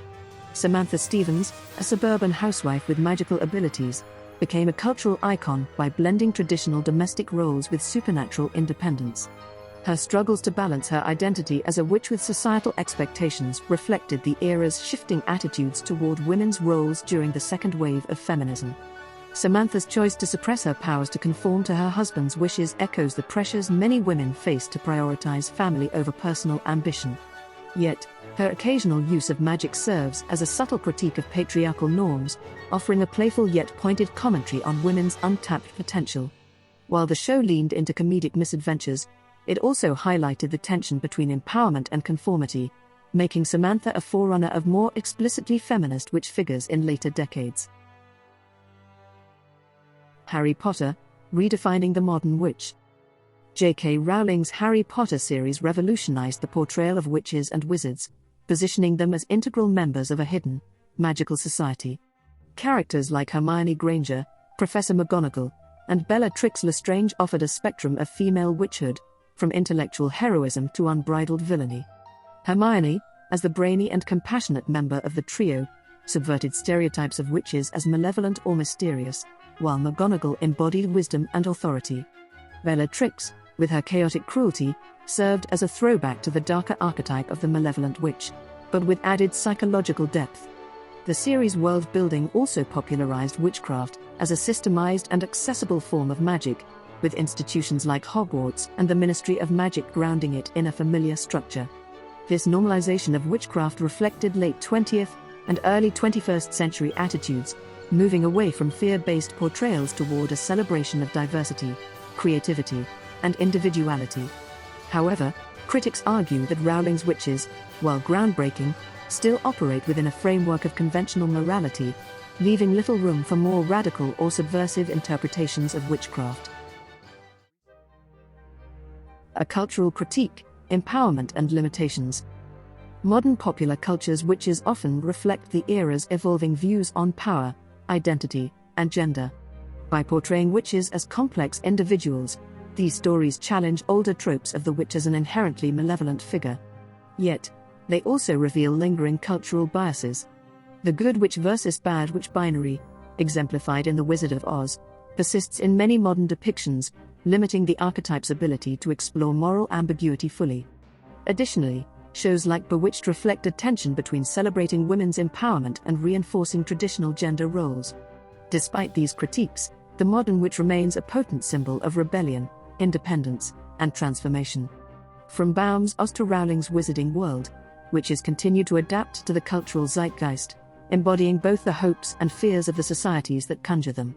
Samantha Stevens, a suburban housewife with magical abilities, became a cultural icon by blending traditional domestic roles with supernatural independence. Her struggles to balance her identity as a witch with societal expectations reflected the era's shifting attitudes toward women's roles during the second wave of feminism. Samantha's choice to suppress her powers to conform to her husband's wishes echoes the pressures many women face to prioritize family over personal ambition. Yet, her occasional use of magic serves as a subtle critique of patriarchal norms, offering a playful yet pointed commentary on women's untapped potential. While the show leaned into comedic misadventures, it also highlighted the tension between empowerment and conformity, making Samantha a forerunner of more explicitly feminist witch figures in later decades. Harry Potter, redefining the modern witch. J.K. Rowling's Harry Potter series revolutionized the portrayal of witches and wizards, positioning them as integral members of a hidden, magical society. Characters like Hermione Granger, Professor McGonagall, and Bellatrix Lestrange offered a spectrum of female witchhood, from intellectual heroism to unbridled villainy. Hermione, as the brainy and compassionate member of the trio, subverted stereotypes of witches as malevolent or mysterious, while McGonagall embodied wisdom and authority. Bellatrix, with her chaotic cruelty, served as a throwback to the darker archetype of the malevolent witch, but with added psychological depth. The series' world-building also popularized witchcraft as a systemized and accessible form of magic, with institutions like Hogwarts and the Ministry of Magic grounding it in a familiar structure. This normalization of witchcraft reflected late 20th and early 21st century attitudes, moving away from fear-based portrayals toward a celebration of diversity, creativity, and individuality. However, critics argue that Rowling's witches, while groundbreaking, still operate within a framework of conventional morality, leaving little room for more radical or subversive interpretations of witchcraft. A cultural critique, empowerment and limitations. Modern popular culture's witches often reflect the era's evolving views on power, identity, and gender. By portraying witches as complex individuals, these stories challenge older tropes of the witch as an inherently malevolent figure. Yet, they also reveal lingering cultural biases. The good witch versus bad witch binary, exemplified in The Wizard of Oz, persists in many modern depictions, limiting the archetype's ability to explore moral ambiguity fully. Additionally, shows like Bewitched reflect a tension between celebrating women's empowerment and reinforcing traditional gender roles. Despite these critiques, the modern witch remains a potent symbol of rebellion, independence, and transformation. From Baum's Oz to Rowling's wizarding world, witches continue to adapt to the cultural zeitgeist, embodying both the hopes and fears of the societies that conjure them.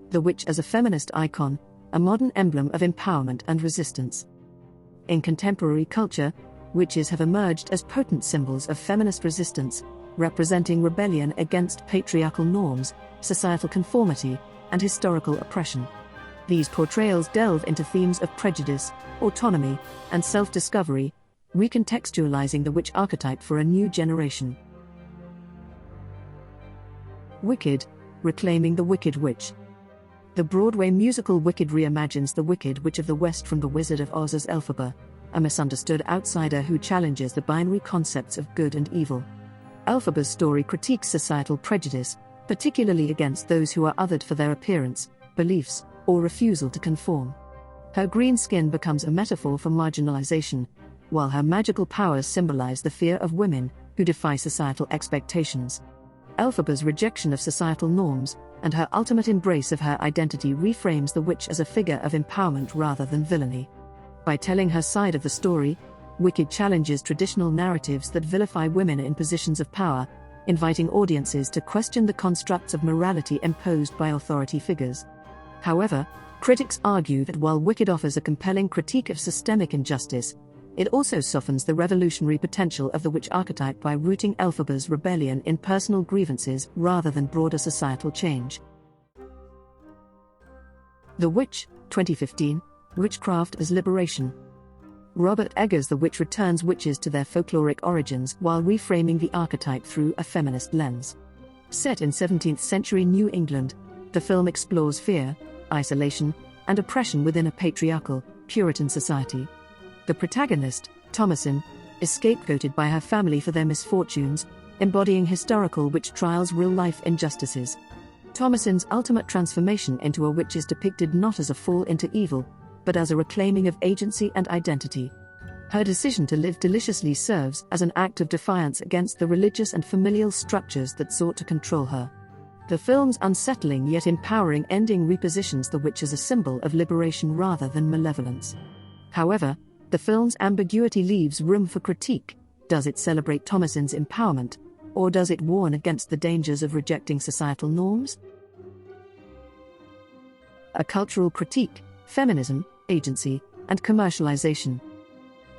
The witch as a feminist icon, a modern emblem of empowerment and resistance. In contemporary culture, witches have emerged as potent symbols of feminist resistance, representing rebellion against patriarchal norms, societal conformity, and historical oppression. These portrayals delve into themes of prejudice, autonomy, and self-discovery, recontextualizing the witch archetype for a new generation. Wicked, reclaiming the Wicked Witch. The Broadway musical Wicked reimagines the Wicked Witch of the West from The Wizard of Oz as Elphaba, a misunderstood outsider who challenges the binary concepts of good and evil. Elphaba's story critiques societal prejudice, particularly against those who are othered for their appearance, beliefs, or refusal to conform. Her green skin becomes a metaphor for marginalization, while her magical powers symbolize the fear of women who defy societal expectations. Elphaba's rejection of societal norms and her ultimate embrace of her identity reframes the witch as a figure of empowerment rather than villainy. By telling her side of the story, Wicked challenges traditional narratives that vilify women in positions of power, inviting audiences to question the constructs of morality imposed by authority figures. However, critics argue that while Wicked offers a compelling critique of systemic injustice, it also softens the revolutionary potential of the witch archetype by rooting Elphaba's rebellion in personal grievances rather than broader societal change. The Witch, 2015, Witchcraft as Liberation. Robert Eggers' The Witch returns witches to their folkloric origins while reframing the archetype through a feminist lens. Set in 17th century New England, the film explores fear, isolation, and oppression within a patriarchal, Puritan society. The protagonist, Thomasin, is scapegoated by her family for their misfortunes, embodying historical witch trials' real-life injustices. Thomasin's ultimate transformation into a witch is depicted not as a fall into evil, but as a reclaiming of agency and identity. Her decision to live deliciously serves as an act of defiance against the religious and familial structures that sought to control her. The film's unsettling yet empowering ending repositions the witch as a symbol of liberation rather than malevolence. However, the film's ambiguity leaves room for critique. Does it celebrate Thomasin's empowerment, or does it warn against the dangers of rejecting societal norms? A cultural critique, feminism, agency, and commercialization.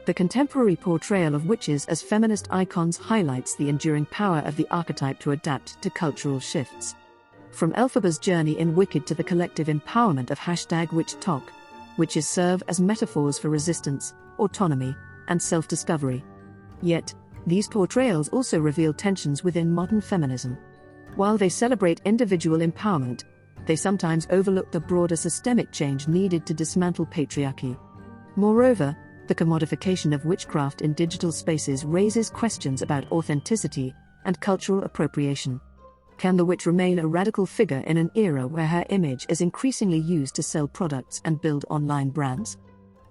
The contemporary portrayal of witches as feminist icons highlights the enduring power of the archetype to adapt to cultural shifts. From Elphaba's journey in Wicked to the collective empowerment of #WitchTok, witches serve as metaphors for resistance, autonomy, and self-discovery. Yet, these portrayals also reveal tensions within modern feminism. While they celebrate individual empowerment, they sometimes overlook the broader systemic change needed to dismantle patriarchy. Moreover, the commodification of witchcraft in digital spaces raises questions about authenticity and cultural appropriation. Can the witch remain a radical figure in an era where her image is increasingly used to sell products and build online brands?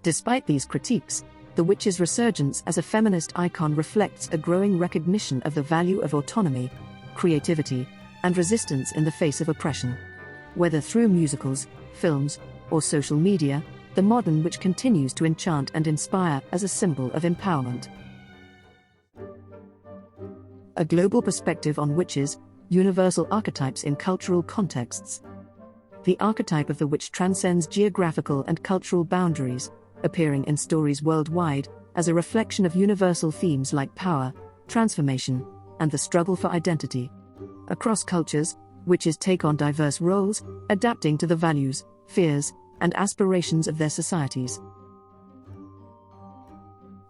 Despite these critiques, the witch's resurgence as a feminist icon reflects a growing recognition of the value of autonomy, creativity, and resistance in the face of oppression. Whether through musicals, films, or social media, the modern witch continues to enchant and inspire as a symbol of empowerment. A global perspective on witches, universal archetypes in cultural contexts. The archetype of the witch transcends geographical and cultural boundaries, appearing in stories worldwide as a reflection of universal themes like power, transformation, and the struggle for identity. Across cultures, witches take on diverse roles, adapting to the values, fears, and aspirations of their societies.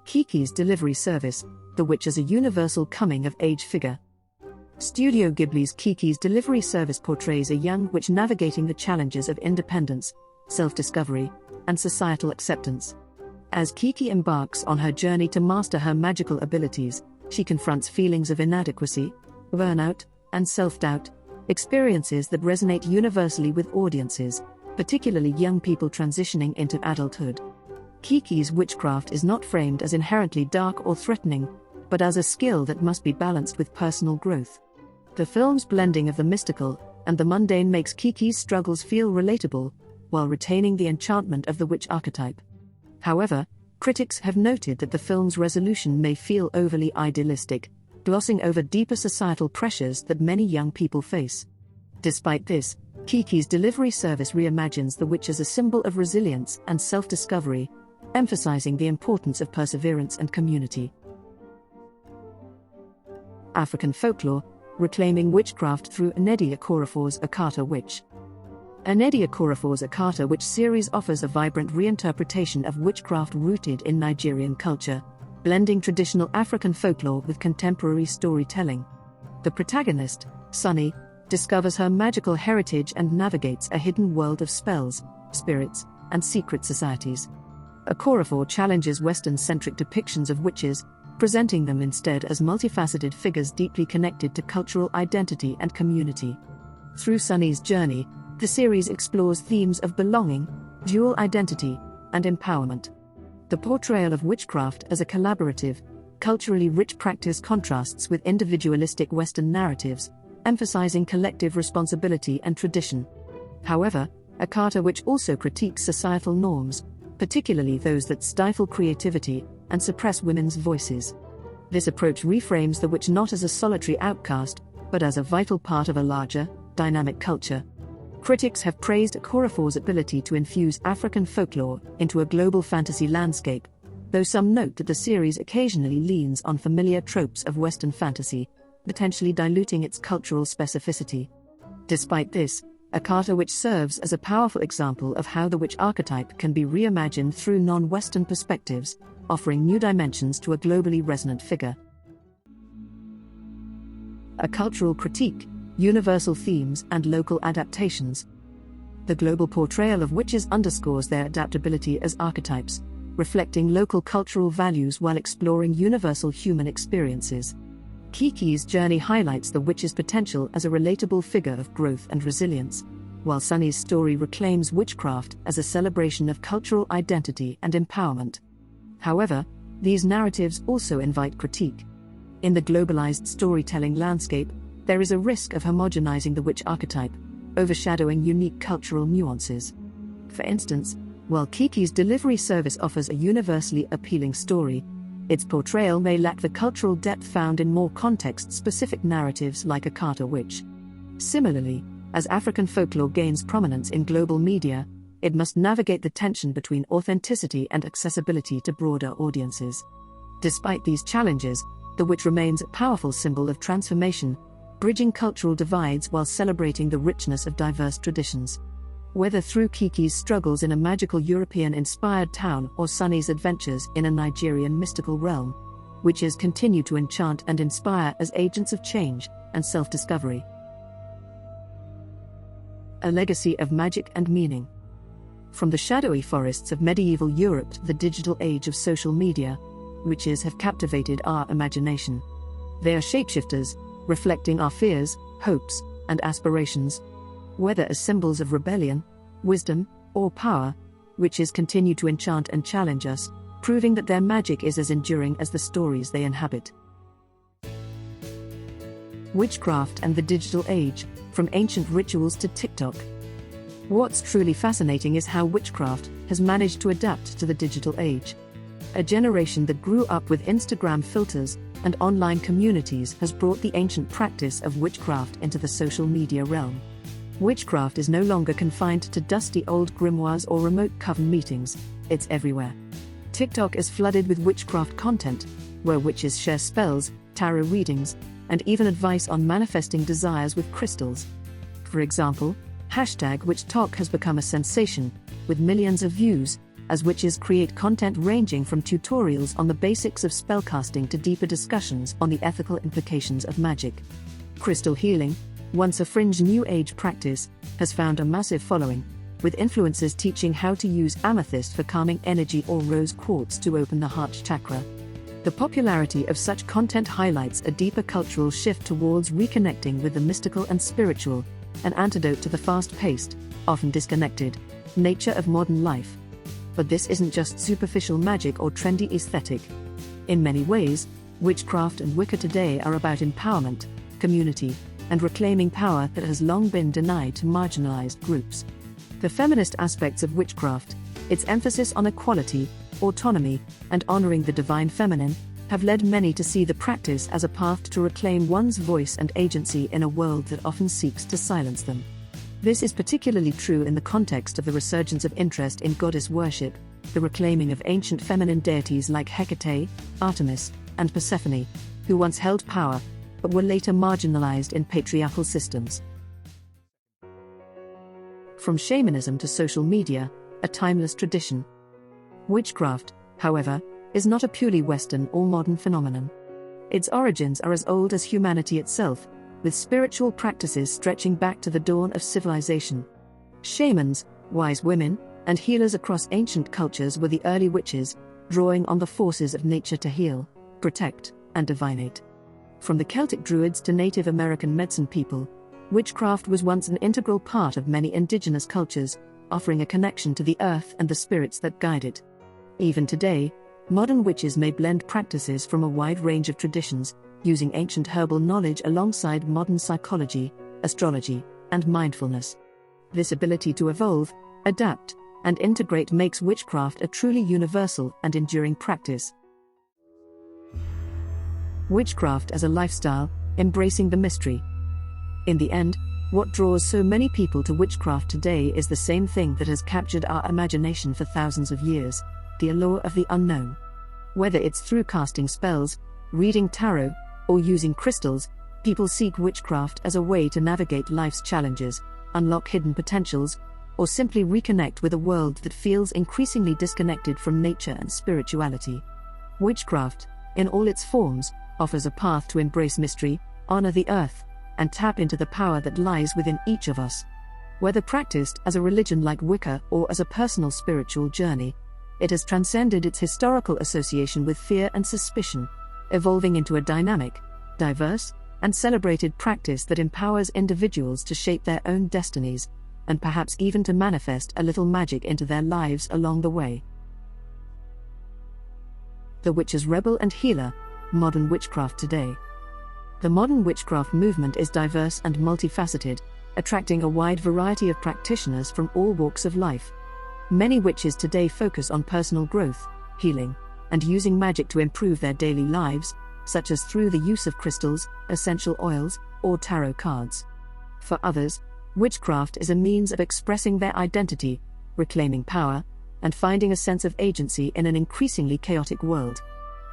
Kiki's delivery service, the witch as a universal coming-of-age figure. Studio Ghibli's Kiki's delivery service portrays a young witch navigating the challenges of independence, self-discovery, and societal acceptance. As Kiki embarks on her journey to master her magical abilities, she confronts feelings of inadequacy, burnout, and self-doubt, experiences that resonate universally with audiences, particularly young people transitioning into adulthood. Kiki's witchcraft is not framed as inherently dark or threatening, but as a skill that must be balanced with personal growth. The film's blending of the mystical and the mundane makes Kiki's struggles feel relatable, while retaining the enchantment of the witch archetype. However, critics have noted that the film's resolution may feel overly idealistic, glossing over deeper societal pressures that many young people face. Despite this, Kiki's delivery service reimagines the witch as a symbol of resilience and self-discovery, emphasizing the importance of perseverance and community. African folklore, reclaiming witchcraft through Nnedi Okorafor's Akata Witch. Nnedi Okorafor's Akata Witch series offers a vibrant reinterpretation of witchcraft rooted in Nigerian culture, blending traditional African folklore with contemporary storytelling. The protagonist, Sunny, discovers her magical heritage and navigates a hidden world of spells, spirits, and secret societies. Okorafor challenges Western-centric depictions of witches, presenting them instead as multifaceted figures deeply connected to cultural identity and community. Through Sunny's journey, the series explores themes of belonging, dual identity, and empowerment. The portrayal of witchcraft as a collaborative, culturally rich practice contrasts with individualistic Western narratives, emphasizing collective responsibility and tradition. However, Akata Witch also critiques societal norms, particularly those that stifle creativity and suppress women's voices. This approach reframes the witch not as a solitary outcast, but as a vital part of a larger, dynamic culture. Critics have praised Okorafor's ability to infuse African folklore into a global fantasy landscape, though some note that the series occasionally leans on familiar tropes of Western fantasy, potentially diluting its cultural specificity. Despite this, Akata Witch serves as a powerful example of how the witch archetype can be reimagined through non-Western perspectives, offering new dimensions to a globally resonant figure. A cultural critique, universal themes and local adaptations. The global portrayal of witches underscores their adaptability as archetypes, reflecting local cultural values while exploring universal human experiences. Kiki's journey highlights the witch's potential as a relatable figure of growth and resilience, while Sunny's story reclaims witchcraft as a celebration of cultural identity and empowerment. However, these narratives also invite critique. In the globalized storytelling landscape, there is a risk of homogenizing the witch archetype, overshadowing unique cultural nuances. For instance, while Kiki's delivery service offers a universally appealing story, its portrayal may lack the cultural depth found in more context-specific narratives like Akata Witch. Similarly, as African folklore gains prominence in global media, it must navigate the tension between authenticity and accessibility to broader audiences. Despite these challenges, the witch remains a powerful symbol of transformation, bridging cultural divides while celebrating the richness of diverse traditions. Whether through Kiki's struggles in a magical European-inspired town or Sunny's adventures in a Nigerian mystical realm, witches continue to enchant and inspire as agents of change and self-discovery. A legacy of magic and meaning. From the shadowy forests of medieval Europe to the digital age of social media, witches have captivated our imagination. They are shapeshifters, reflecting our fears, hopes, and aspirations. Whether as symbols of rebellion, wisdom, or power, witches continue to enchant and challenge us, proving that their magic is as enduring as the stories they inhabit. Witchcraft and the digital age, from ancient rituals to TikTok. What's truly fascinating is how witchcraft has managed to adapt to the digital age. A generation that grew up with Instagram filters and online communities has brought the ancient practice of witchcraft into the social media realm. Witchcraft is no longer confined to dusty old grimoires or remote coven meetings, it's everywhere. TikTok is flooded with witchcraft content, where witches share spells, tarot readings, and even advice on manifesting desires with crystals. For example, #WitchTalk has become a sensation, with millions of views, as witches create content ranging from tutorials on the basics of spellcasting to deeper discussions on the ethical implications of magic. Crystal healing, once a fringe New Age practice, has found a massive following, with influencers teaching how to use amethyst for calming energy or rose quartz to open the heart chakra. The popularity of such content highlights a deeper cultural shift towards reconnecting with the mystical and spiritual, an antidote to the fast-paced, often disconnected, nature of modern life. But this isn't just superficial magic or trendy aesthetic. In many ways, witchcraft and Wicca today are about empowerment, community, and reclaiming power that has long been denied to marginalized groups. The feminist aspects of witchcraft, its emphasis on equality, autonomy, and honoring the divine feminine, have led many to see the practice as a path to reclaim one's voice and agency in a world that often seeks to silence them. This is particularly true in the context of the resurgence of interest in goddess worship, the reclaiming of ancient feminine deities like Hecate, Artemis, and Persephone, who once held power, but were later marginalized in patriarchal systems. From shamanism to social media, a timeless tradition. Witchcraft, however, is not a purely Western or modern phenomenon. Its origins are as old as humanity itself, with spiritual practices stretching back to the dawn of civilization. Shamans, wise women, and healers across ancient cultures were the early witches, drawing on the forces of nature to heal, protect, and divinate. From the Celtic Druids to Native American medicine people, witchcraft was once an integral part of many indigenous cultures, offering a connection to the earth and the spirits that guide it. Even today, modern witches may blend practices from a wide range of traditions, using ancient herbal knowledge alongside modern psychology, astrology, and mindfulness. This ability to evolve, adapt, and integrate makes witchcraft a truly universal and enduring practice. Witchcraft as a lifestyle, embracing the mystery. In the end, what draws so many people to witchcraft today is the same thing that has captured our imagination for thousands of years: the allure of the unknown. Whether it's through casting spells, reading tarot, or using crystals, people seek witchcraft as a way to navigate life's challenges, unlock hidden potentials, or simply reconnect with a world that feels increasingly disconnected from nature and spirituality. Witchcraft, in all its forms, offers a path to embrace mystery, honor the earth, and tap into the power that lies within each of us. Whether practiced as a religion like Wicca or as a personal spiritual journey, it has transcended its historical association with fear and suspicion, evolving into a dynamic, diverse, and celebrated practice that empowers individuals to shape their own destinies, and perhaps even to manifest a little magic into their lives along the way. The witch's rebel and healer, modern witchcraft today. The modern witchcraft movement is diverse and multifaceted, attracting a wide variety of practitioners from all walks of life. Many witches today focus on personal growth, healing, and using magic to improve their daily lives, such as through the use of crystals, essential oils, or tarot cards. For others, witchcraft is a means of expressing their identity, reclaiming power, and finding a sense of agency in an increasingly chaotic world.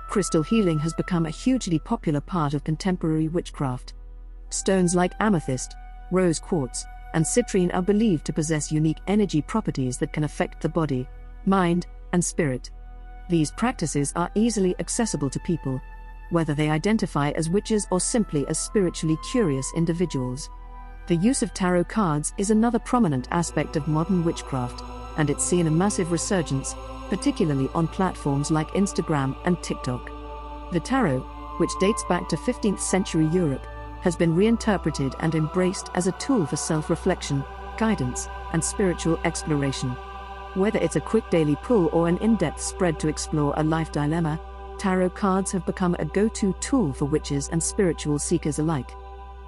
Crystal healing has become a hugely popular part of contemporary witchcraft. Stones like amethyst, rose quartz, and citrine are believed to possess unique energy properties that can affect the body, mind, and spirit. These practices are easily accessible to people, whether they identify as witches or simply as spiritually curious individuals. The use of tarot cards is another prominent aspect of modern witchcraft, and it's seen a massive resurgence, particularly on platforms like Instagram and TikTok. The tarot, which dates back to 15th century Europe, has been reinterpreted and embraced as a tool for self-reflection, guidance, and spiritual exploration. Whether it's a quick daily pull or an in-depth spread to explore a life dilemma, tarot cards have become a go-to tool for witches and spiritual seekers alike.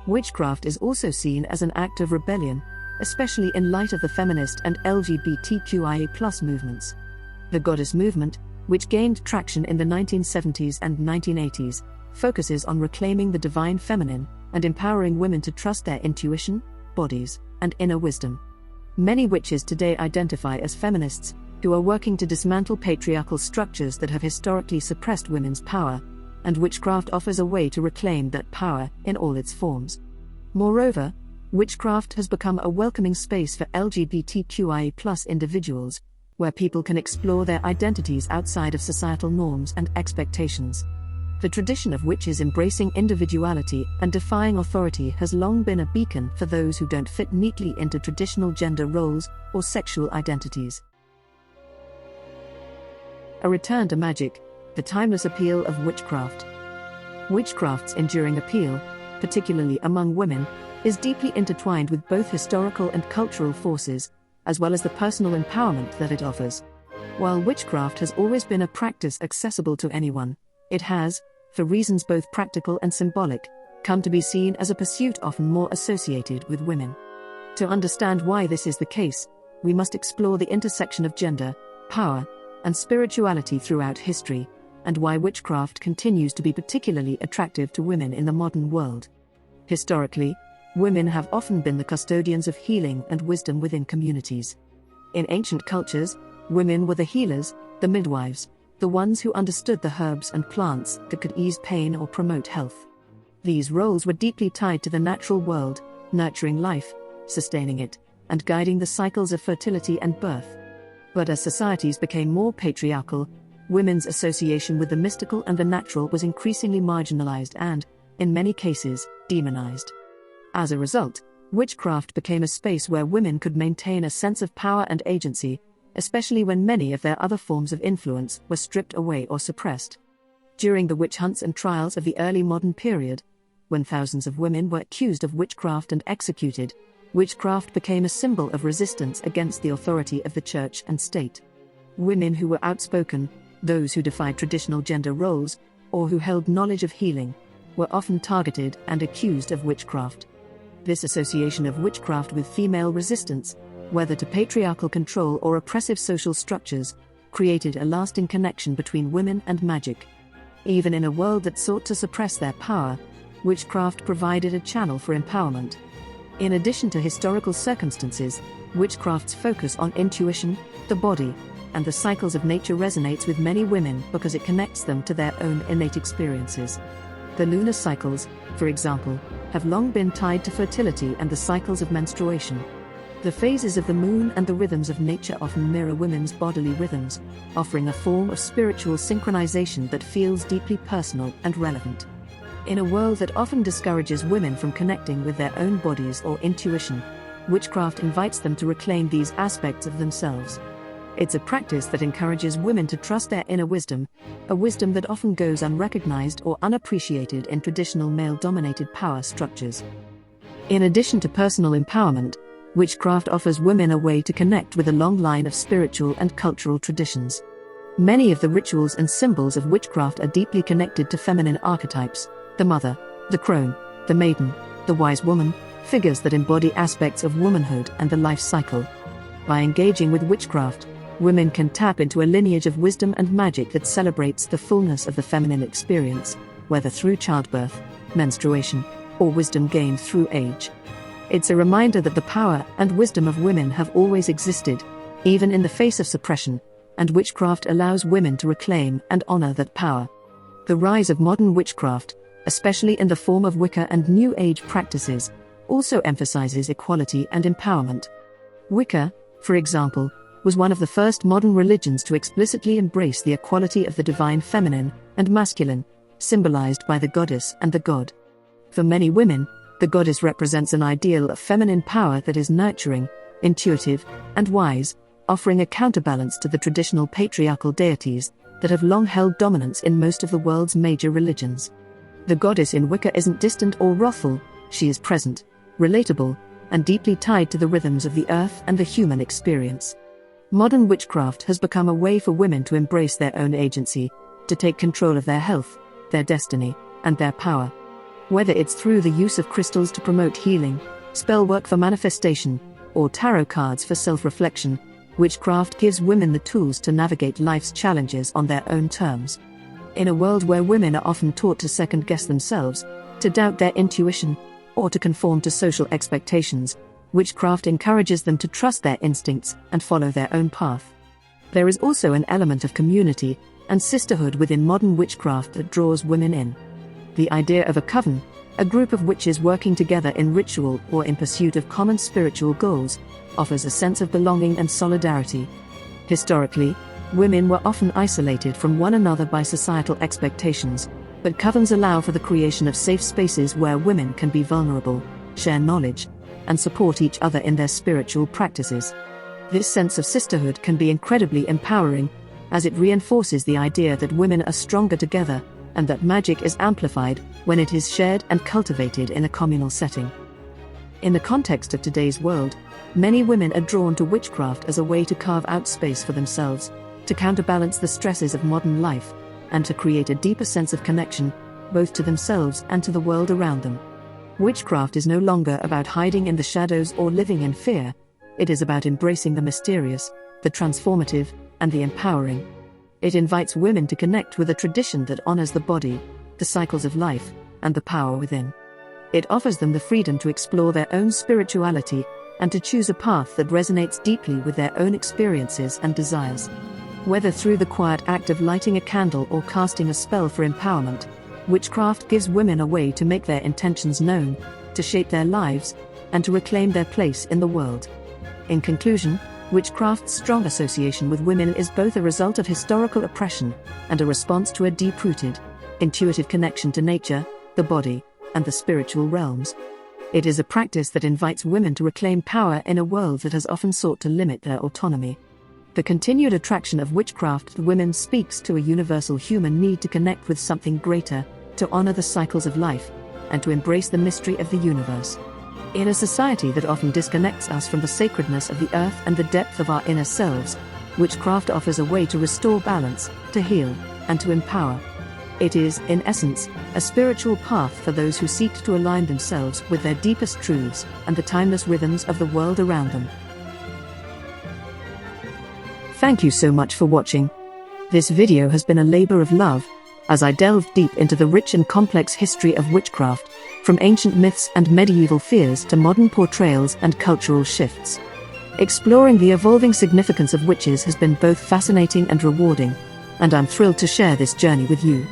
Witchcraft is also seen as an act of rebellion, especially in light of the feminist and LGBTQIA+ movements. The goddess movement, which gained traction in the 1970s and 1980s, focuses on reclaiming the divine feminine and empowering women to trust their intuition, bodies, and inner wisdom. Many witches today identify as feminists, who are working to dismantle patriarchal structures that have historically suppressed women's power, and witchcraft offers a way to reclaim that power in all its forms. Moreover, witchcraft has become a welcoming space for LGBTQIA+ individuals, where people can explore their identities outside of societal norms and expectations. The tradition of witches embracing individuality and defying authority has long been a beacon for those who don't fit neatly into traditional gender roles or sexual identities. A return to magic, the timeless appeal of witchcraft. Witchcraft's enduring appeal, particularly among women, is deeply intertwined with both historical and cultural forces, as well as the personal empowerment that it offers. While witchcraft has always been a practice accessible to anyone, it has, for reasons both practical and symbolic, come to be seen as a pursuit often more associated with women. To understand why this is the case, we must explore the intersection of gender, power, and spirituality throughout history, and why witchcraft continues to be particularly attractive to women in the modern world. Historically, women have often been the custodians of healing and wisdom within communities. In ancient cultures, women were the healers, the midwives, the ones who understood the herbs and plants that could ease pain or promote health. These roles were deeply tied to the natural world, nurturing life, sustaining it, and guiding the cycles of fertility and birth. But as societies became more patriarchal, women's association with the mystical and the natural was increasingly marginalized and, in many cases, demonized. As a result, witchcraft became a space where women could maintain a sense of power and agency, especially when many of their other forms of influence were stripped away or suppressed. During the witch hunts and trials of the early modern period, when thousands of women were accused of witchcraft and executed, witchcraft became a symbol of resistance against the authority of the church and state. Women who were outspoken, those who defied traditional gender roles, or who held knowledge of healing, were often targeted and accused of witchcraft. This association of witchcraft with female resistance, whether to patriarchal control or oppressive social structures, created a lasting connection between women and magic. Even in a world that sought to suppress their power, witchcraft provided a channel for empowerment. In addition to historical circumstances, witchcraft's focus on intuition, the body, and the cycles of nature resonates with many women because it connects them to their own innate experiences. The lunar cycles, for example, have long been tied to fertility and the cycles of menstruation. The phases of the moon and the rhythms of nature often mirror women's bodily rhythms, offering a form of spiritual synchronization that feels deeply personal and relevant. In a world that often discourages women from connecting with their own bodies or intuition, witchcraft invites them to reclaim these aspects of themselves. It's a practice that encourages women to trust their inner wisdom, a wisdom that often goes unrecognized or unappreciated in traditional male-dominated power structures. In addition to personal empowerment, witchcraft offers women a way to connect with a long line of spiritual and cultural traditions. Many of the rituals and symbols of witchcraft are deeply connected to feminine archetypes: the mother, the crone, the maiden, the wise woman, figures that embody aspects of womanhood and the life cycle. By engaging with witchcraft, women can tap into a lineage of wisdom and magic that celebrates the fullness of the feminine experience, whether through childbirth, menstruation, or wisdom gained through age. It's a reminder that the power and wisdom of women have always existed, even in the face of suppression, and witchcraft allows women to reclaim and honor that power. The rise of modern witchcraft, especially in the form of Wicca and New Age practices, also emphasizes equality and empowerment. Wicca, for example, was one of the first modern religions to explicitly embrace the equality of the divine feminine and masculine, symbolized by the goddess and the god. For many women, the goddess represents an ideal of feminine power that is nurturing, intuitive, and wise, offering a counterbalance to the traditional patriarchal deities that have long held dominance in most of the world's major religions. The goddess in Wicca isn't distant or wrathful, she is present, relatable, and deeply tied to the rhythms of the earth and the human experience. Modern witchcraft has become a way for women to embrace their own agency, to take control of their health, their destiny, and their power. Whether it's through the use of crystals to promote healing, spellwork for manifestation, or tarot cards for self-reflection, witchcraft gives women the tools to navigate life's challenges on their own terms. In a world where women are often taught to second-guess themselves, to doubt their intuition, or to conform to social expectations, witchcraft encourages them to trust their instincts and follow their own path. There is also an element of community and sisterhood within modern witchcraft that draws women in. The idea of a coven, a group of witches working together in ritual or in pursuit of common spiritual goals, offers a sense of belonging and solidarity. Historically, women were often isolated from one another by societal expectations, but covens allow for the creation of safe spaces where women can be vulnerable, share knowledge, and support each other in their spiritual practices. This sense of sisterhood can be incredibly empowering, as it reinforces the idea that women are stronger together, and that magic is amplified when it is shared and cultivated in a communal setting. In the context of today's world, many women are drawn to witchcraft as a way to carve out space for themselves, to counterbalance the stresses of modern life, and to create a deeper sense of connection, both to themselves and to the world around them. Witchcraft is no longer about hiding in the shadows or living in fear. It is about embracing the mysterious, the transformative, and the empowering. It invites women to connect with a tradition that honors the body, the cycles of life, and the power within. It offers them the freedom to explore their own spirituality and to choose a path that resonates deeply with their own experiences and desires. Whether through the quiet act of lighting a candle or casting a spell for empowerment, witchcraft gives women a way to make their intentions known, to shape their lives, and to reclaim their place in the world. In conclusion, witchcraft's strong association with women is both a result of historical oppression and a response to a deep-rooted, intuitive connection to nature, the body, and the spiritual realms. It is a practice that invites women to reclaim power in a world that has often sought to limit their autonomy. The continued attraction of witchcraft to women speaks to a universal human need to connect with something greater, to honor the cycles of life, and to embrace the mystery of the universe. In a society that often disconnects us from the sacredness of the earth and the depth of our inner selves, witchcraft offers a way to restore balance, to heal, and to empower. It is, in essence, a spiritual path for those who seek to align themselves with their deepest truths and the timeless rhythms of the world around them. Thank you so much for watching. This video has been a labor of love, as I delved deep into the rich and complex history of witchcraft, from ancient myths and medieval fears to modern portrayals and cultural shifts. Exploring the evolving significance of witches has been both fascinating and rewarding, and I'm thrilled to share this journey with you.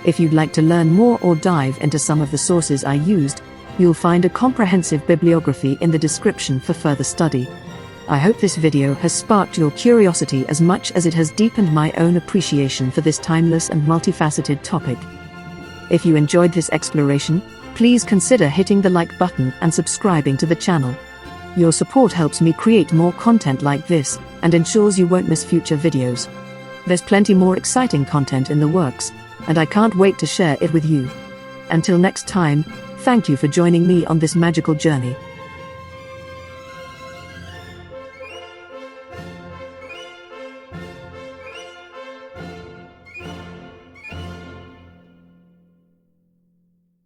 If you'd like to learn more or dive into some of the sources I used, you'll find a comprehensive bibliography in the description for further study. I hope this video has sparked your curiosity as much as it has deepened my own appreciation for this timeless and multifaceted topic. If you enjoyed this exploration, please consider hitting the like button and subscribing to the channel. Your support helps me create more content like this and ensures you won't miss future videos. There's plenty more exciting content in the works, and I can't wait to share it with you. Until next time, thank you for joining me on this magical journey.